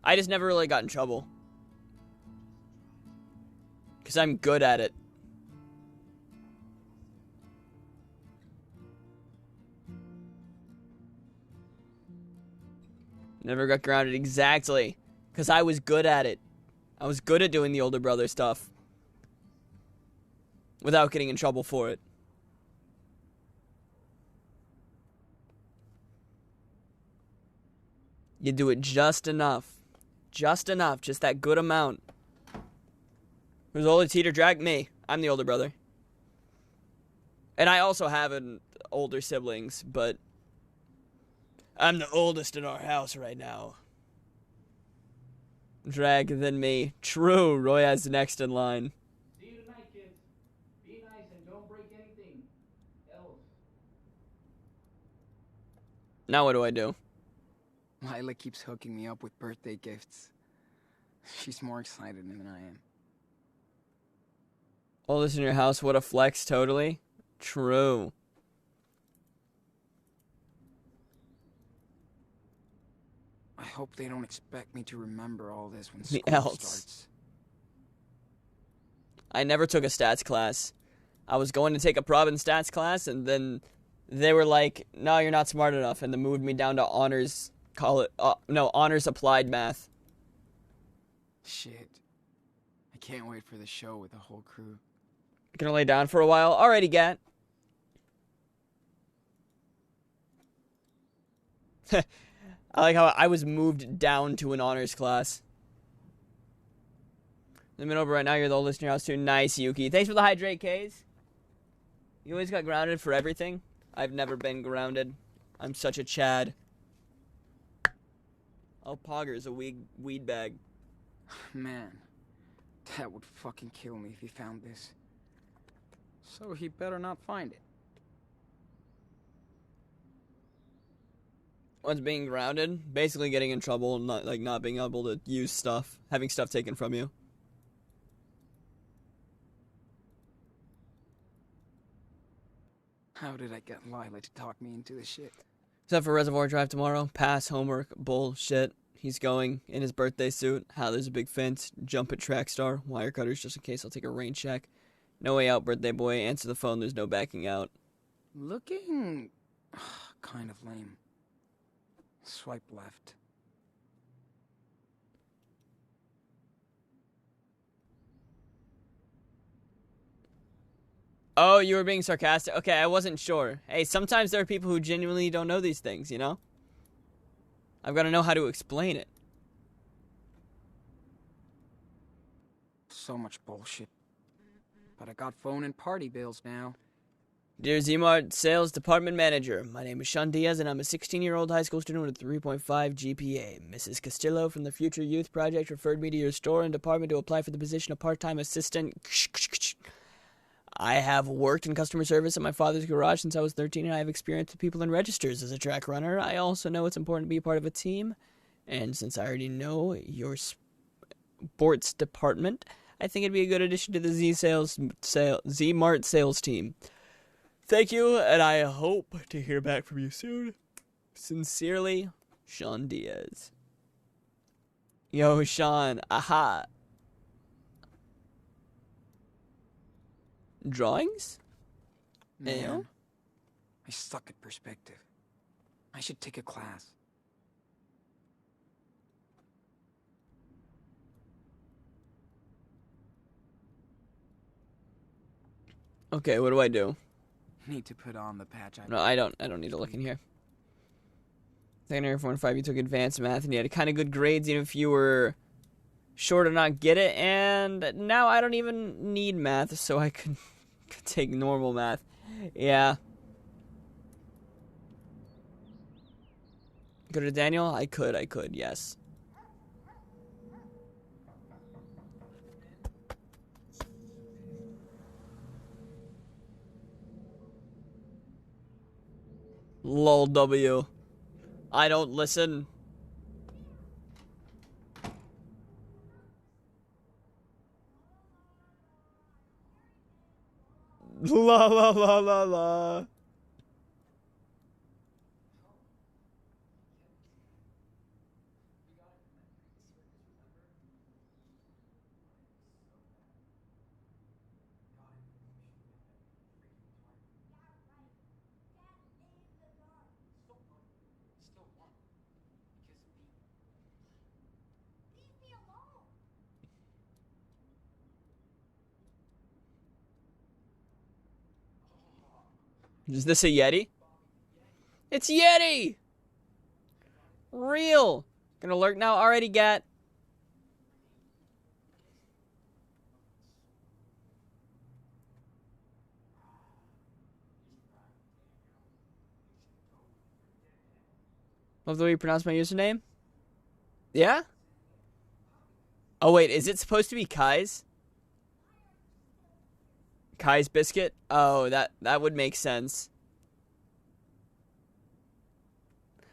I just never really got in trouble. Because I'm good at it. Never got grounded, exactly. Because I was good at it. I was good at doing the older brother stuff. Without getting in trouble for it. You do it just enough. Just enough. Just that good amount. Who's older, Teeter Drag? Me. I'm the older brother. And I also have an older siblings, but I'm the oldest in our house right now. Drag than me. True. Royaz next in line. See you tonight, kids. Be nice and don't break anything else. Now what do I do? Lila keeps hooking me up with birthday gifts. She's more excited than I am. Oldest in your house, what a flex, totally. True. I hope they don't expect me to remember all this when school starts. I never took a stats class. I was going to take a prob in stats class, and then they were like, no, you're not smart enough, and they moved me down to honors, honors applied math. Shit. I can't wait for the show with the whole crew. Gonna lay down for a while? Alrighty, Gat. I like how I was moved down to an honors class. I'm over right now. You're the oldest in your house too. Nice, Yuki. Thanks for the hydrate, K's. You always got grounded for everything. I've never been grounded. I'm such a Chad. Oh, Pogger's a weed bag. Man, that would fucking kill me if he found this. So he better not find it. What's being grounded? Basically getting in trouble and not being able to use stuff. Having stuff taken from you. How did I get Lila to talk me into this shit? Except for Reservoir Drive tomorrow. Pass, homework, bullshit. He's going in his birthday suit. How there's a big fence. Jump at Trackstar. Wire cutters just in case I'll take a rain check. No way out, birthday boy. Answer the phone. There's no backing out. Looking kind of lame. Swipe left. Oh, you were being sarcastic? Okay, I wasn't sure. Hey, sometimes there are people who genuinely don't know these things, you know? I've got to know how to explain it. So much bullshit. But I got phone and party bills now. Dear Zmart Sales Department Manager, my name is Sean Diaz, and I'm a 16-year-old high school student with a 3.5 GPA. Mrs. Castillo from the Future Youth Project referred me to your store and department to apply for the position of part-time assistant. I have worked in customer service at my father's garage since I was 13, and I have experience with people in registers as a track runner. I also know it's important to be a part of a team, and since I already know your sports department, I think it'd be a good addition to the Z-Mart sales team. Thank you, and I hope to hear back from you soon. Sincerely, Sean Diaz. Yo, Sean, aha. Drawings? Man, I suck at perspective. I should take a class. Okay, what do I do? Need to put on the patch. No, I don't need to look in here. Secondary 4 and 5, you took advanced math, and you had kind of good grades, even if you were sure to not get it. And now I don't even need math, so I could take normal math. Yeah. Go to Daniel? I could, yes. Lol W. I don't listen. La la la la la. Is this a Yeti? It's Yeti! Real! Gonna lurk now? Already got. Love the way you pronounce my username? Yeah? Oh wait, is it supposed to be Kai's? Kai's Biscuit? Oh, that would make sense.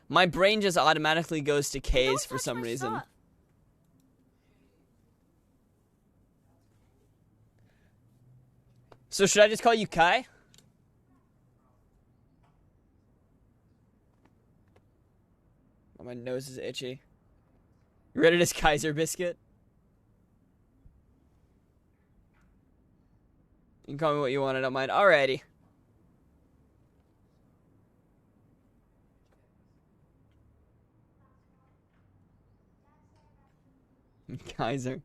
My brain just automatically goes to K's for some reason. Stuff. So should I just call you Kai? Oh, my nose is itchy. You ready this Kaiser Biscuit? You can call me what you want, I don't mind. Alrighty. Kaiser.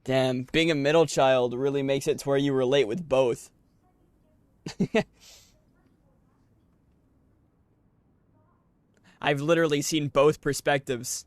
Damn, being a middle child really makes it to where you relate with both. I've literally seen both perspectives.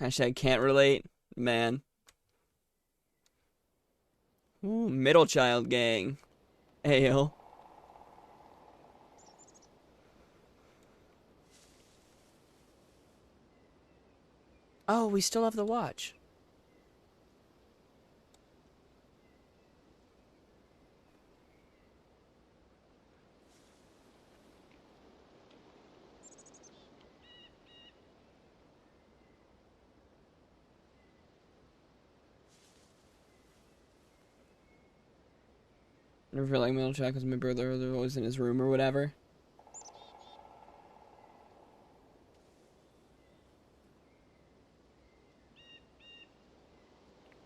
Hashtag can't relate. Man. Ooh, middle child gang. Ayo. Oh, we still have the watch. Never feel like middle child because my brother was always in his room or whatever.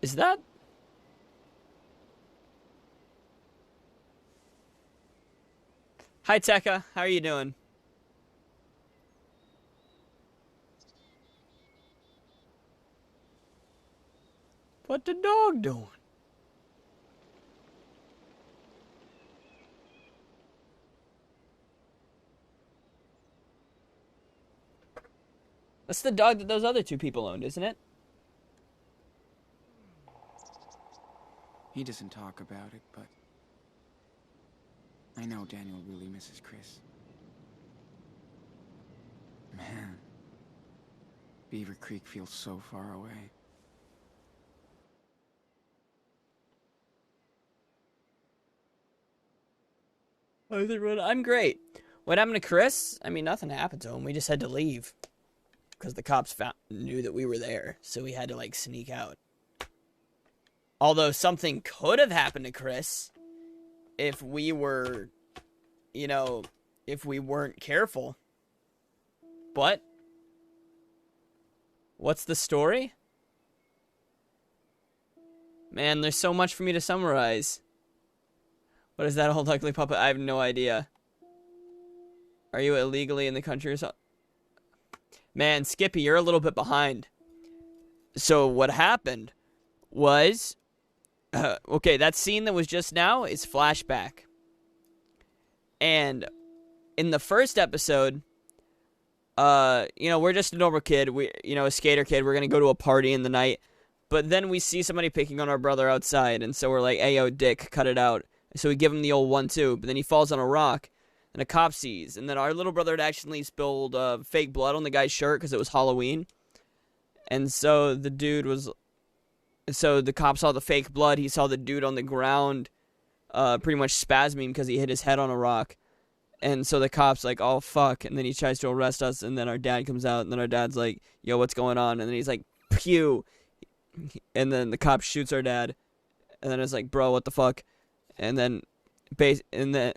Is that? Hi, Tekka. How are you doing? What the dog doing? That's the dog that those other two people owned, isn't it? He doesn't talk about it, but I know Daniel really misses Chris. Man, Beaver Creek feels so far away. I'm great. What happened to Chris? I mean, nothing happened to him. We just had to leave because the cops knew that we were there, so we had to like sneak out. Although something could have happened to Chris if we were, you know, if we weren't careful. But what's the story? Man, there's so much for me to summarize. What is that old ugly puppet? I have no idea. Are you illegally in the country or something? Man, Skippy, you're a little bit behind. So what happened was... okay, that scene that was just now is flashback. And in the first episode, you know, we're just a normal kid. A skater kid. We're going to go to a party in the night. But then we see somebody picking on our brother outside. And so we're like, hey, yo, dick, cut it out. So we give him the old 1-2, but then he falls on a rock, and a cop sees. And then our little brother had actually spilled fake blood on the guy's shirt because it was Halloween. And so the dude was... So the cop saw the fake blood. He saw the dude on the ground pretty much spasming because he hit his head on a rock. And so the cop's like, oh, fuck. And then he tries to arrest us, and then our dad comes out, and then our dad's like, yo, what's going on? And then he's like, pew. And then the cop shoots our dad. And then it's like, bro, what the fuck? And then,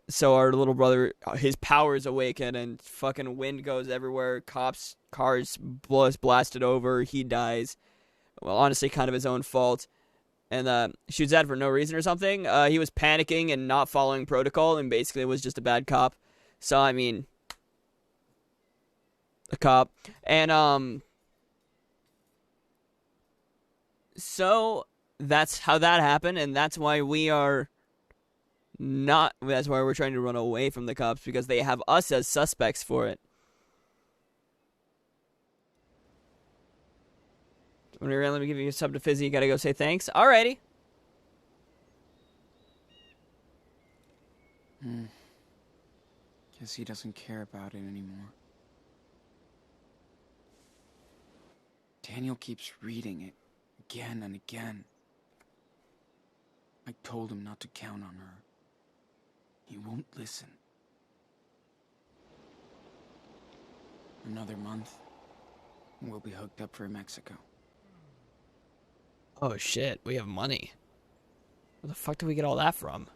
so our little brother, his powers awaken, and fucking wind goes everywhere. Cops, cars blasted over. He dies. Well, honestly, kind of his own fault. And shoots Dad for no reason or something. He was panicking and not following protocol, and basically was just a bad cop. So, I mean, a cop. And, so that's how that happened, and that's why we're trying to run away from the cops, because they have us as suspects for it. When you're let me give you a sub to Fizzy, you gotta go say thanks. Alrighty. Guess he doesn't care about it anymore. Daniel keeps reading it again and again. I told him not to count on her. He won't listen. Another month, and we'll be hooked up for Mexico. Oh shit, we have money. Where the fuck did we get all that from?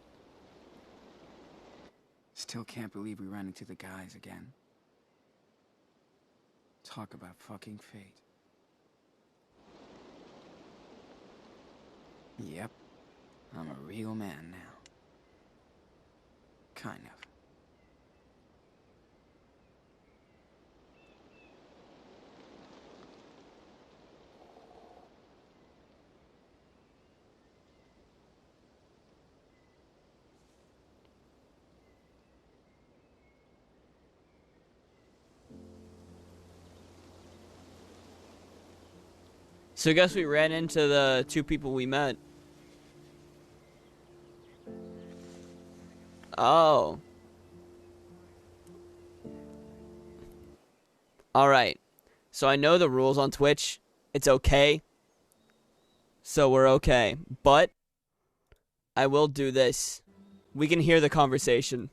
Still can't believe we ran into the guys again. Talk about fucking fate. Yep, I'm a real man now. Kind of. So I guess we ran into the two people we met. Oh. Alright. So I know the rules on Twitch. It's okay. So we're okay. But I will do this. We can hear the conversation.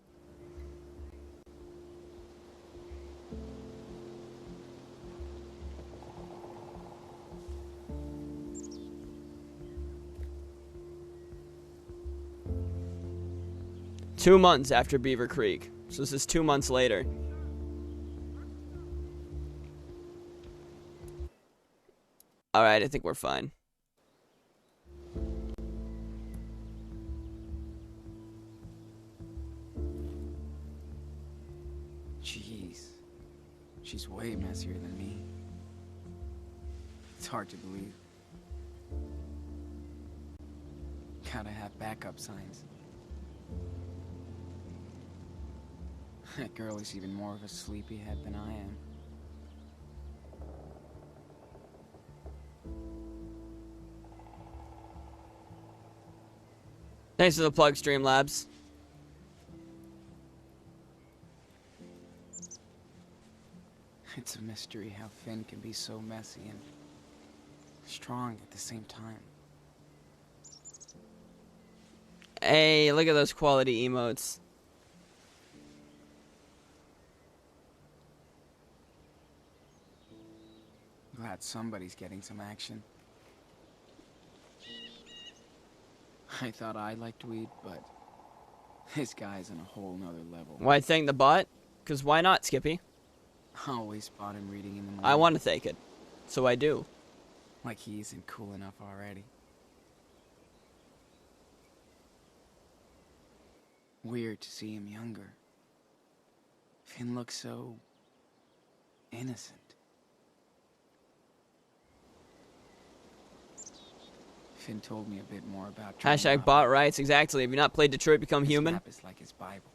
Two months after Beaver Creek. So this is 2 months later. Alright, I think we're fine. Jeez. She's way messier than me. It's hard to believe. Gotta have backup signs. That girl is even more of a sleepyhead than I am. Thanks for the plug, Streamlabs. It's a mystery how Finn can be so messy and strong at the same time. Hey, look at those quality emotes. Glad somebody's getting some action. I thought I liked weed, but this guy's on a whole nother level. Why thank the bot? Because why not, Skippy? Always spot him reading in the morning. I want to thank it. So I do. Like he isn't cool enough already. Weird to see him younger. Finn looks so innocent. Finn told me a bit more about Hashtag bot rights, exactly. Have you not played Detroit Become Human? Map is like his Bible.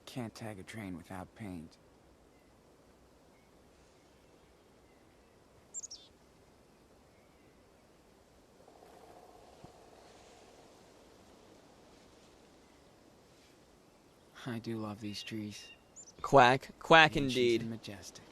Can't tag a train without paint. I do love these trees. Quack. Quack Ancient indeed. and majestic.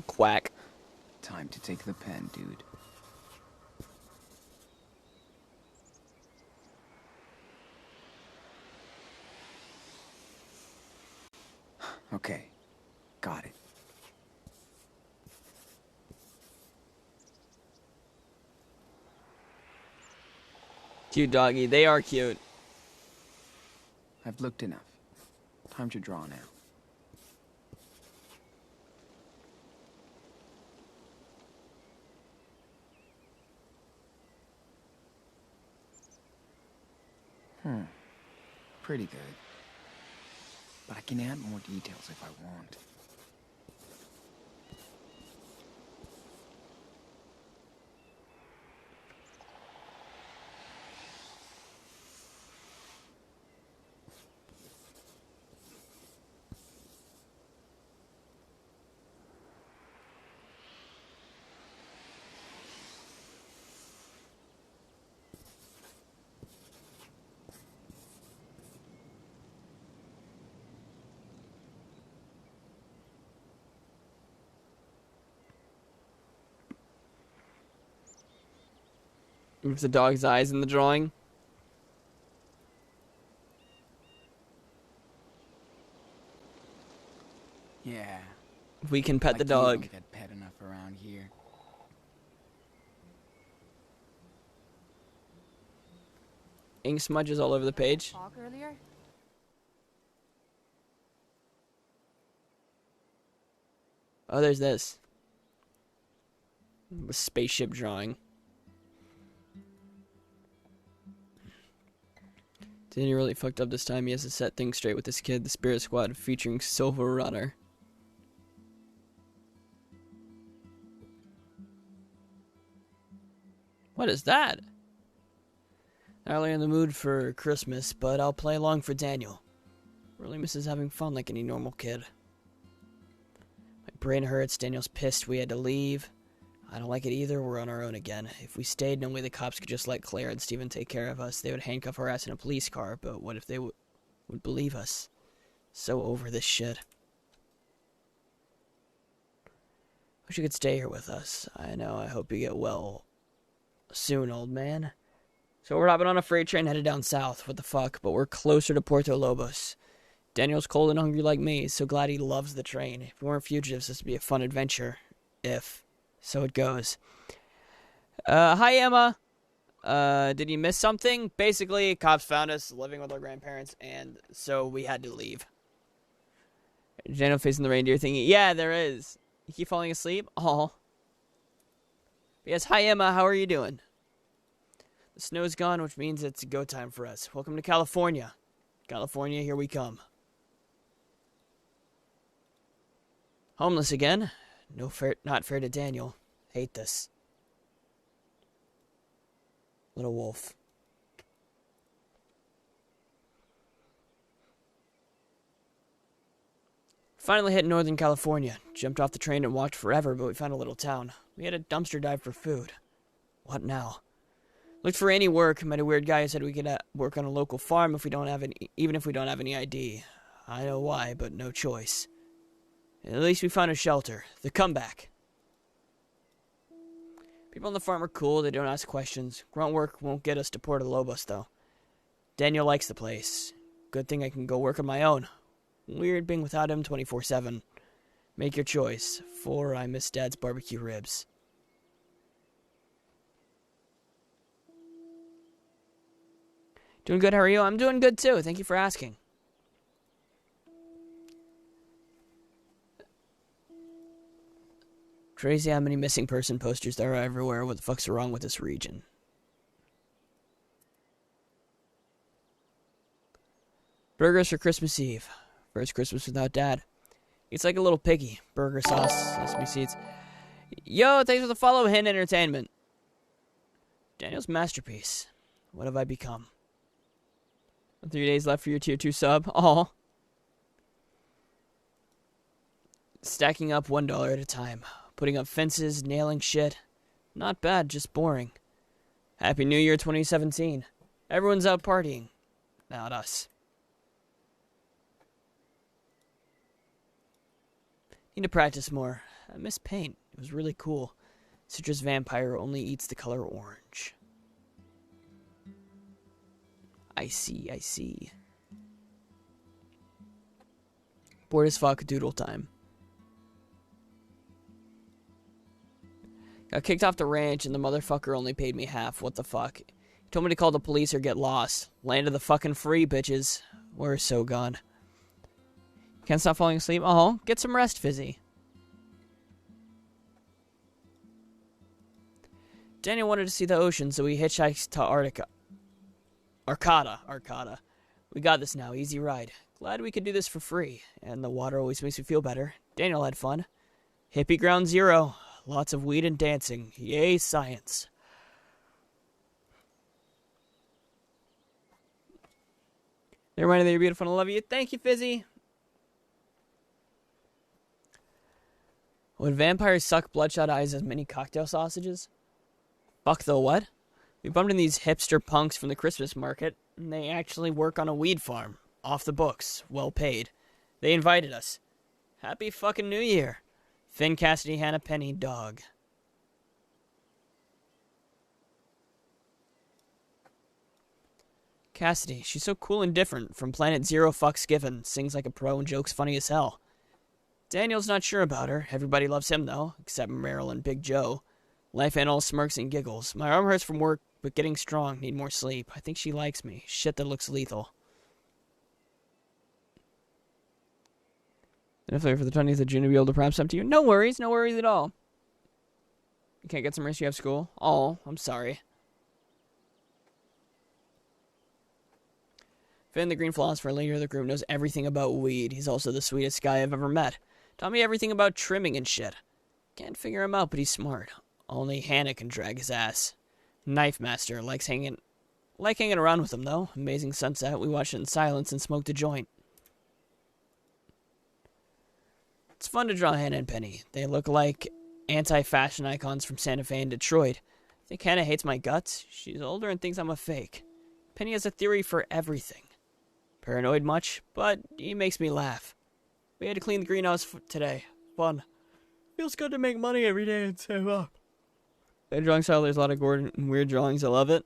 Quack. Time to take the pen, dude. Okay, got it. Cute doggy. They are cute. I've looked enough. Time to draw now. Pretty good. But I can add more details if I want. With the dog's eyes in the drawing. Yeah. We can pet like the you dog. don't get pet enough around here. Ink smudges all over the page. Talk earlier? Oh, there's this. The spaceship drawing. Danny really fucked up this time. He has to set things straight with this kid, the Spirit Squad, featuring Silver Runner. What is that? Not really in the mood for Christmas, but I'll play along for Daniel. Really misses having fun like any normal kid. My brain hurts. Daniel's pissed we had to leave. I don't like it either. We're on our own again. If we stayed, no way the cops could just let Claire and Steven take care of us. They would handcuff our ass in a police car, but what if they would believe us? So over this shit. Wish you could stay here with us. I know. I hope you get well soon, old man. So we're hopping on a freight train headed down south. What the fuck? But we're closer to Puerto Lobos. Daniel's cold and hungry like me. So glad he loves the train. If we weren't fugitives, this would be a fun adventure. So it goes. Hi, Emma. Did you miss something? Basically, cops found us living with our grandparents, and so we had to leave. Daniel facing the reindeer thingy. Yeah, there is. You keep falling asleep? Oh. Yes, hi, Emma. How are you doing? The snow's gone, which means it's go time for us. Welcome to California. California, here we come. Homeless again? No fair, not fair to Daniel. Hate this. Little wolf. Finally hit Northern California. Jumped off the train and walked forever, but we found a little town. We had a dumpster dive for food. What now? Looked for any work. Met a weird guy who said we could work on a local farm if we don't have any, even if we don't have any ID. I know why, but no choice. At least we found a shelter. The comeback. People on the farm are cool. They don't ask questions. Grunt work won't get us to Puerto Lobos, though. Daniel likes the place. Good thing I can go work on my own. Weird being without him 24/7. Make your choice. For I miss Dad's barbecue ribs. Doing good, how are you? I'm doing good too. Thank you for asking. Crazy how many missing person posters there are everywhere. What the fuck's wrong with this region? Burgers for Christmas Eve. First Christmas without Dad. It's like a little piggy. Burger sauce, sesame seeds. Yo, thanks for the follow, Hint Entertainment. Daniel's masterpiece. What have I become? 3 days left for your tier 2 sub. Aw. Stacking up $1 at a time. Putting up fences, nailing shit. Not bad, just boring. Happy New Year 2017. Everyone's out partying. Not us. Need to practice more. I miss paint. It was really cool. Citrus Vampire only eats the color orange. I see, I see. Bored as fuck, doodle time. Got kicked off the ranch and the motherfucker only paid me half. What the fuck? He told me to call the police or get lost. Land of the fucking free, bitches. We're so gone. Can't stop falling asleep? Oh, get some rest, Fizzy. Daniel wanted to see the ocean, so we hitchhiked to Arcata. We got this now, easy ride. Glad we could do this for free, and the water always makes me feel better. Daniel had fun. Hippie ground zero. Lots of weed and dancing. Yay, science. They reminded me you're beautiful and I love you. Thank you, Fizzy. Would vampires suck bloodshot eyes as mini cocktail sausages? Fuck the what? We bumped into these hipster punks from the Christmas market, and they actually work on a weed farm. Off the books. Well paid. They invited us. Happy fucking New Year. Finn, Cassidy, Hannah, Penny, dog. Cassidy, she's so cool and different. From Planet Zero Fucks Given. Sings like a pro and jokes funny as hell. Daniel's not sure about her. Everybody loves him, though, except Meryl and Big Joe. Life ain't all smirks and giggles. My arm hurts from work, but getting strong. Need more sleep. I think she likes me. Shit that looks lethal. Definitely for the 20th of June to be able to promise up to you. No worries at all. You can't get some rest, you have school? Oh, I'm sorry. Finn, the green philosopher, leader of the group, knows everything about weed. He's also the sweetest guy I've ever met. Taught me everything about trimming and shit. Can't figure him out, but he's smart. Only Hannah can drag his ass. Knife master, likes hanging around with him, though. Amazing sunset. We watched it in silence and smoked a joint. It's fun to draw Hannah and Penny. They look like anti-fashion icons from Santa Fe and Detroit. I think Hannah hates my guts. She's older and thinks I'm a fake. Penny has a theory for everything. Paranoid much, but he makes me laugh. We had to clean the greenhouse today. Fun. Feels good to make money every day and save up. Bad drawing style, there's a lot of Gordon and weird drawings. I love it.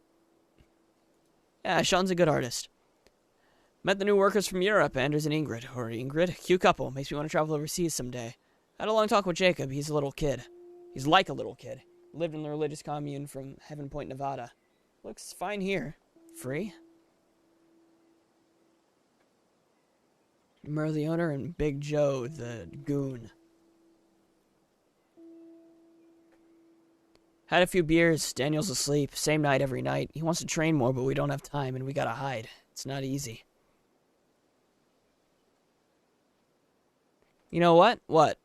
Yeah, Sean's a good artist. Met the new workers from Europe, Anders and Ingrid. Or Ingrid. Cute couple. Makes me want to travel overseas someday. Had a long talk with Jacob. He's a little kid. He's like a little kid. Lived in the religious commune from Heaven Point, Nevada. Looks fine here. Free? Mer the owner and Big Joe the goon. Had a few beers. Daniel's asleep. Same night every night. He wants to train more, but we don't have time and we gotta hide. It's not easy. You know what? What?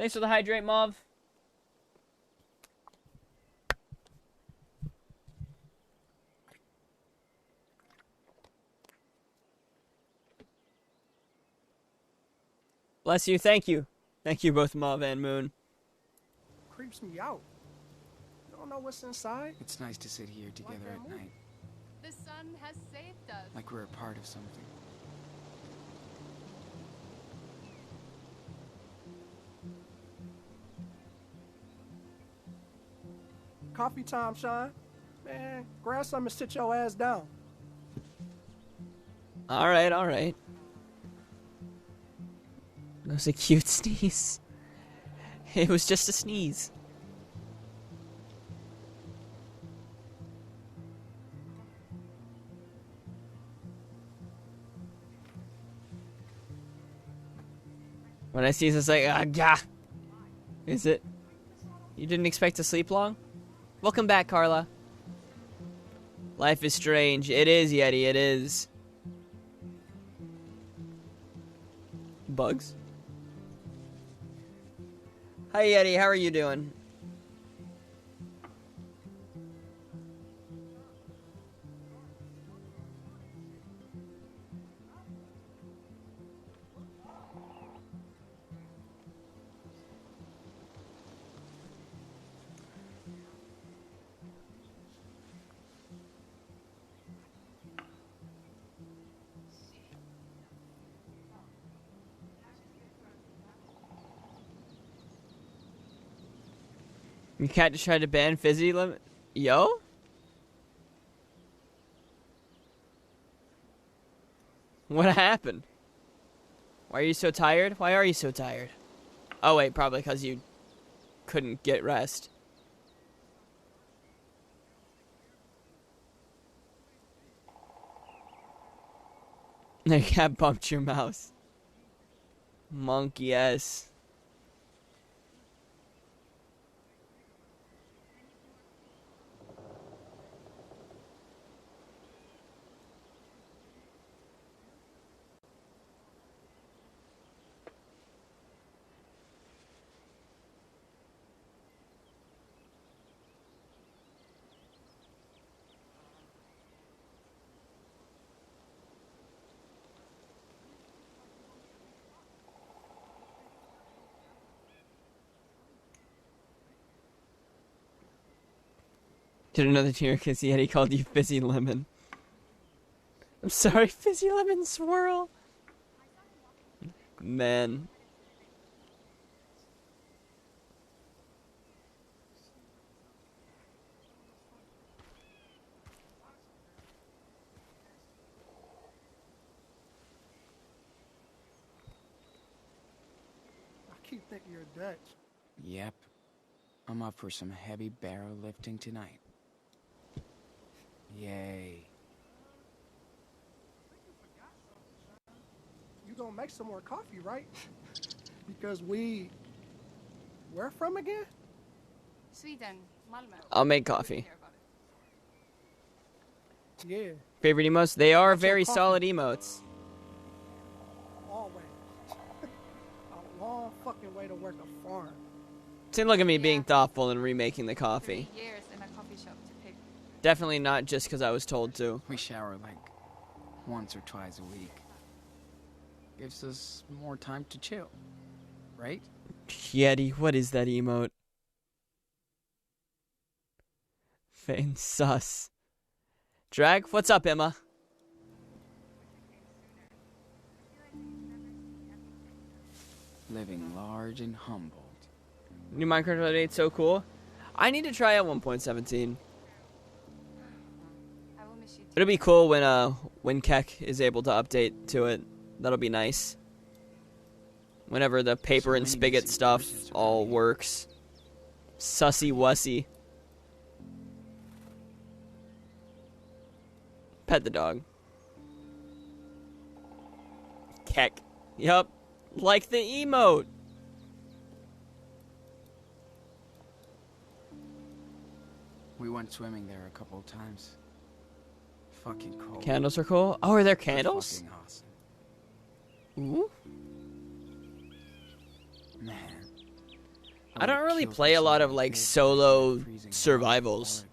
Thanks for the hydrate, Mauve. Bless you. Thank you. Thank you both, Mauve and Moon. Creeps me out. You don't know what's inside. It's nice to sit here together at night. The sun has saved us. Like we're a part of something. Coffee time, Sean. Man, grab something and sit your ass down. Alright, alright. That was a cute sneeze. It was just a sneeze. When I sneeze, it's like, ah, gah. Is it? You didn't expect to sleep long? Welcome back, Carla. Life is strange. It is, Yeti, it is. Bugs? Hi, Yeti, how are you doing? Your cat just tried to ban Fizzy Lemon. Yo? What happened? Why are you so tired? Why are you so tired? Oh wait, probably because you couldn't get rest. The cat bumped your mouse. Monkey S. Did another tear kiss the Yeti called you Fizzy Lemon. I'm sorry, Fizzy Lemon Swirl. Man. I keep thinking you're Dutch. Yep. I'm up for some heavy barrel lifting tonight. Yay. You gonna make some more coffee, right? Because where from again? Sweden, Malmö. I'll make coffee. Yeah. Favorite emotes? They are very solid emotes. Always. A long fucking way to work a farm. See, look at me being thoughtful and remaking the coffee. 3 years in a coffee shop to pick. Definitely not just because I was told to. We shower like once or twice a week. Gives us more time to chill, right? Yeti, what is that emote? Fein sus. Drag, what's up, Emma? Living large and humbled. New Minecraft update, so cool. I need to try out 1.17. I will miss you too. It'll be cool when Keck is able to update to it. That'll be nice. Whenever the paper and spigot stuff all works. Sussy wussy. Pet the dog. Keck. Yup. Like the emote. We went swimming there a couple of times. Fucking cold. Candles are cool. Oh, are there candles? Fucking awesome. Ooh. Man, I don't really play a lot of like solo survivals.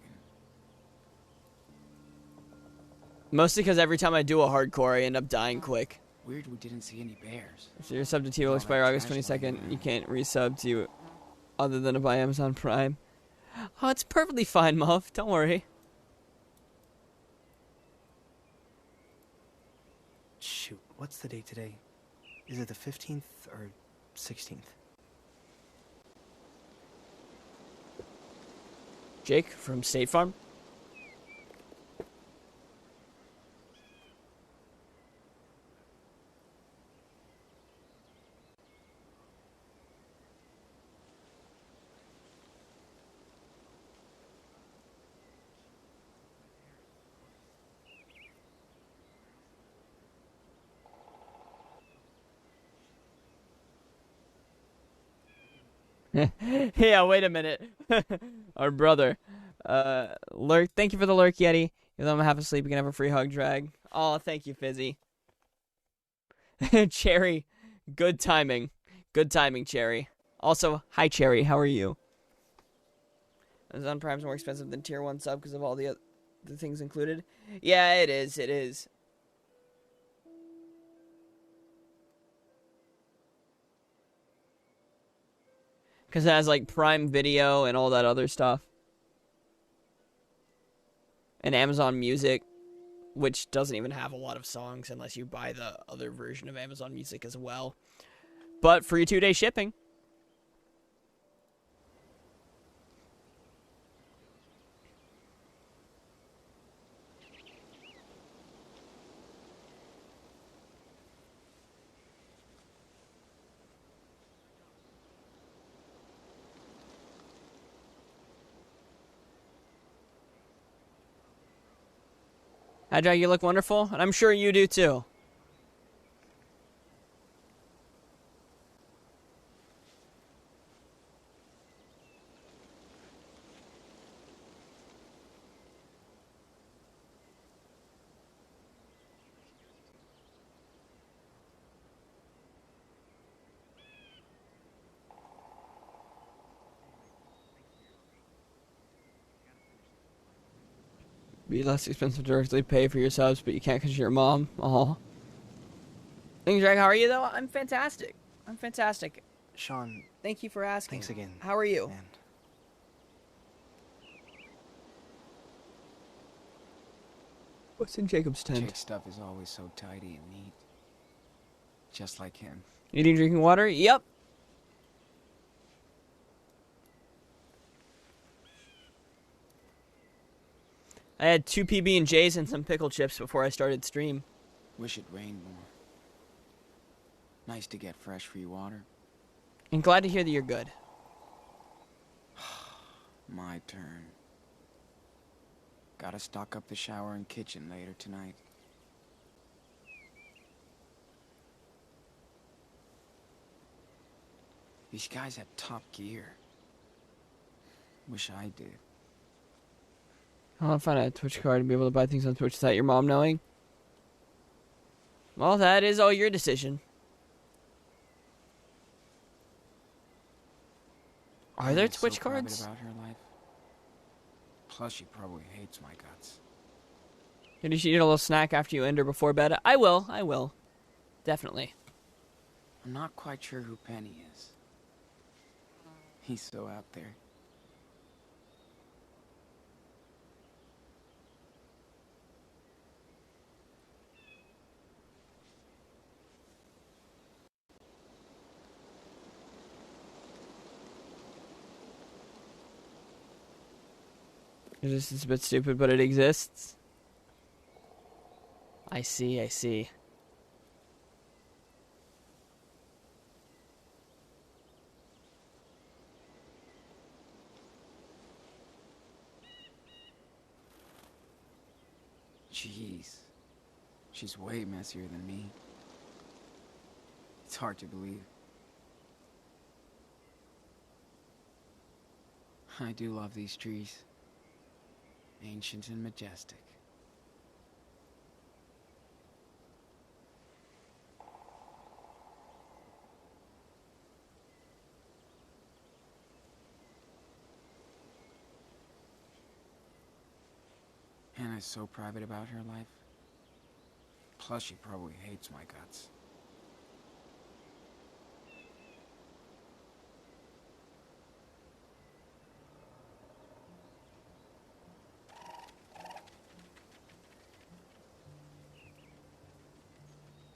Mostly because every time I do a hardcore, I end up dying quick. Weird we didn't see any bears. So your sub to T will expire August 22nd. You can't resub to other than to buy Amazon Prime. Oh, it's perfectly fine, Muff. Don't worry. Shoot, what's the date today? Is it the 15th or 16th? Jake from State Farm. Yeah, wait a minute. Our brother. Lurk, thank you for the lurk, Yeti. Even though I'm half asleep, you can have a free hug drag. Oh, thank you, Fizzy. Cherry, good timing. Good timing, Cherry. Also, hi, Cherry. How are you? Amazon Prime's more expensive than Tier 1 sub because of all the things included. Yeah, it is. It is. Because it has, like, Prime Video and all that other stuff. And Amazon Music, which doesn't even have a lot of songs unless you buy the other version of Amazon Music as well. But free 2-day shipping. Hydra, you look wonderful, and I'm sure you do too. Be less expensive to directly pay for your subs, but you can't because you're your mom. Aw. Thanks, Drag. How are you, though? I'm fantastic. I'm fantastic. Sean. Thank you for asking. Thanks again. How are you? Man. What's in Jacob's tent? Jake's stuff is always so tidy and neat. Just like him. Eating, drinking water? Yep. I had 2 PB&Js and some pickle chips before I started stream. Wish it rained more. Nice to get fresh free water. I'm glad to hear that you're good. My turn. Gotta stock up the shower and kitchen later tonight. These guys have top gear. Wish I did. I want to find a Twitch card to be able to buy things on Twitch without your mom knowing. Well, that is all your decision. Are there Twitch so cards? About her life. Plus, she probably hates my guts. Did you eat a little snack after you end or before bed? I will. I will. Definitely. I'm not quite sure who Penny is. He's so out there. This is a bit stupid, but it exists. I see, I see. Jeez. She's way messier than me. It's hard to believe. I do love these trees. Ancient and majestic. is so private about her life. Plus, she probably hates my guts.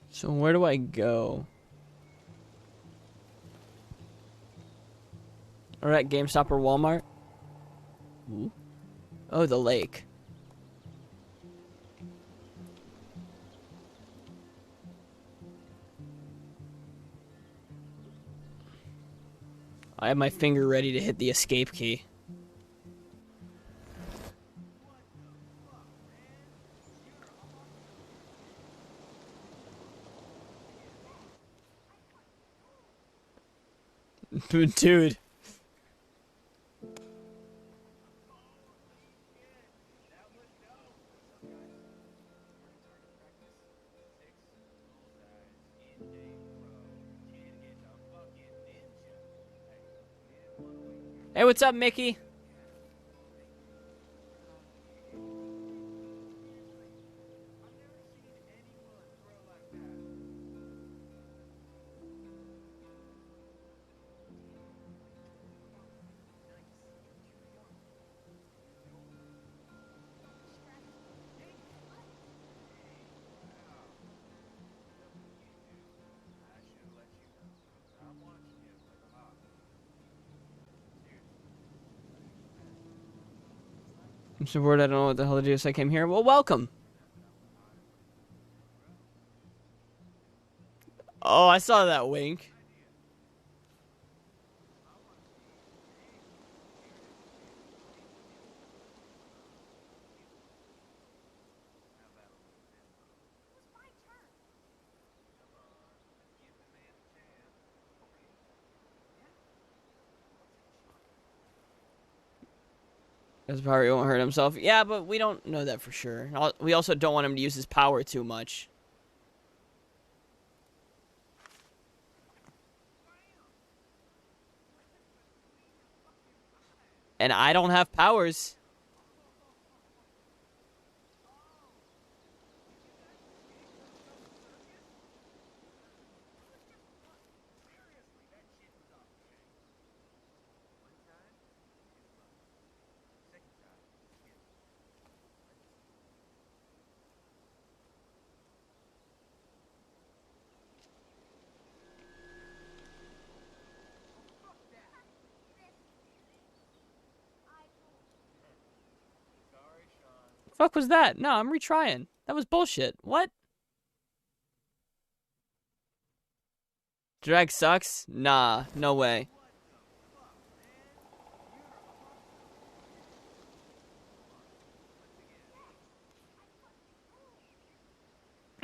So where do I go? Or at GameStop or Walmart? Ooh. Oh, the lake. I have my finger ready to hit the escape key. Dude. Hey, what's up, Mickey? I'm so bored I don't know what the hell to do, so I came here. Well, welcome. Oh, I saw that wink. His power, he won't hurt himself. Yeah, but we don't know that for sure. We also don't want him to use his power too much. And I don't have powers. Fuck was that? No, I'm retrying. That was bullshit. What? Drag sucks? Nah, no way.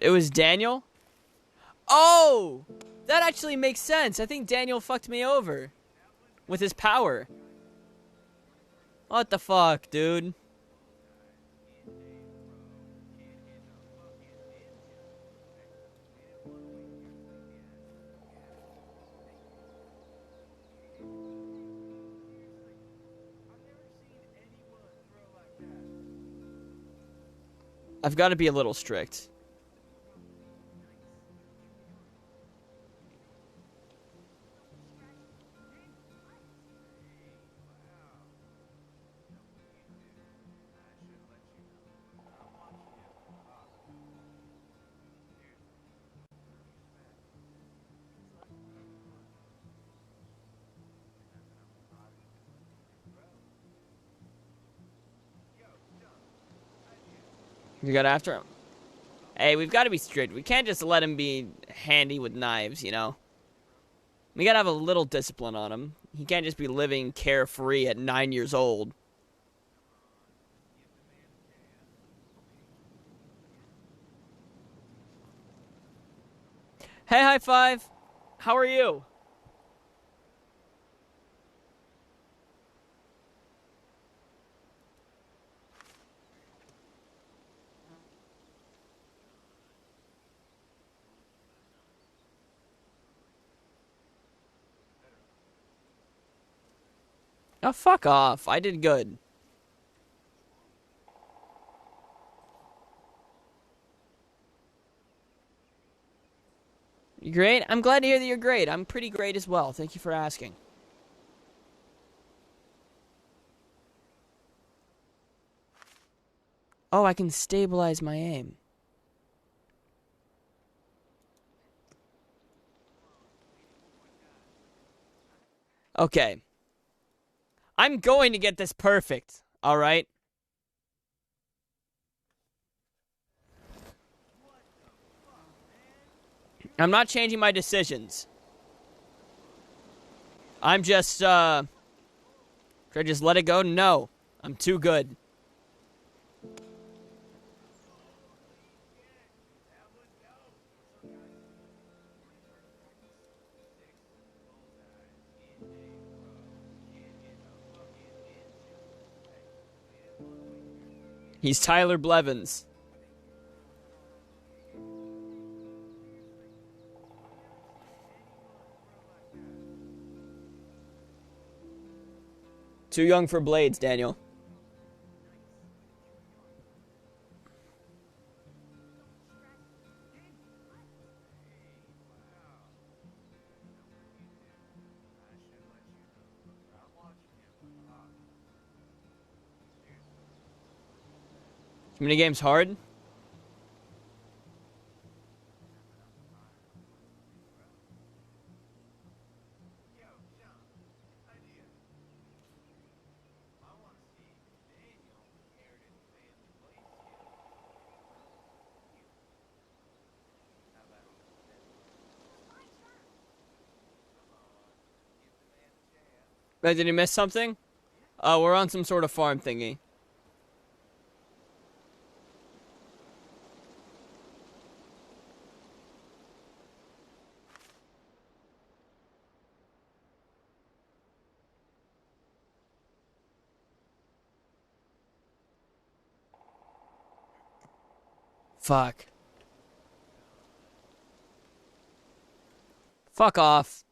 It was Daniel? Oh! That actually makes sense. I think Daniel fucked me over. With his power. What the fuck, dude? I've got to be a little strict. You got after him. Hey, we've got to be strict. We can't just let him be handy with knives, you know? We got to have a little discipline on him. He can't just be living carefree at 9 years old. Hey, high five. How are you? Oh, fuck off. I did good. You great? I'm glad to hear that you're great. I'm pretty great as well. Thank you for asking. Oh, I can stabilize my aim. Okay. I'm going to get this perfect, alright? I'm not changing my decisions. I'm just, should I just let it go? No. I'm too good. He's Tyler Blevins. Too young for blades, Daniel. Minigame's hard? Wait, did he miss something? We're on some sort of farm thingy. Fuck. Fuck off.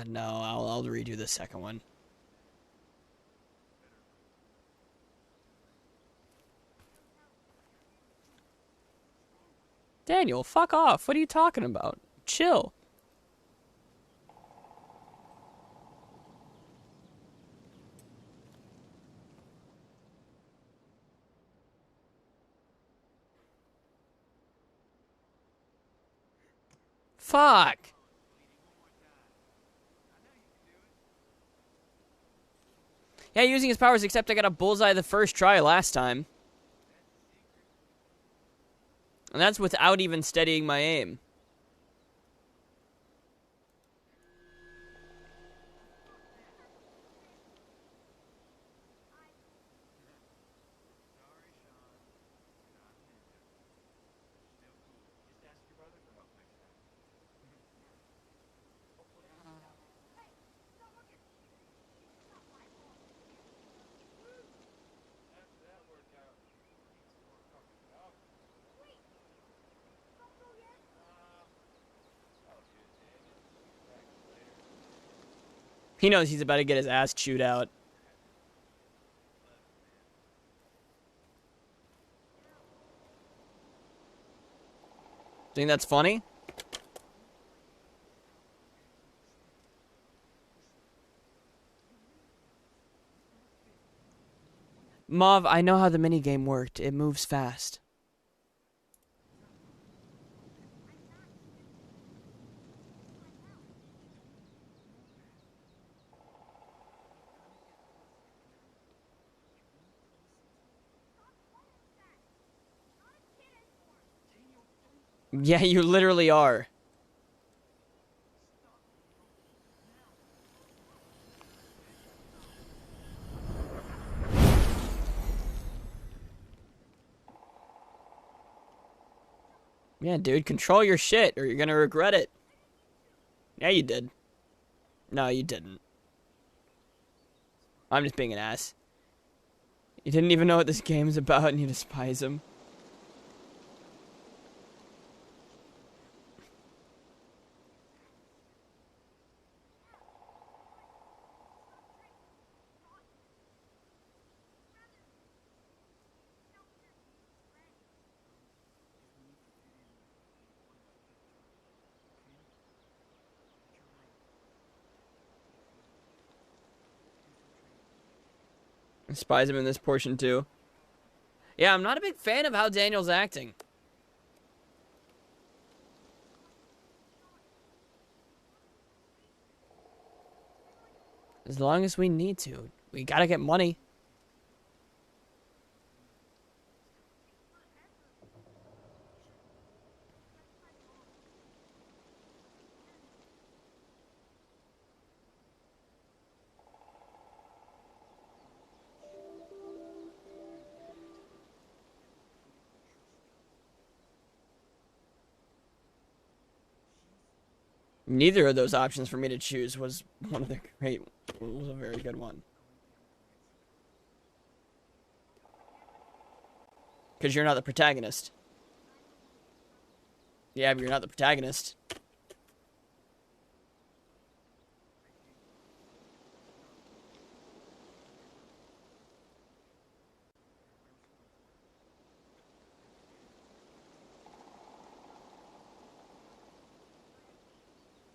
No, I'll redo the second one. Daniel, fuck off. What are you talking about? Chill. Fuck. Yeah, using his powers, except I got a bullseye the first try last time. And that's without even steadying my aim. He knows he's about to get his ass chewed out. Think that's funny? Mauve, I know how the minigame worked. It moves fast. Yeah, you literally are. Yeah, dude, control your shit or you're gonna regret it. Yeah, you did. No, you didn't. I'm just being an ass. You didn't even know what this game is about and you despise him. Despise him in this portion too. Yeah, I'm not a big fan of how Daniel's acting. As long as we need to. We gotta get money. Neither of those options for me to choose was one of the great, was a very good one. Because you're not the protagonist. Yeah, but you're not the protagonist.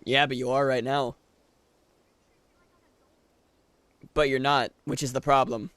Yeah, but you are right now. But you're not, which is the problem.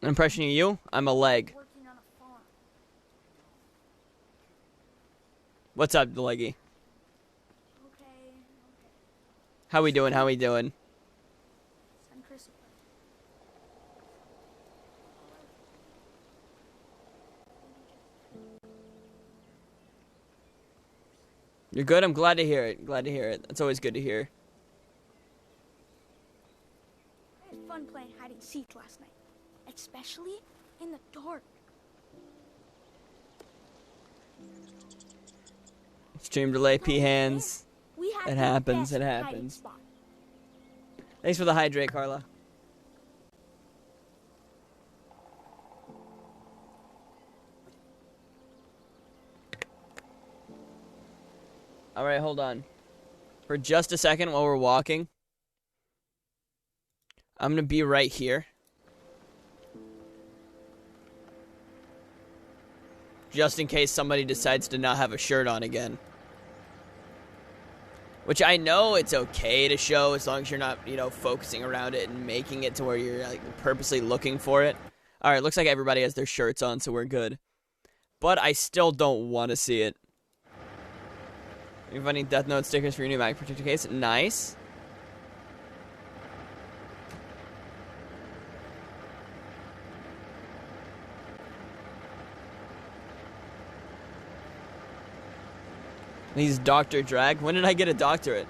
An impression of you? I'm a leg. What's up, leggy? Okay. How we doing? How we doing? Send Chris You're good? I'm glad to hear it. Glad to hear it. It's always good to hear. I had fun playing hide and seek last night, especially in the dark. Stream delay, P hands. We had It the happens. best It hiding happens. spot. Thanks for the hydrate, Carla. All right, hold on. For just a second while we're walking, I'm going to be right here. Just in case somebody decides to not have a shirt on again. Which I know it's okay to show as long as you're not, you know, focusing around it and making it to where you're like purposely looking for it. All right, looks like everybody has their shirts on, so we're good. But I still don't want to see it. You're finding Death Note stickers for your new Mac Protector case. Nice. He's Dr. Drag. When did I get a doctorate?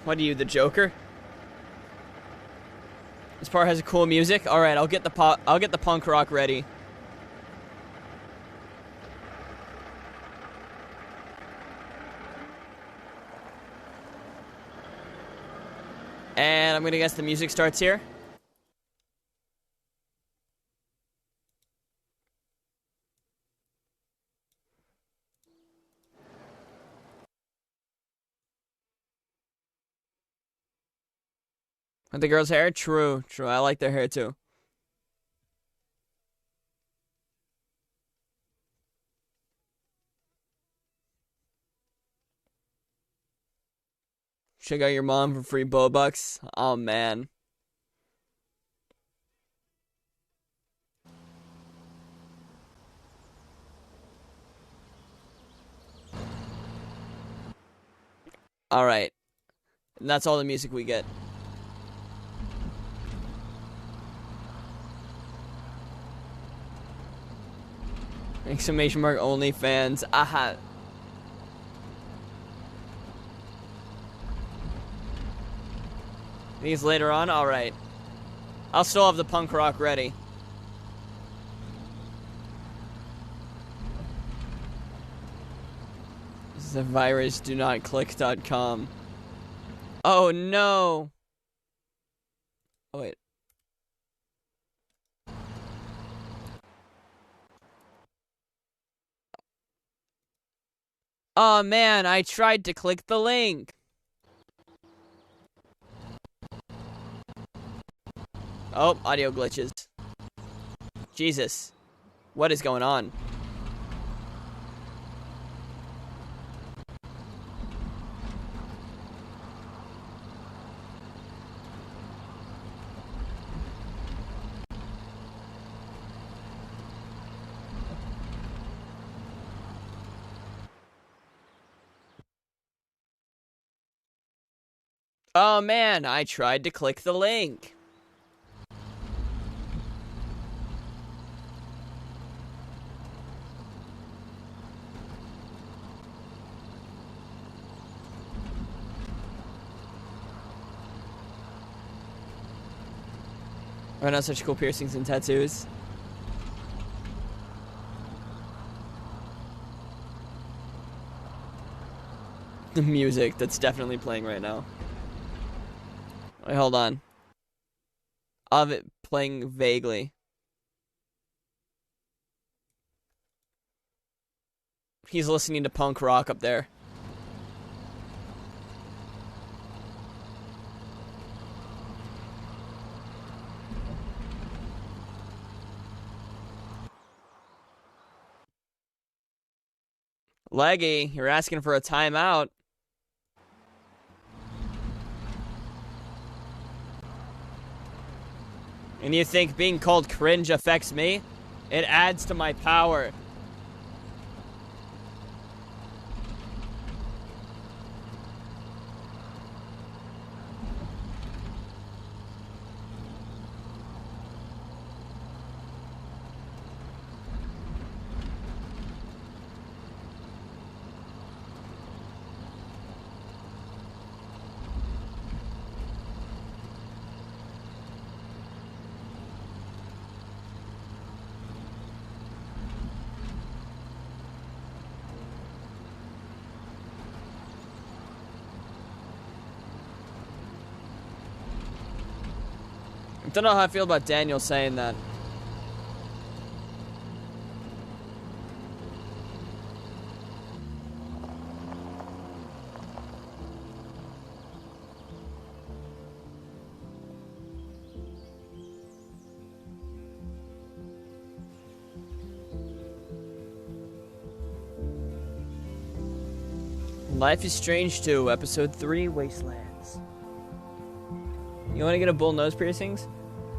What are you, the Joker? This part has cool music. All right, I'll get the punk rock ready. And I'm gonna guess the music starts here. With the girl's hair? True, true. I like their hair too. Check out your mom for free Bobucks. Oh, man. All right. And that's all the music we get. Exclamation mark OnlyFans. Aha. These later on? Alright. I'll still have the punk rock ready. This is a virus, do not click.com. Oh no! Oh wait. Oh man, I tried to click the link. Oh, audio glitches. Jesus. What is going on? Oh man, I tried to click the link. Why not such cool piercings and tattoos? The music that's definitely playing right now. Wait, hold on. Of it playing vaguely. He's listening to punk rock up there. Leggy, you're asking for a timeout. And you think being called cringe affects me? It adds to my power. I don't know how I feel about Daniel saying that. Life is Strange 2, Episode 3, Wastelands. You want to get a bull nose piercings?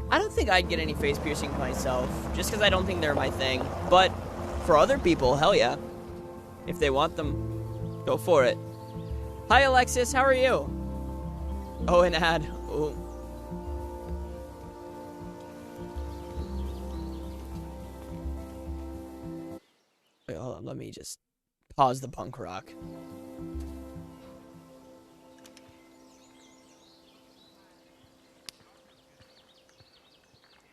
I don't think I'd get any face piercings myself, just because I don't think they're my thing. But for other people, hell yeah. If they want them, go for it. Hi, Alexis, how are you? Oh, an ad. Ooh. Wait, hold on, let me just pause the punk rock.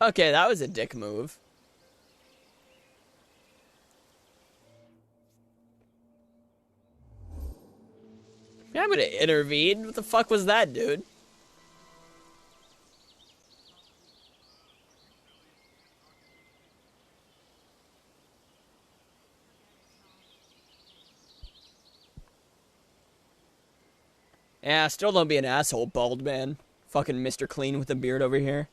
Okay, that was a dick move. Yeah, I'm gonna intervene. What the fuck was that, dude? Yeah, still don't be an asshole, bald man. Fucking Mr. Clean with a beard over here.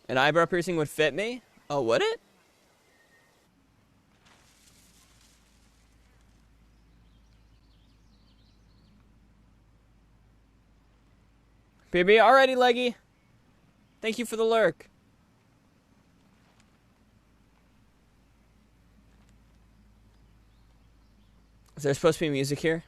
An eyebrow piercing would fit me? Oh, would it? BB, alrighty, Leggy. Thank you for the lurk. Is there supposed to be music here?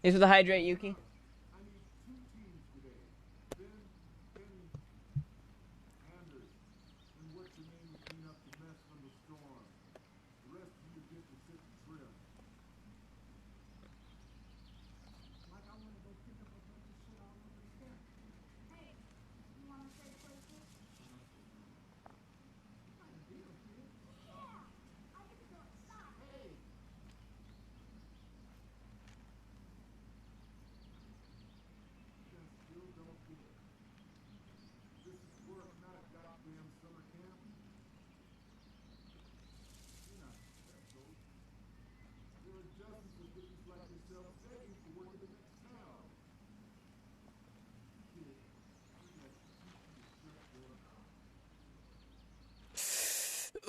Thanks for the hydrate, Yuki.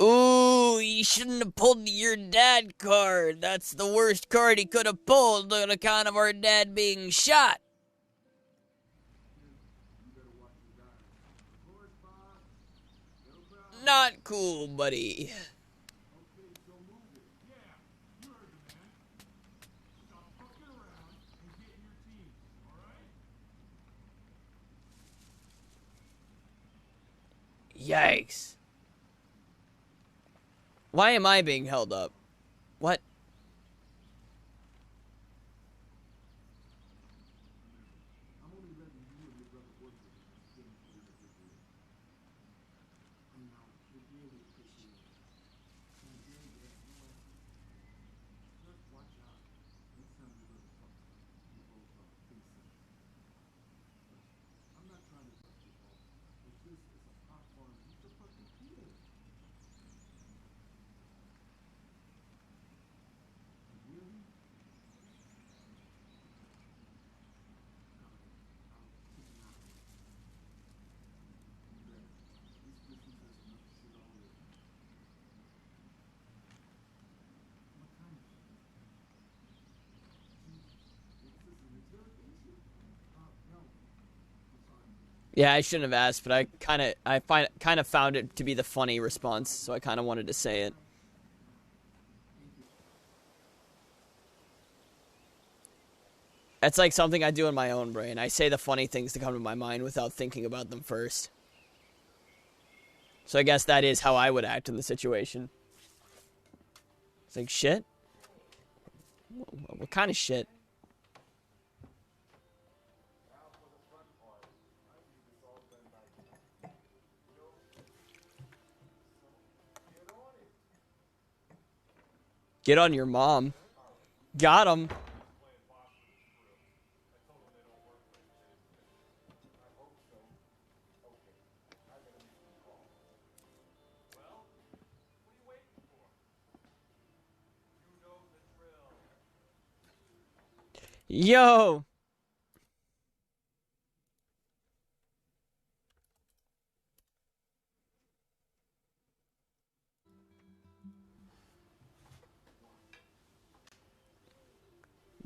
Ooh, you shouldn't have pulled your dad card. That's the worst card he could have pulled on account of our dad being shot. Not cool, buddy. Yikes. Why am I being held up? What? Yeah, I shouldn't have asked, but I kind of found it to be the funny response, so I kind of wanted to say it. That's like something I do in my own brain. I say the funny things to come to my mind without thinking about them first. So I guess that is how I would act in the situation. It's like, shit? What kind of shit? Get on your mom. Got him. Yo!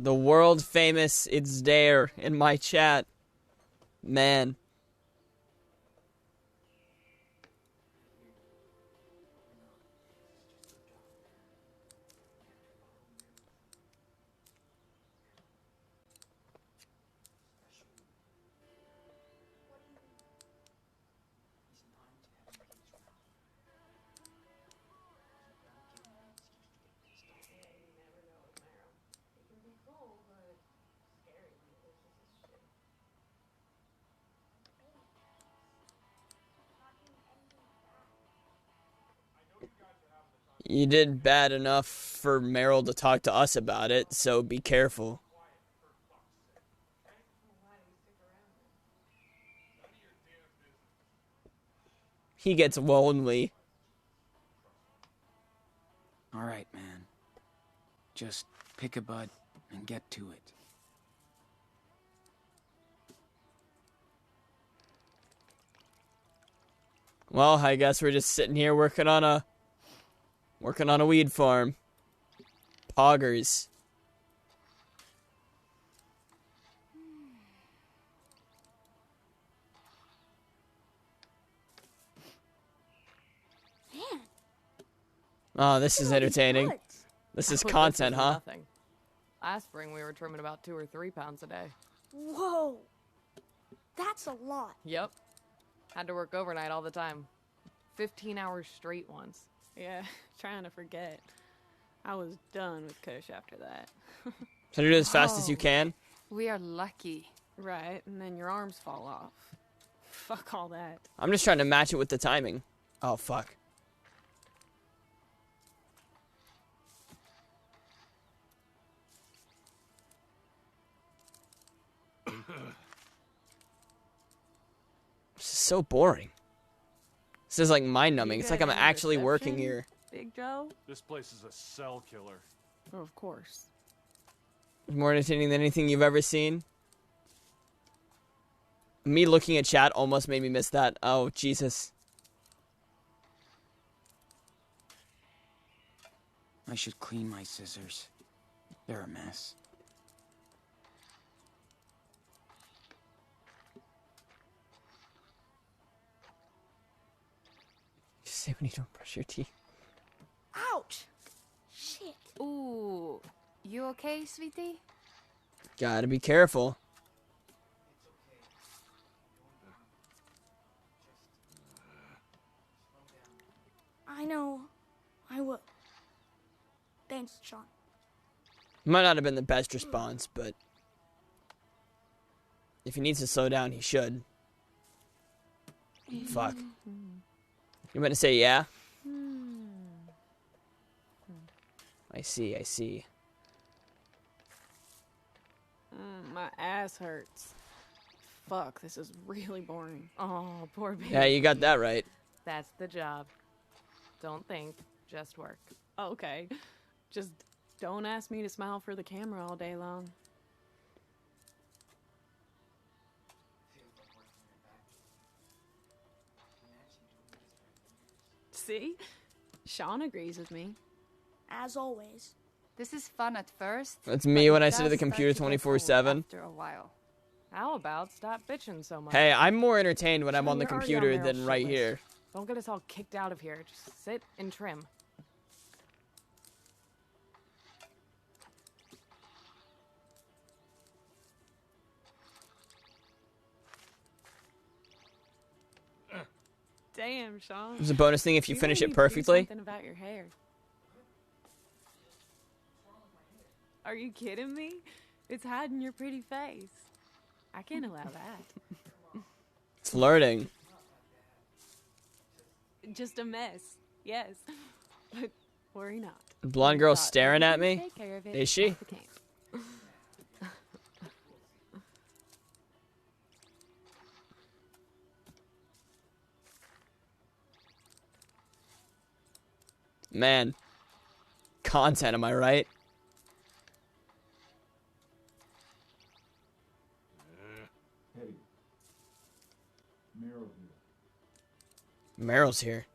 The world famous It's There in my chat. Man. You did bad enough for Meryl to talk to us about it, so be careful. He gets lonely. All right, man. Just pick a bud and get to it. Well, I guess we're just sitting here working on a weed farm. Poggers. Oh, this is entertaining. This is content, huh? Nothing. Last spring we were trimming about 2 or 3 pounds a day. Whoa. That's a lot. Yep. Had to work overnight all the time. 15 hours straight once. Yeah, trying to forget. I was done with Kush after that. Try to do it as fast as you can. We are lucky. Right, and then your arms fall off. Fuck all that. I'm just trying to match it with the timing. Oh, fuck. This is so boring. This is like mind-numbing. It's like I'm actually working here. Big Joe? This place is a cell killer. Oh, of course. More entertaining than anything you've ever seen. Me looking at chat almost made me miss that. Oh, Jesus. I should clean my scissors. They're a mess. Just say when you don't brush your teeth. Ouch. Shit. Ooh. You okay, sweetie? Gotta be careful. I know. I will. Thanks, Sean. Might not have been the best response, but if he needs to slow down, he should. Fuck. You meant to say yeah? I see, I see. My ass hurts. Fuck, this is really boring. Oh, poor baby. Yeah, you got that right. That's the job. Don't think, just work. Okay. Just don't ask me to smile for the camera all day long. See? Sean agrees with me. As always. This is fun at first. That's me when I sit at the does computer start to get 24/7. old After a while. How about stop bitching so much? Hey, I'm more entertained when I'm Sean, on the you're already computer on than Meryl's right shit here. list. Don't get us all kicked out of here. Just sit and trim. Damn, Sean. There's a bonus thing if you finish really it need to do perfectly. Something about your hair. Are you kidding me? It's hiding your pretty face. I can't allow that. Flirting. Just a mess. Yes. But worry not. Blonde girl Thought staring at everybody me? take care of it Is she? at the camp. Man. Content, am I right? Hey, Meryl here. Meryl's here.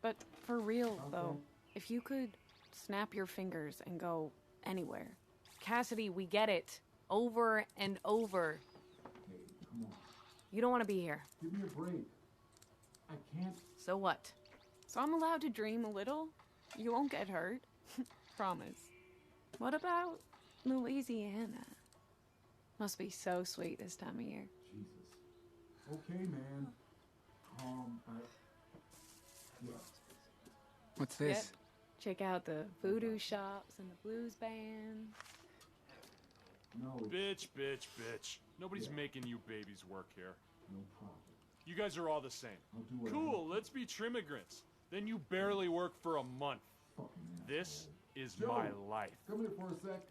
But for real, though, if you could snap your fingers and go anywhere. Cassidy, we get it. Over and over. Hey, come on. You don't want to be here. Give me a break. I can't. So what? So I'm allowed to dream a little? You won't get hurt. Promise. What about Louisiana? Must be so sweet this time of year. Jesus. Okay, man. Yeah. What's this? Yep. Check out the voodoo shops and the blues band. No. Bitch, bitch, bitch. Nobody's making you babies work here. No problem. You guys are all the same. I'll do it. Cool, let's be trimmigrants. Then you barely work for a month. This is Joe, my life. Come here for a sec.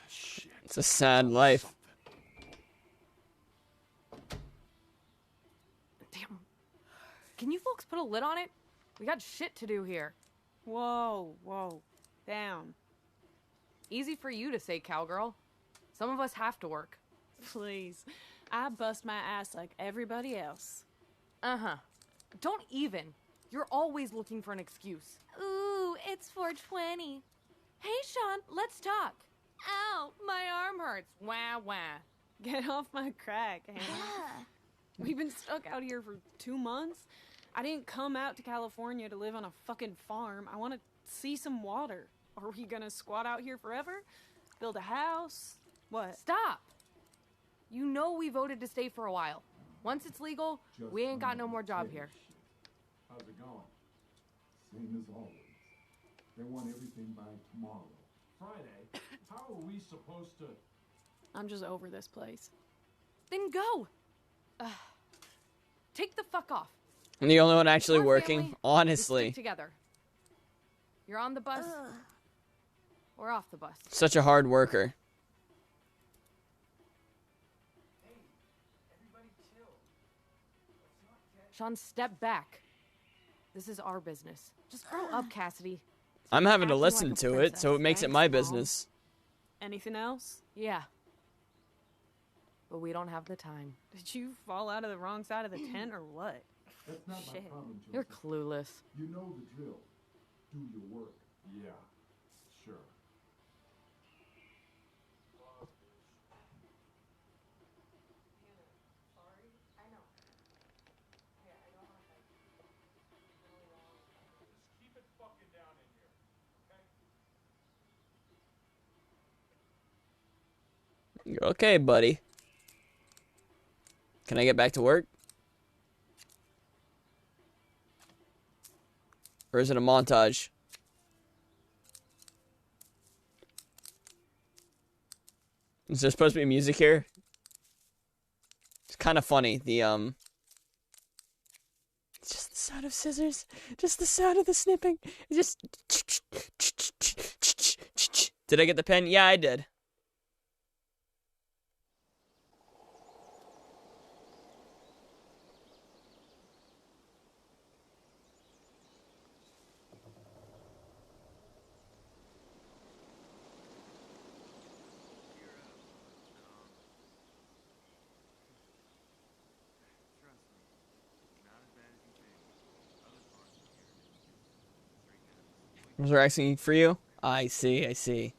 Shit. It's a sad life. Damn. Can you folks put a lid on it? We got shit to do here. Whoa, whoa. Down. Easy for you to say, cowgirl. Some of us have to work. Please. I bust my ass like everybody else. Uh-huh. Don't even. You're always looking for an excuse. Ooh, it's 420. Hey, Sean, let's talk. Ow, my arm hurts. Wah, wah. Get off my crack, Hannah. Yeah. We've been stuck out here for 2 months. I didn't come out to California to live on a fucking farm. I want to see some water. Are we gonna squat out here forever? Build a house? What? Stop! You know we voted to stay for a while. Once it's legal, we ain't got no more job here. How's it going? Same as always. They want everything by tomorrow. Friday? How are we supposed to... I'm just over this place. Then go! Take the fuck off. I'm the only one actually Our working, family, honestly. we stick together. You're on the bus, or off the bus. Such a hard worker. Sean, step back. This is our business. Just grow up, Cassidy. I'm having to Acting listen like a to it, princess. so it makes it Thanks, my Mom. business. Anything else? Yeah. But we don't have the time. Did you fall out of the wrong side of the tent or what? That's not Shit. my problem, Joseph. You're clueless. You know the drill. Do your work. Yeah, sure. Just keep it fucking down in here, okay? You're okay, buddy. Can I get back to work? Or is it a montage? Is there supposed to be music here? It's kind of funny. It's just the sound of scissors. Just the sound of the snipping. It's just. Did I get the pen? Yeah, I did. Was there asking for you? I see, I see.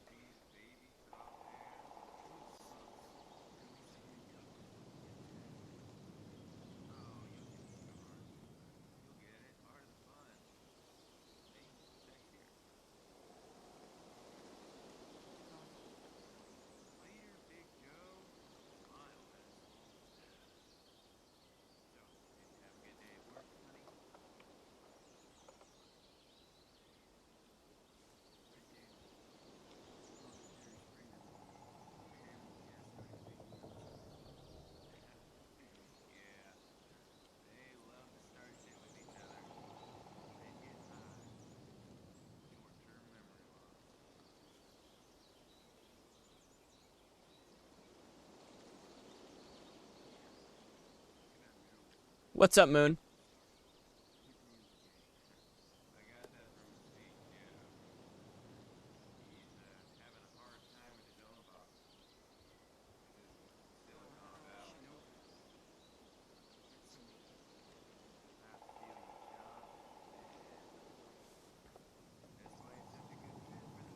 What's up, Moon?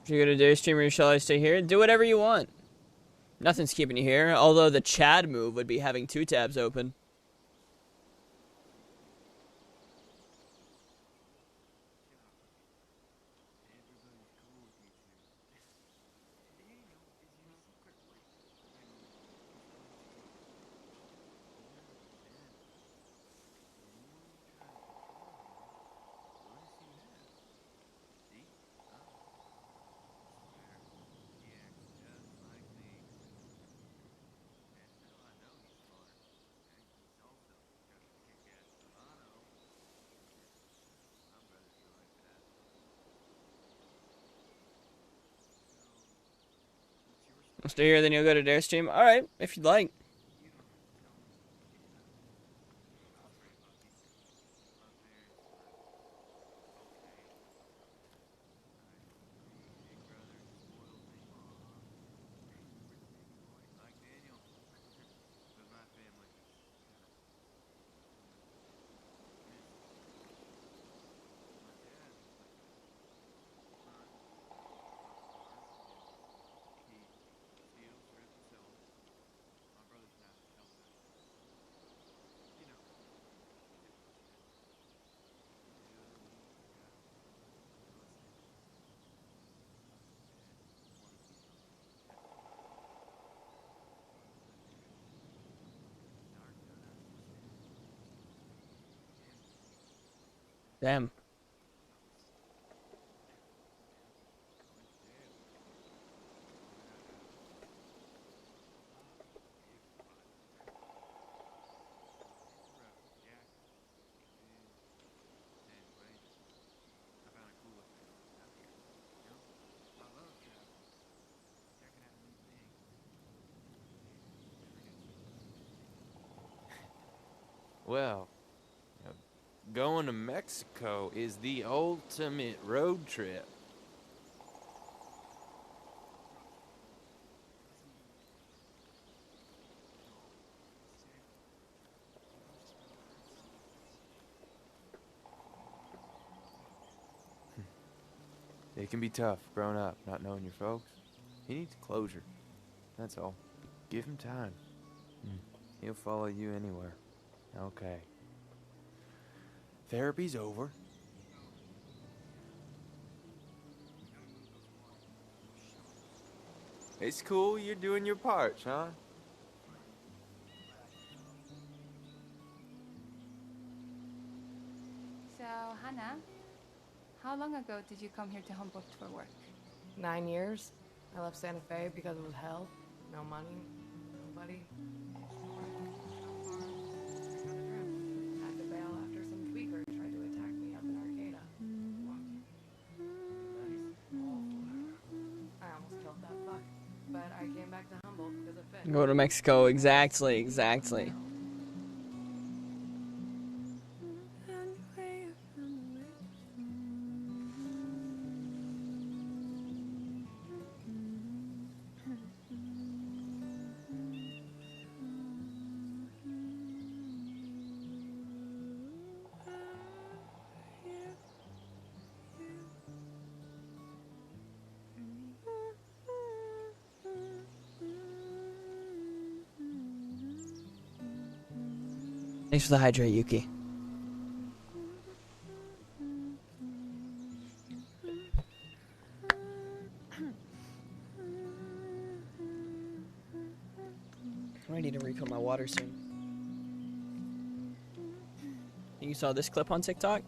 If you're gonna do a stream or shall I stay here? Do whatever you want. Nothing's keeping you here, although the Chad move would be having 2 tabs open. I'll stay here, then you'll go to their stream? Alright, if you'd like. Damn. Well, going to Mexico is the ultimate road trip. It can be tough growing up, not knowing your folks. He needs closure. That's all. Give him time. He'll follow you anywhere. Okay. Therapy's over. It's cool, you're doing your part, Sean. So, Hannah, how long ago did you come here to Humboldt for work? 9 years. I left Santa Fe because it was hell. No money, nobody. Had to bail after some tweaker tried to attack me up in Arcata. I almost killed that fuck, but I came back to Humboldt because it fit. Go to Mexico. Exactly. Exactly. Thanks for the hydrate, Yuki. I need to refill my water soon. You saw this clip on TikTok?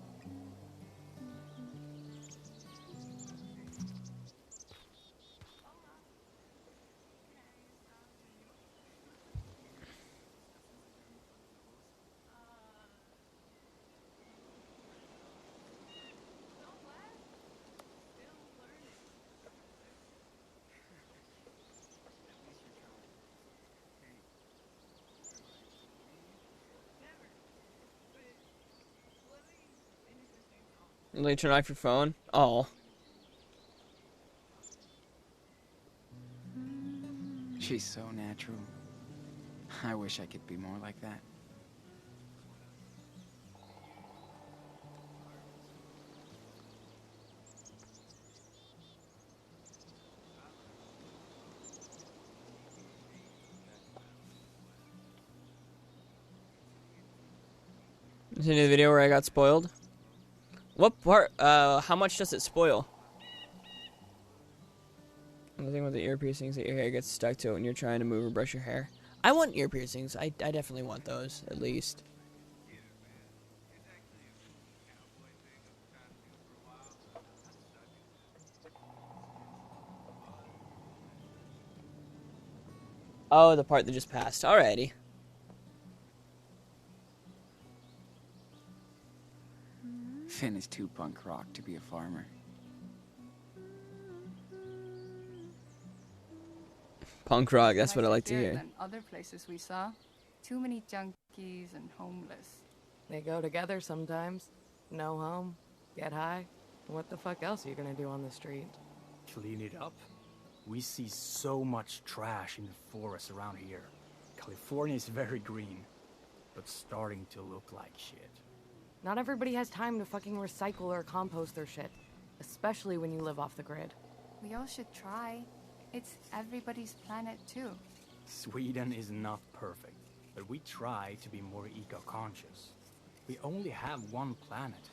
Will you turn off your phone? Oh. She's so natural. I wish I could be more like that. Is it the video where I got spoiled? What part? How much does it spoil? The thing with the ear piercings, that your hair gets stuck to it when you're trying to move or brush your hair. I want ear piercings. I definitely want those, at least. Oh, the part that just passed. Alrighty. Finn is too punk rock to be a farmer. Punk rock, that's what I like to hear. Than other places we saw. Too many junkies and homeless. They go together sometimes. No home, get high. What the fuck else are you gonna do on the street? Clean it up? We see so much trash in the forests around here. California is very green, but starting to look like shit. Not everybody has time to fucking recycle or compost their shit, especially when you live off the grid. We all should try. It's everybody's planet too. Sweden is not perfect, but we try to be more eco-conscious. We only have one planet.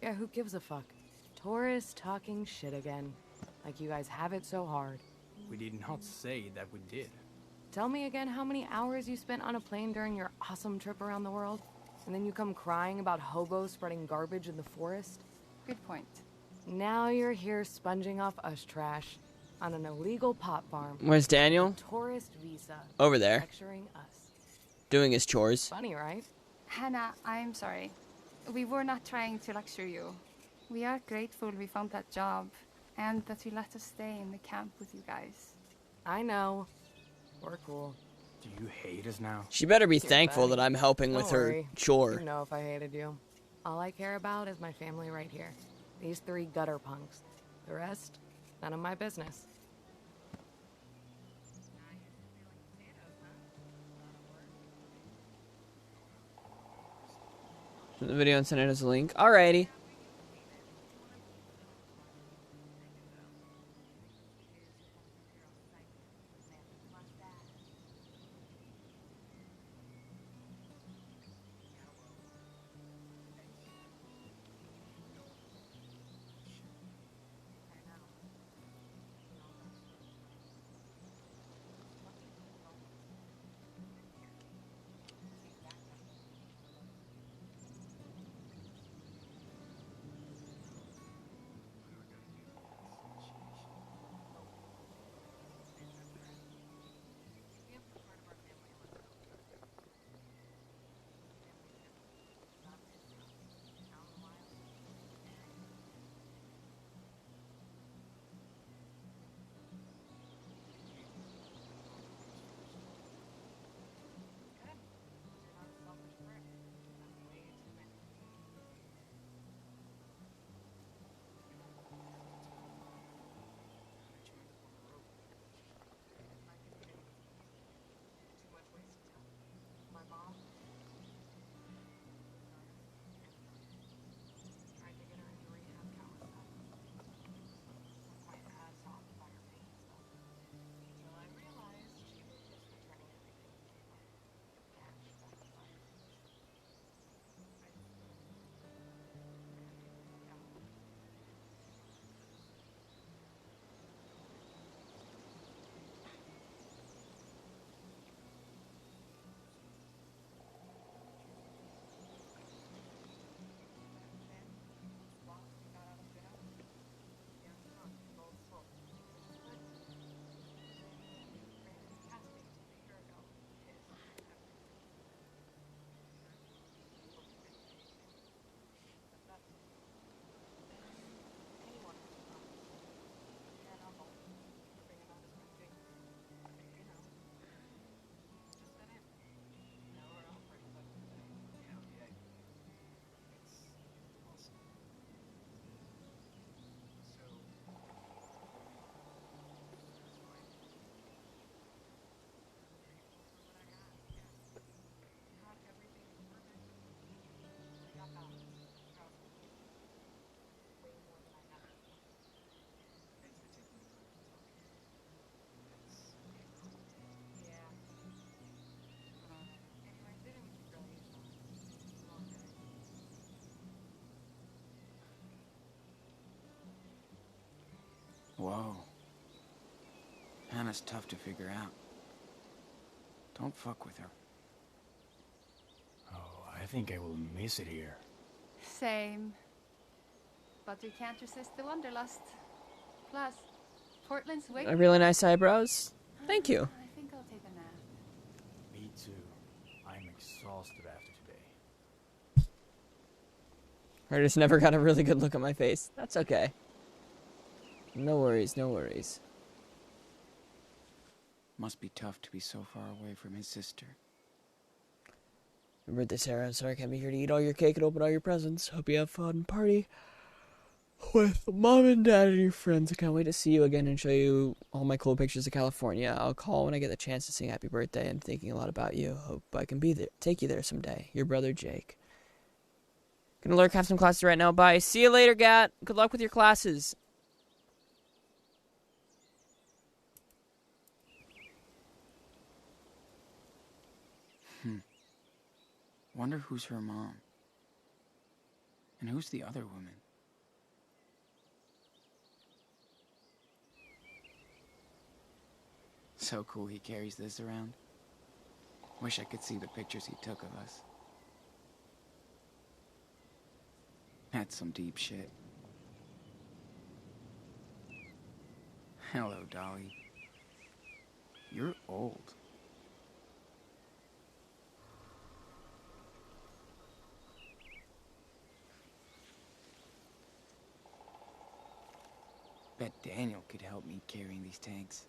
Yeah, who gives a fuck? Tourists talking shit again. Like you guys have it so hard. We did not say that we did. Tell me again how many hours you spent on a plane during your awesome trip around the world? And then you come crying about hobos spreading garbage in the forest? Good point. Now you're here sponging off us trash on an illegal pot farm. Where's Daniel? Tourist visa. Over there. Lecturing us. Doing his chores. Funny, right? Hannah, I'm sorry. We were not trying to lecture you. We are grateful we found that job and that you let us stay in the camp with you guys. I know. We're cool. Do you hate us now? She better be You're thankful buddy. that I'm helping Don't with her worry. chore. You know if I hated you. All I care about is my family right here. These 3 gutter punks. The rest, none of my business. The video and send it as a link. Alrighty. Whoa. Hannah's tough to figure out. Don't fuck with her. Oh, I think I will miss it here. Same. But we can't resist the wanderlust. Plus, Portland's way. Really nice eyebrows. Thank you. I think I'll take a nap. Me too. I'm exhausted after today. I just never got a really good look at my face. That's okay. No worries, no worries. Must be tough to be so far away from his sister. Your birthday, Sarah. I'm sorry I can't be here to eat all your cake and open all your presents. Hope you have fun party with mom and dad and your friends. I can't wait to see you again and show you all my cool pictures of California. I'll call when I get the chance to sing happy birthday. I'm thinking a lot about you. Hope I can be there, take you there someday. Your brother, Jake. Gonna lurk, have some classes right now. Bye. See you later, Gat. Good luck with your classes. Wonder who's her mom. And who's the other woman? So cool he carries this around. Wish I could see the pictures he took of us. That's some deep shit. Hello, Dolly. You're old. Bet Daniel could help me carrying these tanks.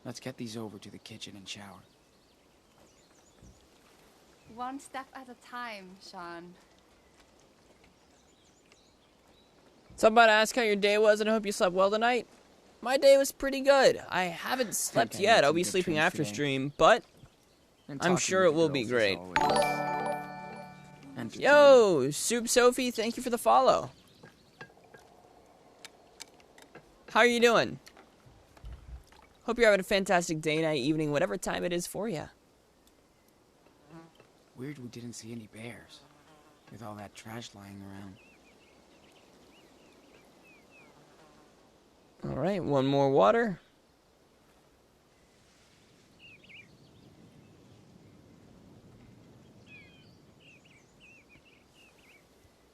Let's get these over to the kitchen and shower. One step at a time, Sean. So I'm about to ask how your day was, and I hope you slept well tonight. My day was pretty good. I haven't slept yet. I'll be sleeping after stream, but I'm sure it will be great. Yo, Soup Sophie, thank you for the follow. How are you doing? Hope you're having a fantastic day, night, evening, whatever time it is for you. Weird we didn't see any bears, with all that trash lying around. Alright, one more water.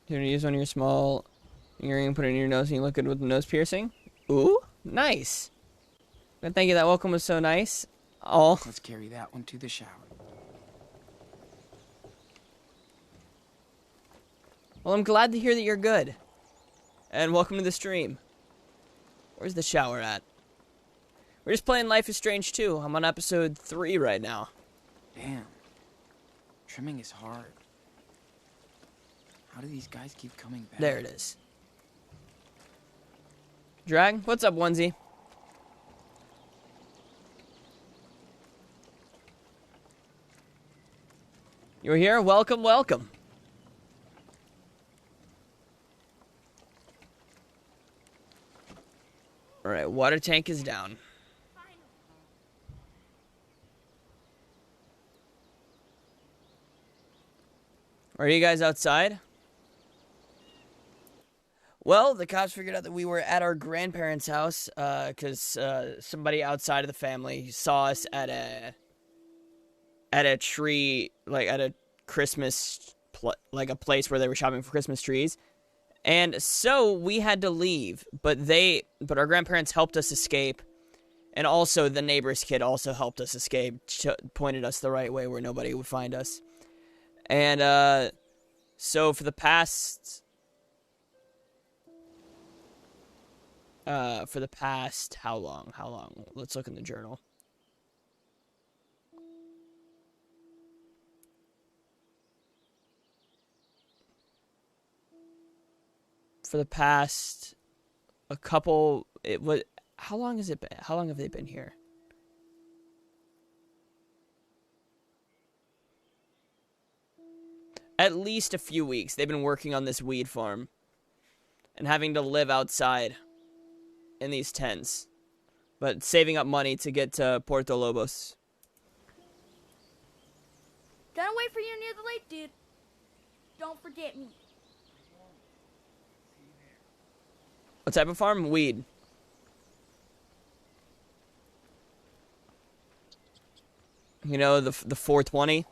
You're gonna use one of your small earring, put it in your nose, and you look good with the nose piercing? Ooh, nice. And thank you, that welcome was so nice. Oh. Let's carry that one to the shower. Well, I'm glad to hear that you're good. And welcome to the stream. Where's the shower at? We're just playing Life is Strange 2. I'm on episode 3 right now. Damn. Trimming is hard. How do these guys keep coming back? There it is. Drag, what's up, onesie? You're here? Welcome, welcome. Alright, water tank is down. Are you guys outside? Well, the cops figured out that we were at our grandparents' house, because somebody outside of the family saw us at a tree, like at a Christmas, like a place where they were shopping for Christmas trees. And so we had to leave, but our grandparents helped us escape. And also the neighbor's kid also helped us escape, pointed us the right way where nobody would find us. And, so for the past, how long? Let's look in the journal. For the past how long has it been? How long have they been here? At least a few weeks. They've been working on this weed farm and having to live outside in these tents, but saving up money to get to Puerto Lobos. Gonna wait for you near the lake, dude. Don't forget me. What type of farm? Weed. You know, the 420?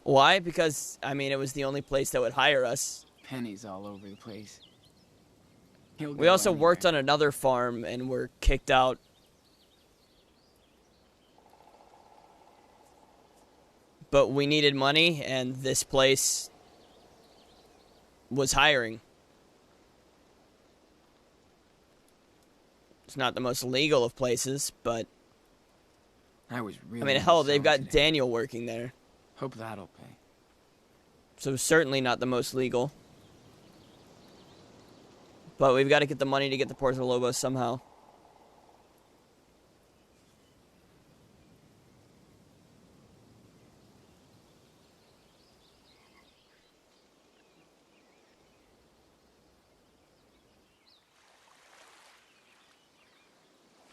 Why? Because, I mean, it was the only place that would hire us. Pennies all over the place. We also worked on another farm and were kicked out. But we needed money, and this place was hiring. It's not the most legal of places, but I mean, hell, they've got Daniel working there. Hope that'll pay. So certainly not the most legal. But we've got to get the money to get to Puerto Lobos somehow.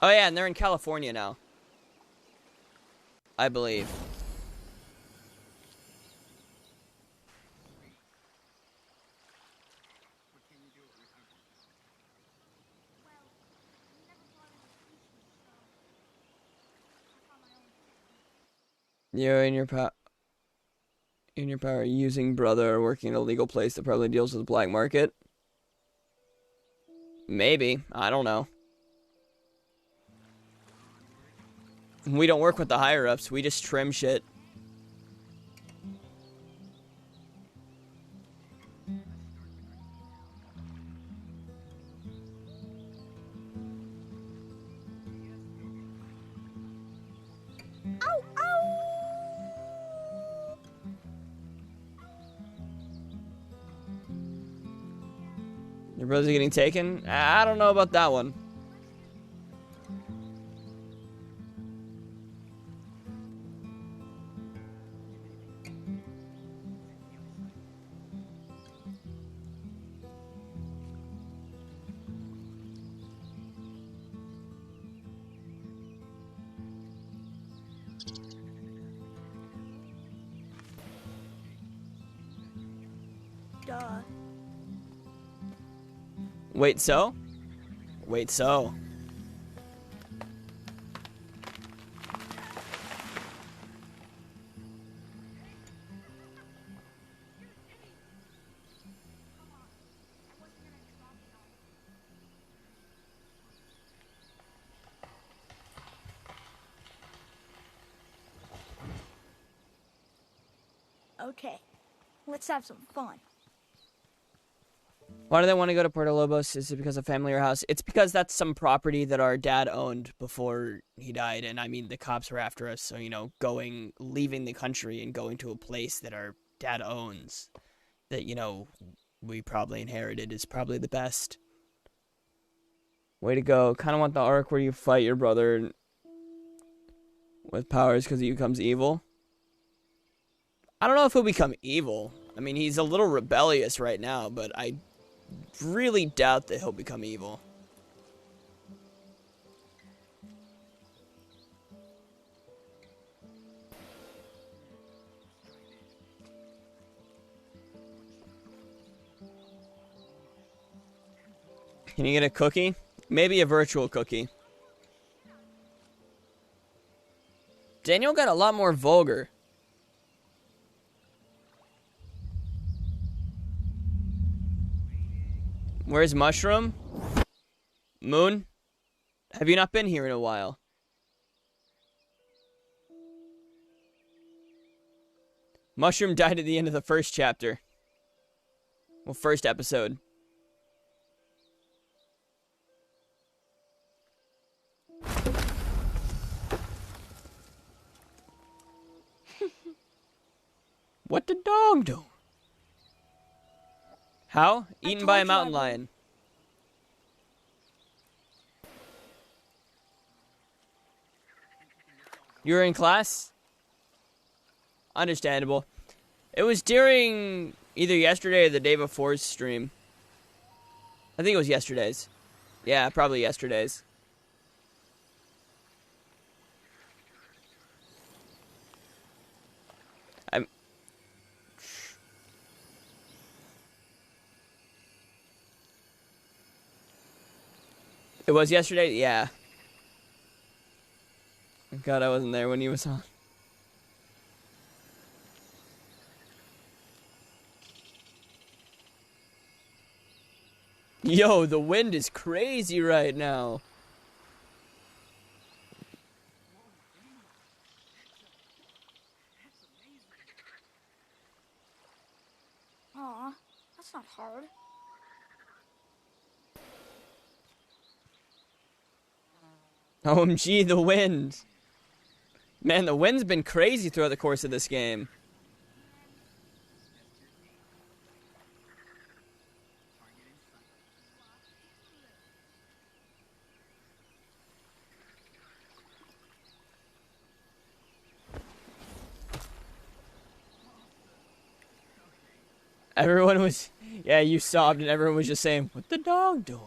Oh yeah, and they're in California now, I believe. You and your power using brother working in a legal place that probably deals with the black market. Maybe. I don't know. We don't work with the higher-ups. We just trim shit. Ow, ow! Your brother's getting taken? I don't know about that one. Duh. Wait, so? Wait, so? Okay, let's have some fun. Why do they want to go to Puerto Lobos? Is it because of family or house? It's because that's some property that our dad owned before he died. And I mean, the cops were after us. So, you know, leaving the country and going to a place that our dad owns that, you know, we probably inherited is probably the best. Way to go. Kind of want the arc where you fight your brother with powers because he becomes evil. I don't know if he'll become evil. I mean, he's a little rebellious right now, but I really doubt that he'll become evil. Can you get a cookie? Maybe a virtual cookie. Daniel got a lot more vulgar. Where's Mushroom? Moon? Have you not been here in a while? Mushroom died at the end of the first chapter. Well, first episode. What the dog do? How? Eaten by a mountain lion. You were in class? Understandable. It was during either yesterday or the day before's stream. I think it was yesterday's. Yeah, probably yesterday's. It was yesterday? Yeah. God, I wasn't there when he was on. Yo, the wind is crazy right now. Aw, that's not hard. OMG, the wind. Man, the wind's been crazy throughout the course of this game. Everyone was... Yeah, you sobbed and everyone was just saying, what the dog doing?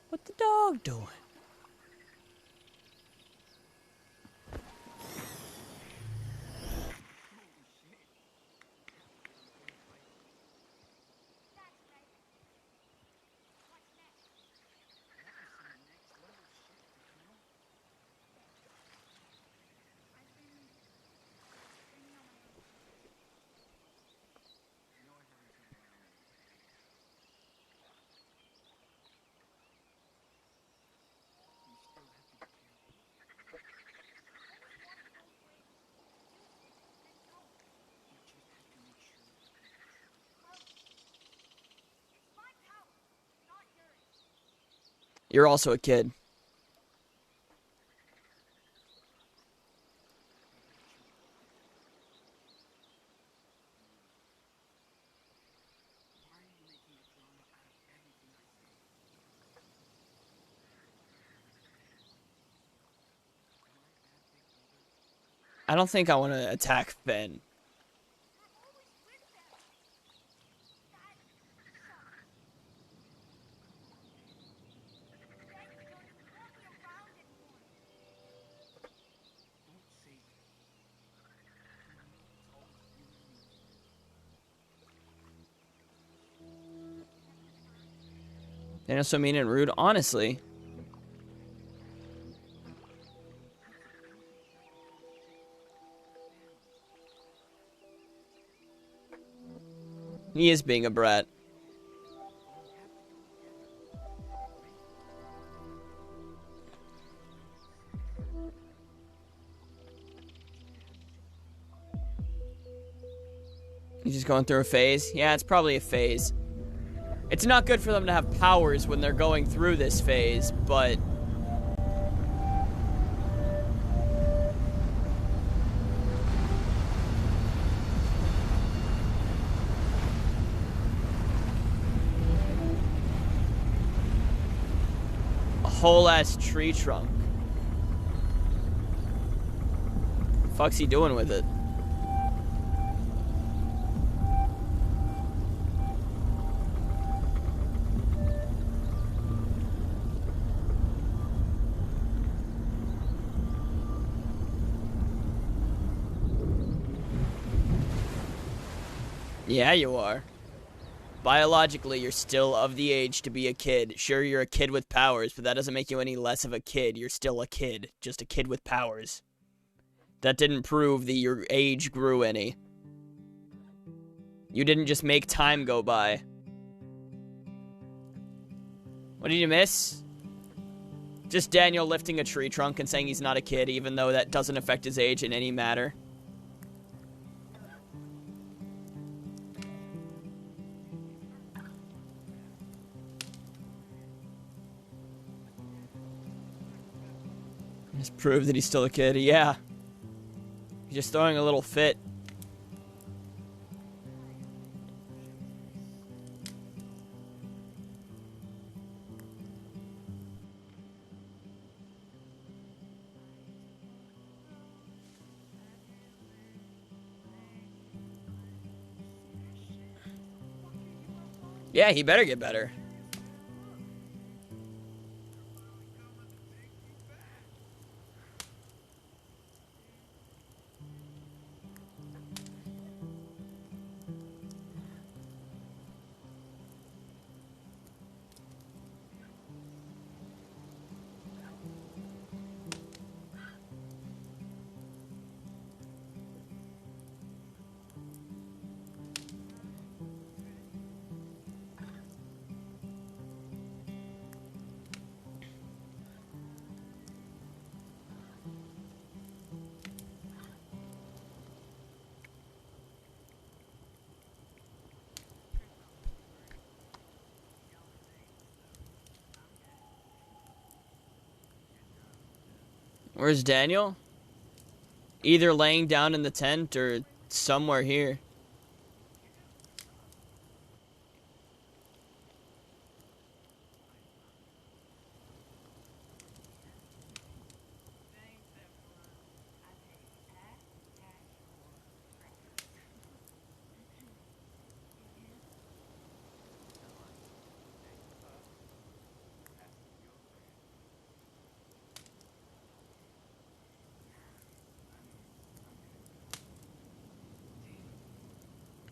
What the dog doing? You're also a kid. I don't think I want to attack Finn. Daniel's so mean and rude, honestly. He is being a brat. He's just going through a phase? Yeah, it's probably a phase. It's not good for them to have powers when they're going through this phase, but... a whole-ass tree trunk. The fuck's he doing with it? Yeah, you are. Biologically, you're still of the age to be a kid. Sure, you're a kid with powers, but that doesn't make you any less of a kid. You're still a kid. Just a kid with powers. That didn't prove that your age grew any. You didn't just make time go by. What did you miss? Just Daniel lifting a tree trunk and saying he's not a kid, even though that doesn't affect his age in any matter. Just prove that he's still a kid. Yeah. He's just throwing a little fit. Yeah, he better get better. Where's Daniel? Either laying down in the tent or somewhere here.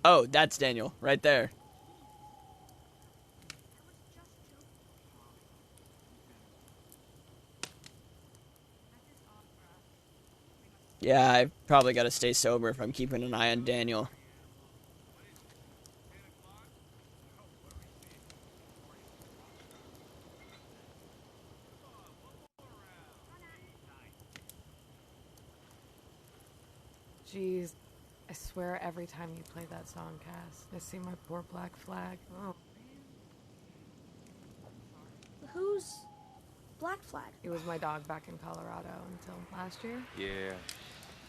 Oh, that's Daniel, right there. Yeah, I probably gotta stay sober if I'm keeping an eye on Daniel. Jeez, I swear every time you play that song, Cass, I see my poor black flag. Oh. Who's Black Flag? He was my dog back in Colorado until last year. Yeah,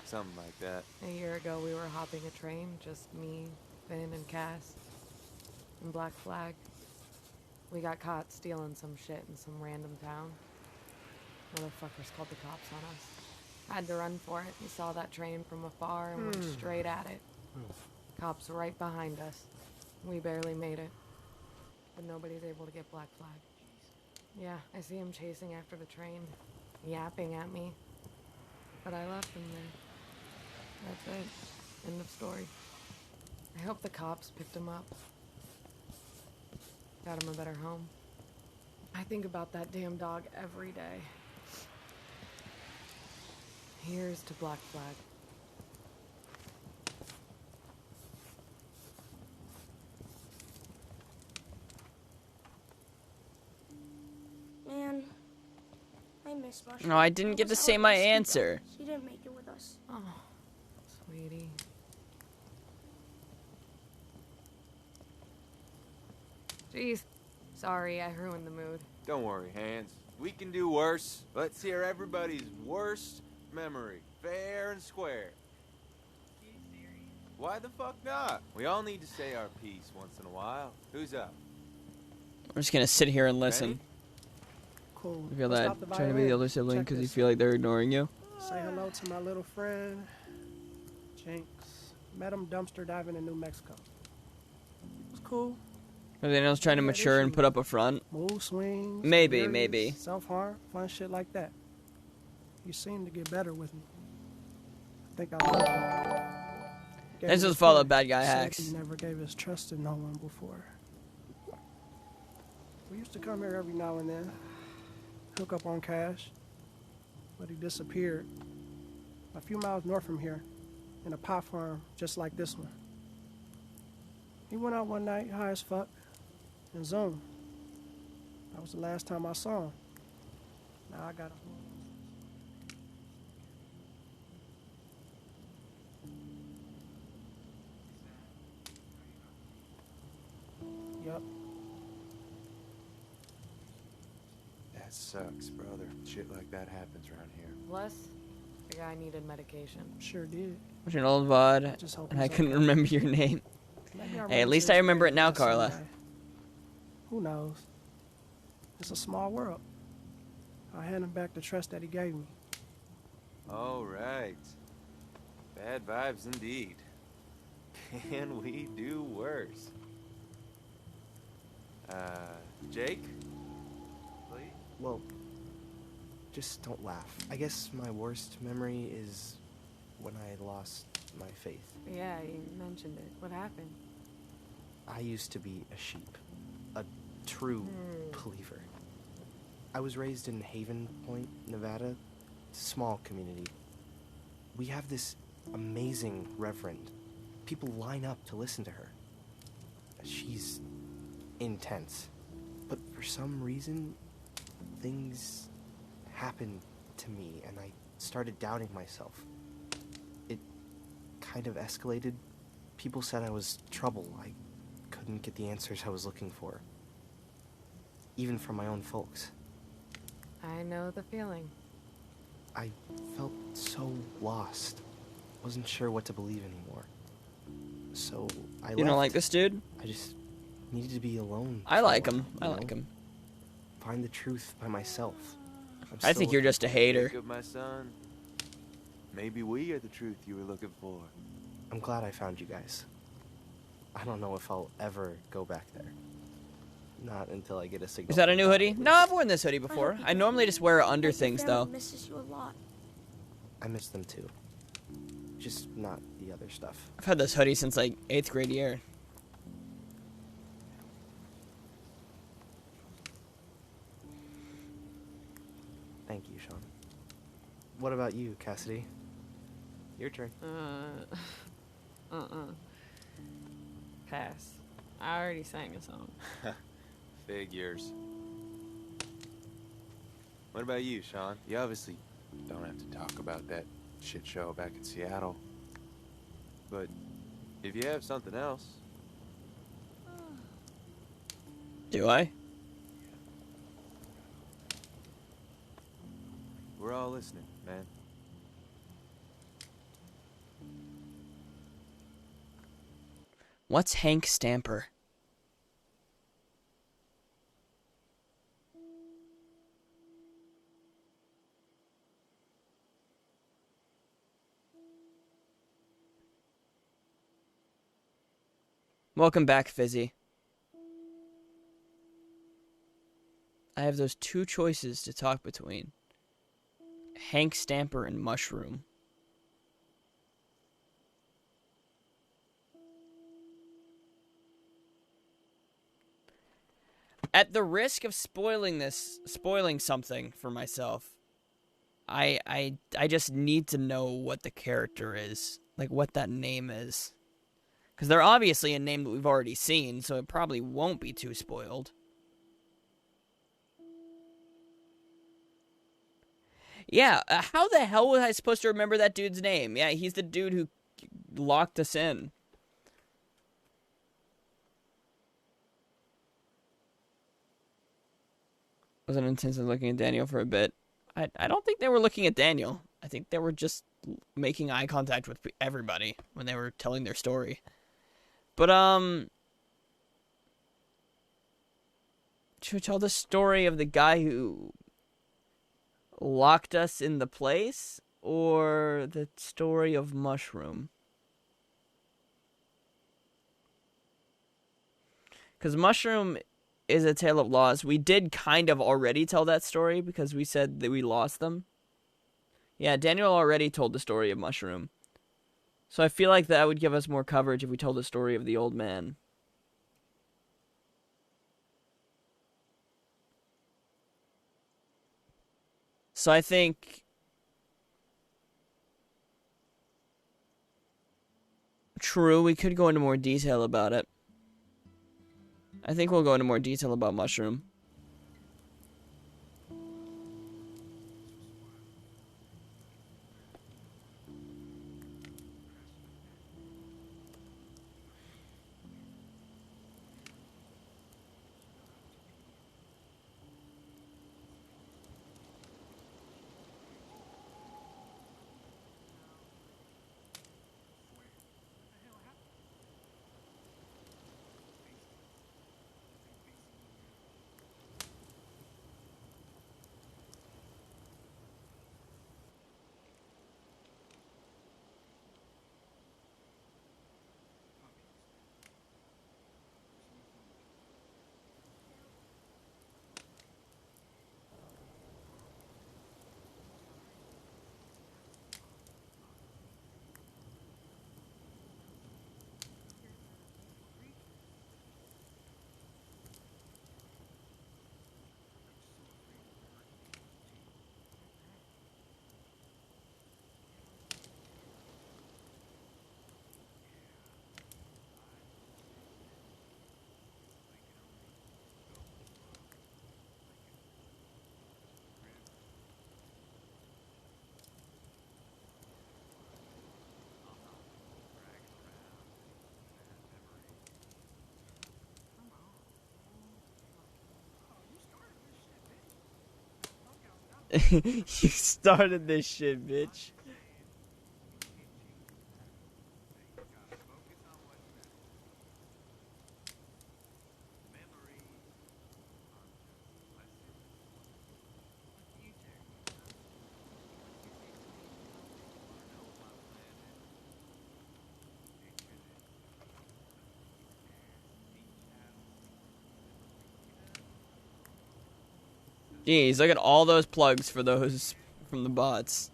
something like that. A year ago, we were hopping a train, just me, Finn, and Cass. In Black Flag. We got caught stealing some shit in some random town. Motherfuckers called the cops on us. Had to run for it. We saw that train from afar and went straight at it. Cops right behind us. We barely made it. But nobody's able to get Black Flag. Yeah, I see him chasing after the train, yapping at me. But I left him there. That's it. End of story. I hope the cops picked him up. Got him a better home. I think about that damn dog every day. Here's to Black Flag. Man, I miss Mushroom. No, I didn't get to say my answer. She didn't make it with us. Oh, sweetie. Jeez. Sorry, I ruined the mood. Don't worry, Hans. We can do worse. Let's hear everybody's worst memory. Fair and square. Why the fuck not? We all need to say our piece once in a while. Who's up? I'm just gonna sit here and listen. Ready? Cool. You feel Let's that stop the trying to be the violin. other sibling Check because you this. feel like they're ignoring you? Say hello to my little friend, Jinx. Met him dumpster diving in New Mexico. It's cool. Are they just trying to mature and put up a front? Mood swings. Maybe. Self-harm, fun shit like that. You seem to get better with me. I think I love you. This is follow bad guy Said hacks. He never gave his trust to no one before. We used to come here every now and then, hook up on cash, but he disappeared. A few miles north from here, in a pot farm just like this one. He went out one night, high as fuck, and zoomed. That was the last time I saw him. Now I got him. Yup. That sucks, brother. Shit like that happens around here. Plus, the guy needed medication. Sure did. Which an old VOD, just hope and I he's couldn't okay. remember your name. Maybe Hey, at least I remember it now, Carla. someday. Who knows? It's a small world. I'll hand him back the trust that he gave me. All right. Bad vibes indeed. Can we do worse? Jake? Please? Well, just don't laugh. I guess my worst memory is when I lost my faith. Yeah, you mentioned it. What happened? I used to be a sheep, a true believer. I was raised in Haven Point, Nevada, small community. We have this amazing reverend. People line up to listen to her. She's intense. But for some reason, things happened to me, and I started doubting myself. It kind of escalated. People said I was trouble. I couldn't get the answers I was looking for. Even from my own folks. I know the feeling. I felt so lost. Wasn't sure what to believe anymore. So I left. You don't like this dude? I just needed to be alone. I like for a him. while, I you like know? him. Find the truth by myself. I think you're just a hater. Jacob, my son. Maybe we are the truth you were looking for. I'm glad I found you guys. I don't know if I'll ever go back there. Not until I get a signal. Is that a from new God. hoodie? No, I've worn this hoodie before. I normally just wear it under things, Family though. misses you a lot. I miss them too. Just not the other stuff. I've had this hoodie since, like, 8th grade year. Thank you, Sean. What about you, Cassidy? Your turn. Pass. I already sang a song. Figures. What about you, Sean? You obviously don't have to talk about that shit show back in Seattle. But if you have something else... Do I? We're all listening, man. What's Hank Stamper? Welcome back, Fizzy. I have those two choices to talk between. Hank Stamper and Mushroom. At the risk of spoiling something for myself, I just need to know what the character is. Like, what that name is. Because they're obviously a name that we've already seen, so it probably won't be too spoiled. Yeah, how the hell was I supposed to remember that dude's name? Yeah, he's the dude who locked us in. Wasn't intensely looking at Daniel for a bit. I don't think they were looking at Daniel. I think they were just making eye contact with everybody when they were telling their story. But, should we tell the story of the guy who locked us in the place, or the story of Mushroom? Because Mushroom is a tale of loss. We did kind of already tell that story because we said that we lost them. Yeah, Daniel already told the story of Mushroom. So I feel like that would give us more coverage if we told the story of the old man. So I think... True, we could go into more detail about it. I think we'll go into more detail about Mushroom. You started this shit, bitch. Jeez, look at all those plugs for those from the bots.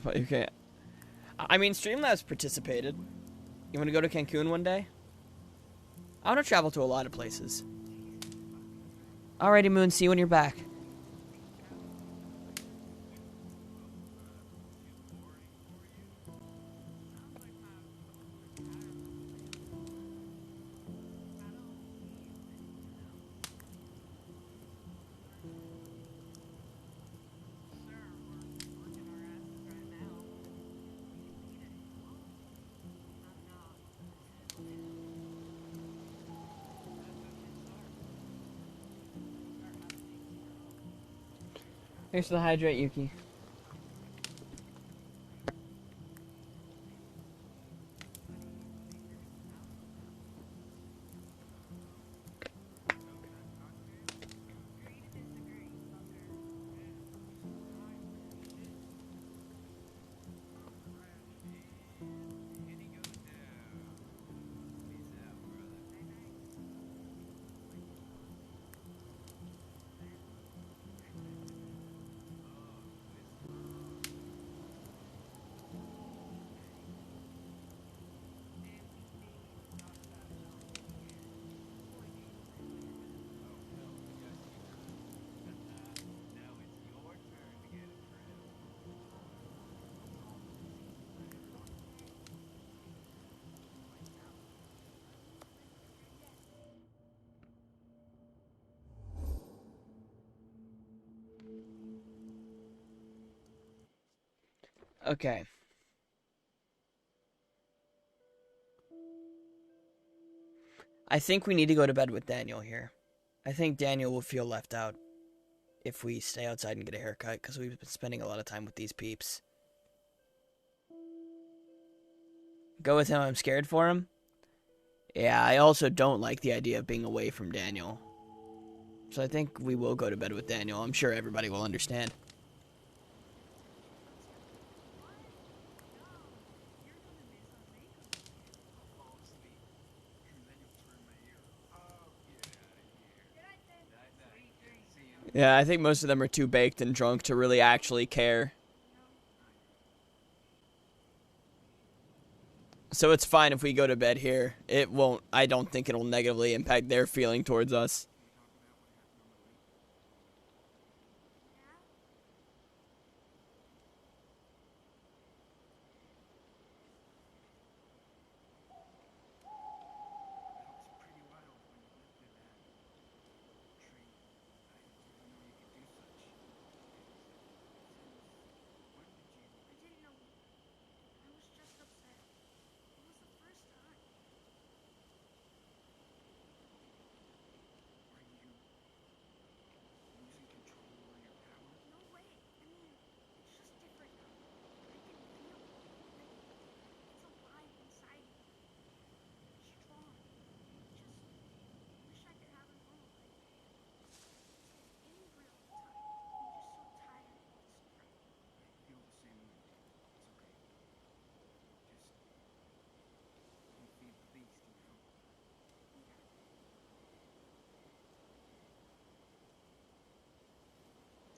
Okay. I mean, Streamlabs participated. You want to go to Cancun one day? I want to travel to a lot of places. Alrighty, Moon. See you when you're back. Thanks for the hydrate, Yuki. Okay. I think we need to go to bed with Daniel here. I think Daniel will feel left out if we stay outside and get a haircut, because we've been spending a lot of time with these peeps. Go with him, I'm scared for him. Yeah, I also don't like the idea of being away from Daniel. So I think we will go to bed with Daniel. I'm sure everybody will understand. Yeah, I think most of them are too baked and drunk to really actually care. So it's fine if we go to bed here. It won't, I don't think it'll negatively impact their feeling towards us.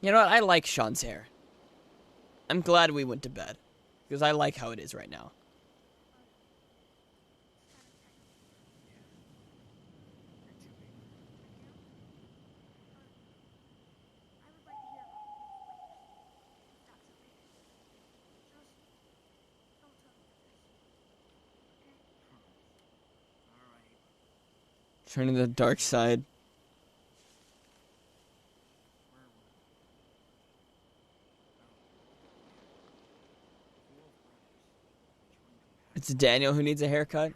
You know what? I like Sean's hair. I'm glad we went to bed. Because I like how it is right now. Turning to the dark side. It's Daniel who needs a haircut.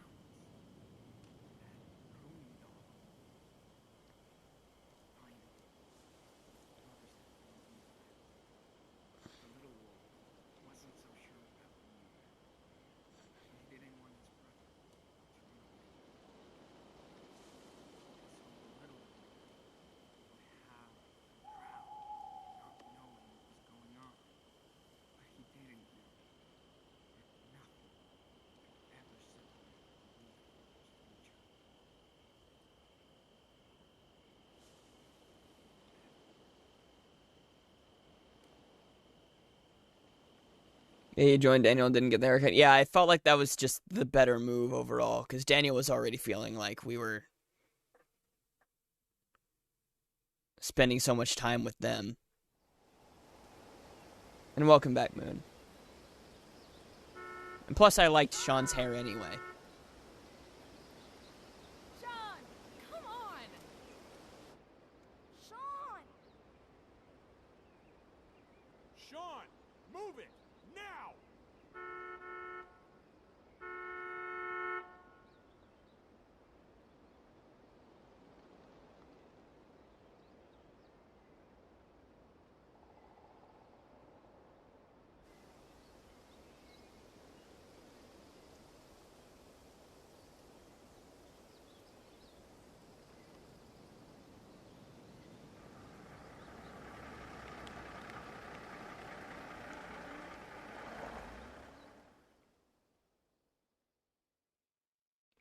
Yeah, you joined Daniel and didn't get the haircut. Yeah, I felt like that was just the better move overall, because Daniel was already feeling like we were spending so much time with them. And welcome back, Moon. And plus, I liked Sean's hair anyway. Sean, come on. Sean. Sean, move it now.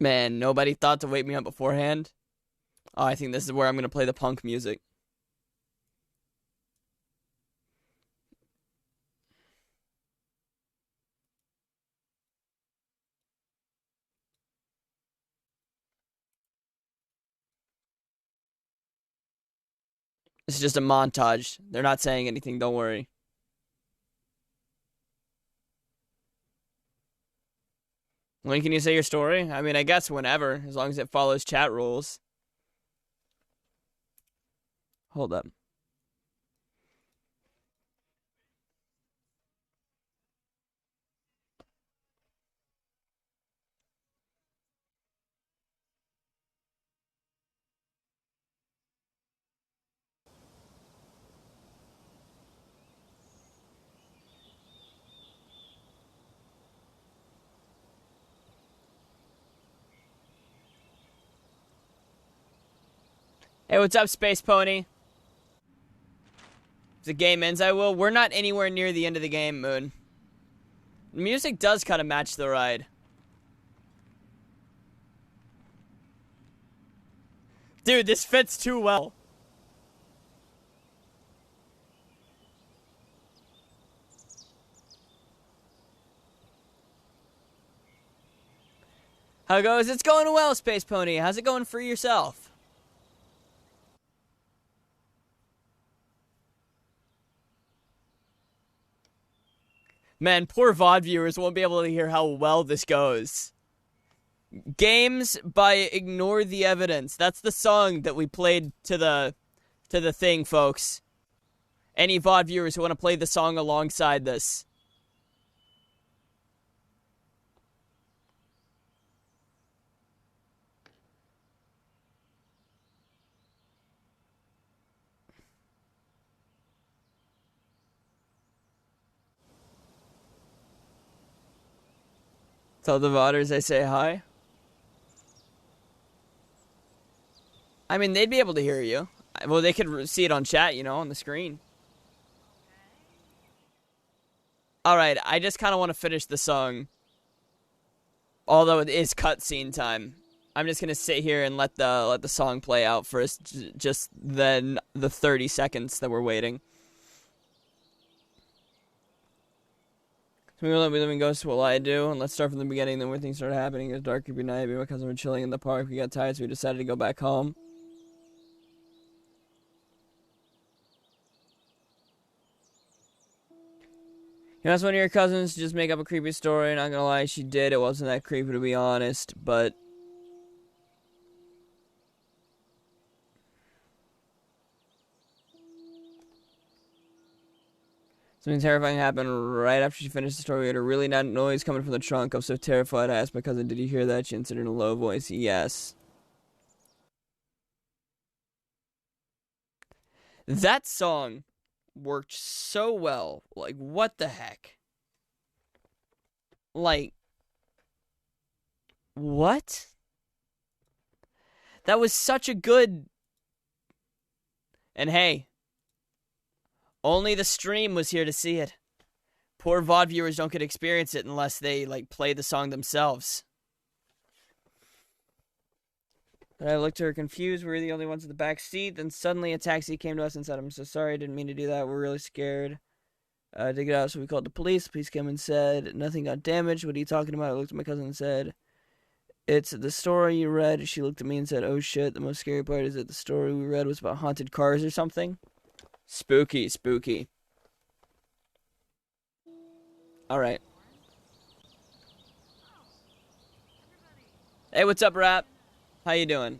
Man, nobody thought to wake me up beforehand. Oh, I think this is where I'm going to play the punk music. It's just a montage. They're not saying anything, don't worry. When can you say your story? I mean, I guess whenever, as long as it follows chat rules. Hold up. Hey, what's up, Space Pony? If the game ends, I will. We're not anywhere near the end of the game, Moon. The music does kind of match the ride. Dude, this fits too well. How it goes? It's going well, Space Pony. How's it going for yourself? Man, poor VOD viewers won't be able to hear how well this goes. Games by Ignore the Evidence. That's the song that we played to the thing, folks. Any VOD viewers who want to play the song alongside this. Tell the VODers I say hi. I mean, they'd be able to hear you. Well, they could see it on chat, you know, on the screen. Alright, I just kind of want to finish the song. Although it is cutscene time. I'm just going to sit here and let the song play out for us, just then the 30 seconds that we're waiting. So we let me live in ghosts. What will I do? And let's start from the beginning. Then when things started happening, it was dark, creepy night. Me and my cousin were chilling in the park. We got tired, so we decided to go back home. You asked one of your cousins to just make up a creepy story. Not gonna lie, she did. It wasn't that creepy, to be honest, but something terrifying happened right after she finished the story. We heard a really loud noise coming from the trunk. I was so terrified. I asked my cousin, "Did you hear that?" She answered in a low voice, "Yes." That song worked so well. Like, what the heck? Like, what? That was such a good... And hey, only the stream was here to see it. Poor VOD viewers don't get to experience it unless they, like, play the song themselves. But I looked at her confused. We were the only ones in the back seat. Then suddenly a taxi came to us and said, "I'm so sorry, I didn't mean to do that. We're really scared." To get out, so we called the police. The police came and said, "Nothing got damaged. What are you talking about?" I looked at my cousin and said, "It's the story you read." She looked at me and said, "Oh shit, the most scary part is that the story we read was about haunted cars or something." Spooky, spooky. Alright. Hey, what's up, Rap? How you doing?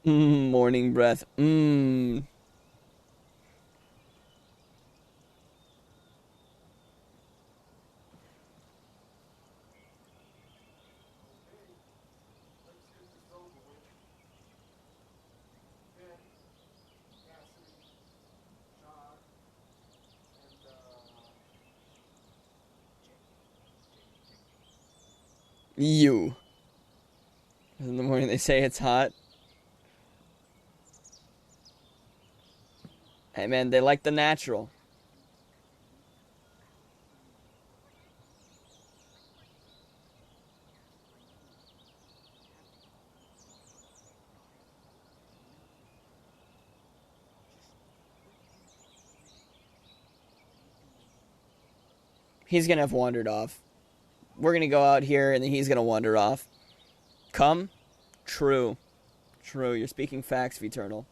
Morning breath. You. In the morning they say it's hot. Hey man, they like the natural. He's gonna have wandered off. We're gonna go out here and then he's gonna wander off. Come? True. True, you're speaking facts, Eternal.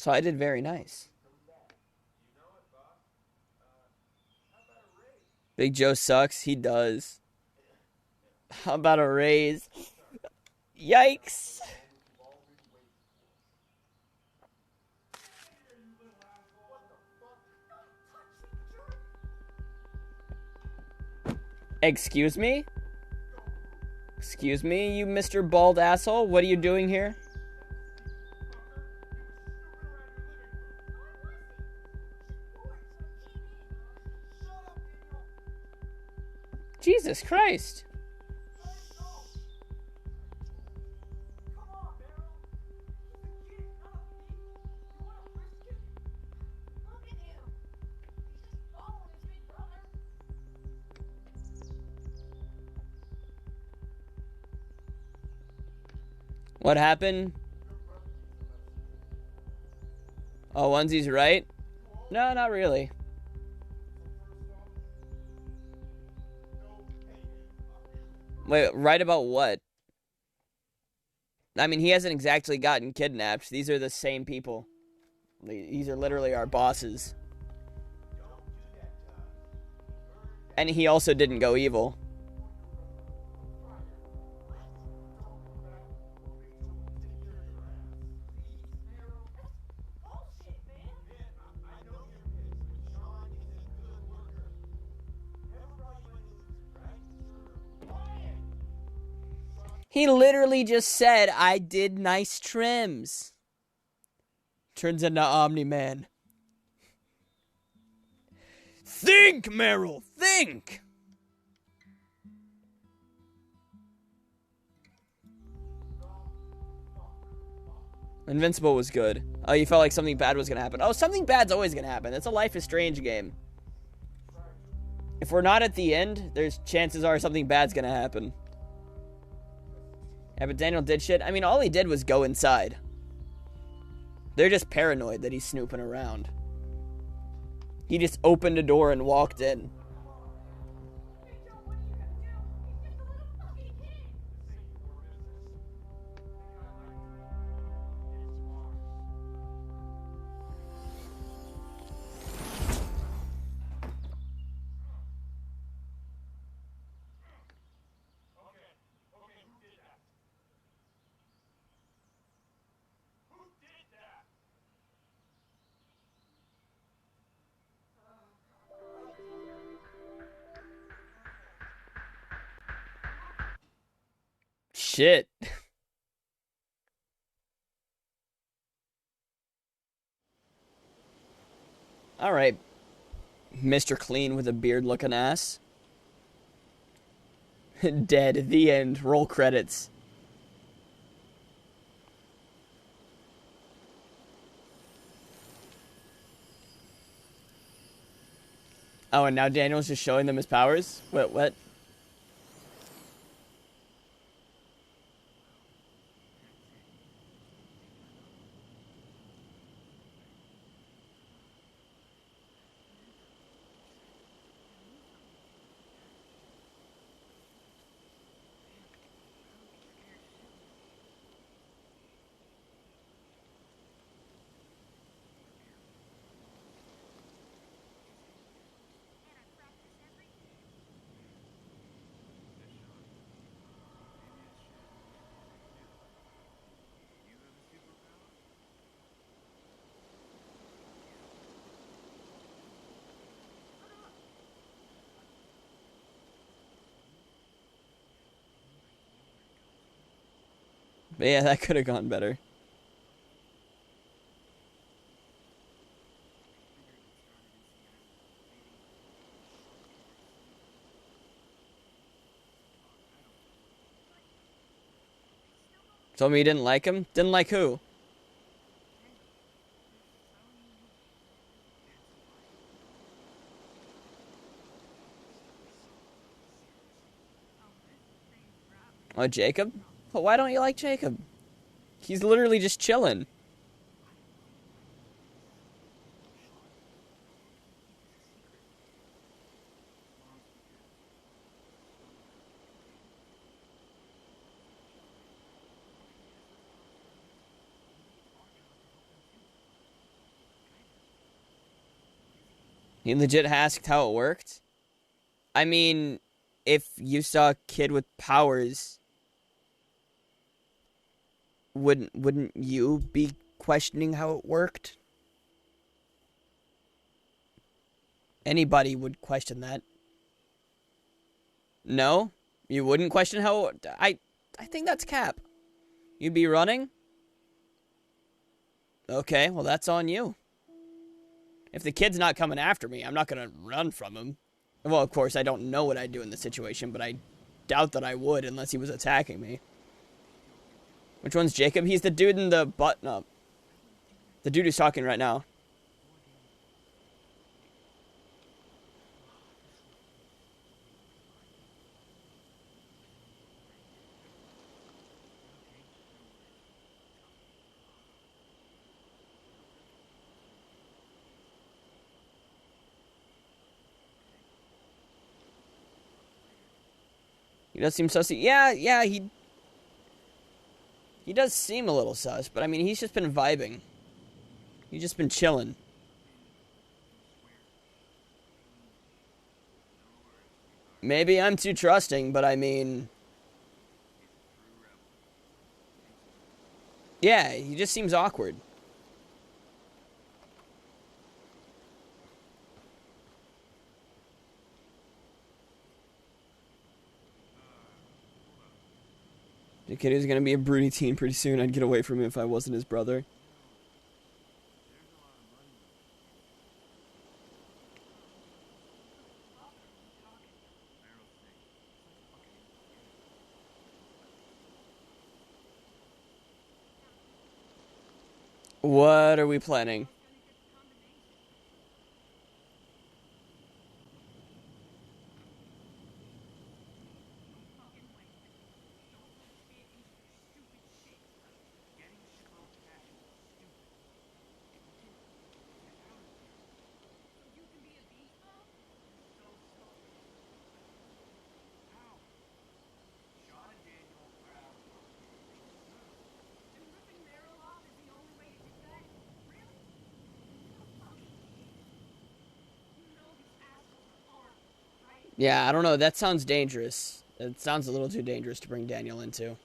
So I did very nice. Big Joe sucks. He does. How about a raise? Yikes. Excuse me? Excuse me, you Mr. Bald asshole? What are you doing here? Jesus Christ. What happened? Oh, Onesie's right? No, not really. Wait, right about what? I mean, he hasn't exactly gotten kidnapped. These are the same people. These are literally our bosses. And he also didn't go evil. He literally just said, I did nice trims. Turns into Omni-Man. Think, Meryl, think! Invincible was good. Oh, you felt like something bad was gonna happen. Oh, something bad's always gonna happen. It's a Life is Strange game. If we're not at the end, there's chances are something bad's gonna happen. Yeah, but Daniel did shit. I mean, all he did was go inside. They're just paranoid that he's snooping around. He just opened a door and walked in. Shit. Alright. Mr. Clean with a beard looking ass. Dead. The end. Roll credits. Oh, and now Daniel's just showing them his powers? What? But yeah, that could have gone better. Told me you didn't like him? Didn't like who? Oh, Jacob? Well, why don't you like Jacob? He's literally just chilling. He legit asked how it worked? I mean, if you saw a kid with powers, wouldn't you be questioning how it worked? Anybody would question that. No? You wouldn't question how... I think that's cap. You'd be running? Okay, well, that's on you. If the kid's not coming after me, I'm not going to run from him. Well, of course, I don't know what I'd do in this situation, but I doubt that I would unless he was attacking me. Which one's Jacob? He's the dude in the button-up. The dude who's talking right now. He does seem sussy. Yeah, he does seem a little sus, but I mean, he's just been vibing. He's just been chilling. Maybe I'm too trusting, but I mean... Yeah, he just seems awkward. The kid is gonna be a broody teen pretty soon. I'd get away from him if I wasn't his brother. What are we planning? Yeah, I don't know. That sounds dangerous. It sounds a little too dangerous to bring Daniel into.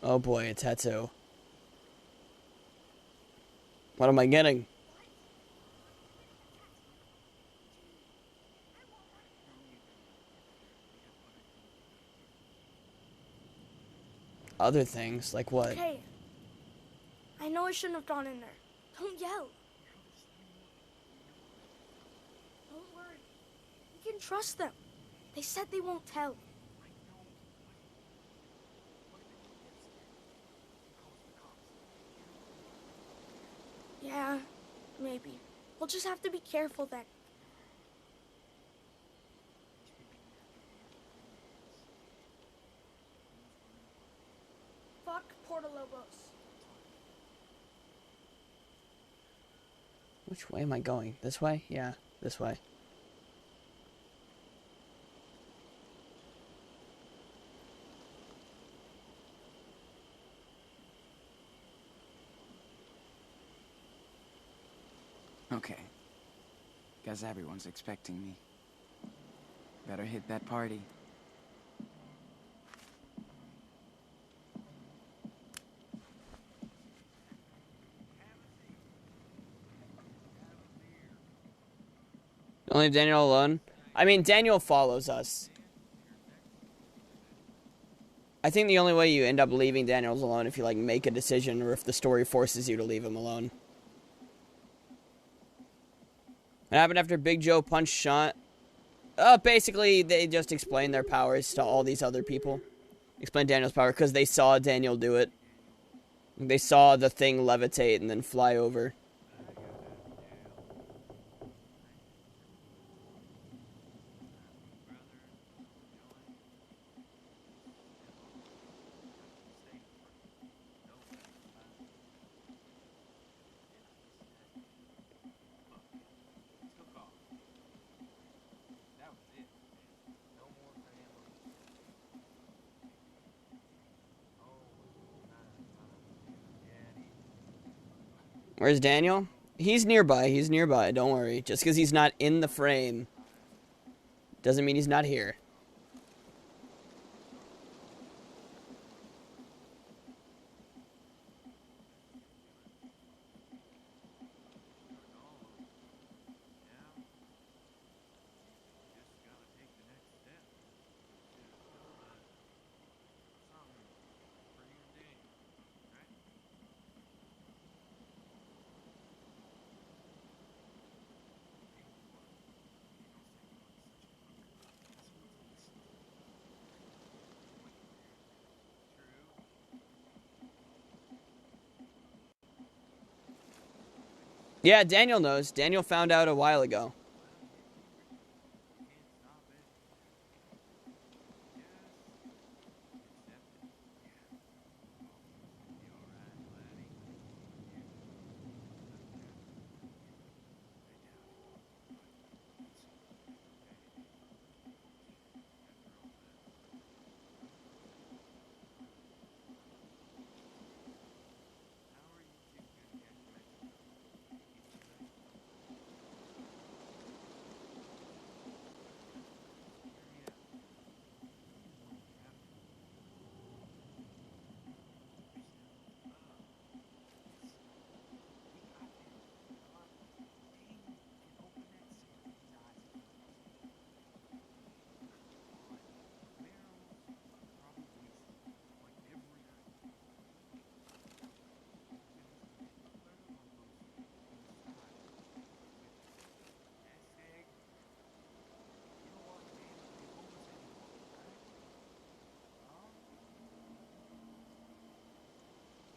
Oh boy, a tattoo. What am I getting? Other things, like what? Okay. I know I shouldn't have gone in there. Don't yell. Don't worry. You can trust them. They said they won't tell. Yeah, maybe. We'll just have to be careful then. Fuck Portalobos. Which way am I going? This way? Yeah, this way. Okay. Guess everyone's expecting me. Better hit that party. Don't leave Daniel alone. I mean, Daniel follows us. I think the only way you end up leaving Daniel alone if you like make a decision or if the story forces you to leave him alone. What happened after Big Joe punched Sean? Basically, they just explain their powers to all these other people. Explain Daniel's power because they saw Daniel do it. They saw the thing levitate and then fly over. Where's Daniel? He's nearby. He's nearby. Don't worry. Just because he's not in the frame doesn't mean he's not here. Yeah, Daniel knows. Daniel found out a while ago.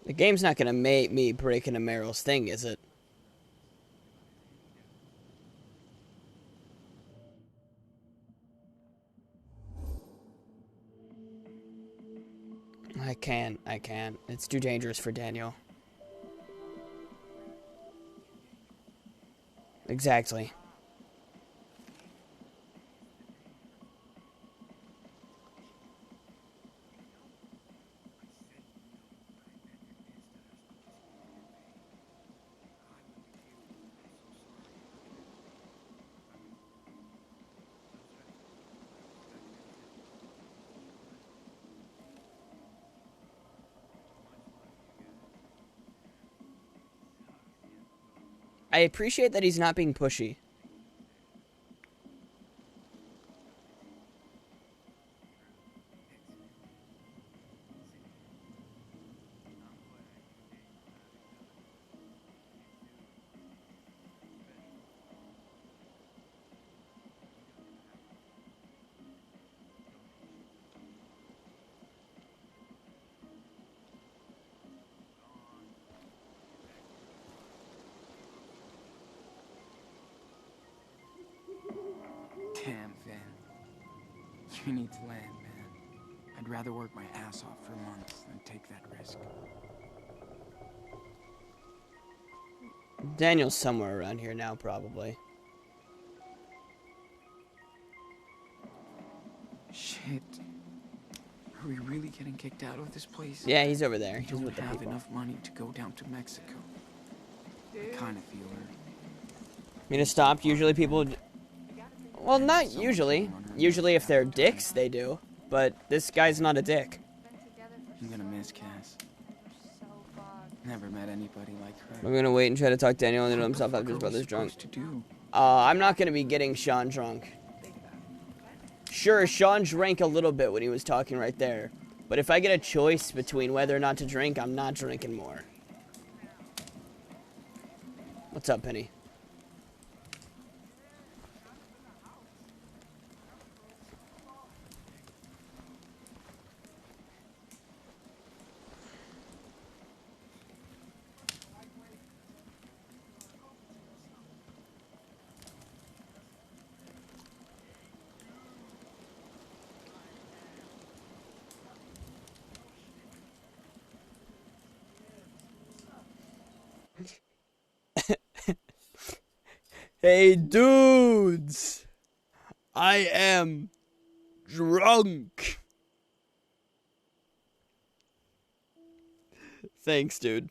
The game's not gonna make me break into Meryl's thing, is it? I can't. It's too dangerous for Daniel. Exactly. I appreciate that he's not being pushy. Damn, Vin. You need to land, man. I'd rather work my ass off for months than take that risk. Daniel's somewhere around here now, probably. Shit. Are we really getting kicked out of this place? Yeah, he's over there. We He's don't with the have people. enough money to go down to Mexico. I kind of feel her. I mean, to stop, usually people... Well, not usually. Usually if they're dicks, they do. But this guy's not a dick. I'm gonna miss Cass. Never met anybody like her. I'm gonna wait and try to talk Daniel into himself after his brother's drunk. I'm not gonna be getting Sean drunk. Sure, Sean drank a little bit when he was talking right there. But if I get a choice between whether or not to drink, I'm not drinking more. What's up, Penny? Hey, dudes! I am drunk. Thanks, dude.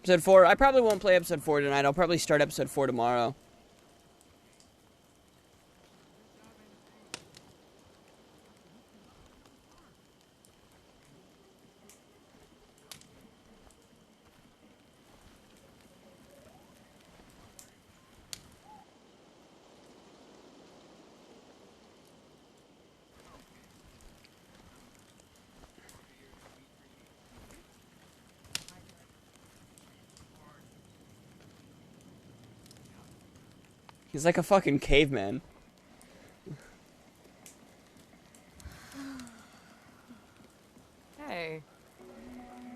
Episode 4. I probably won't play episode 4 tonight. I'll probably start episode 4 tomorrow. He's like a fucking caveman. Hey.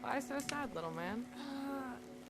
Why so sad, little man?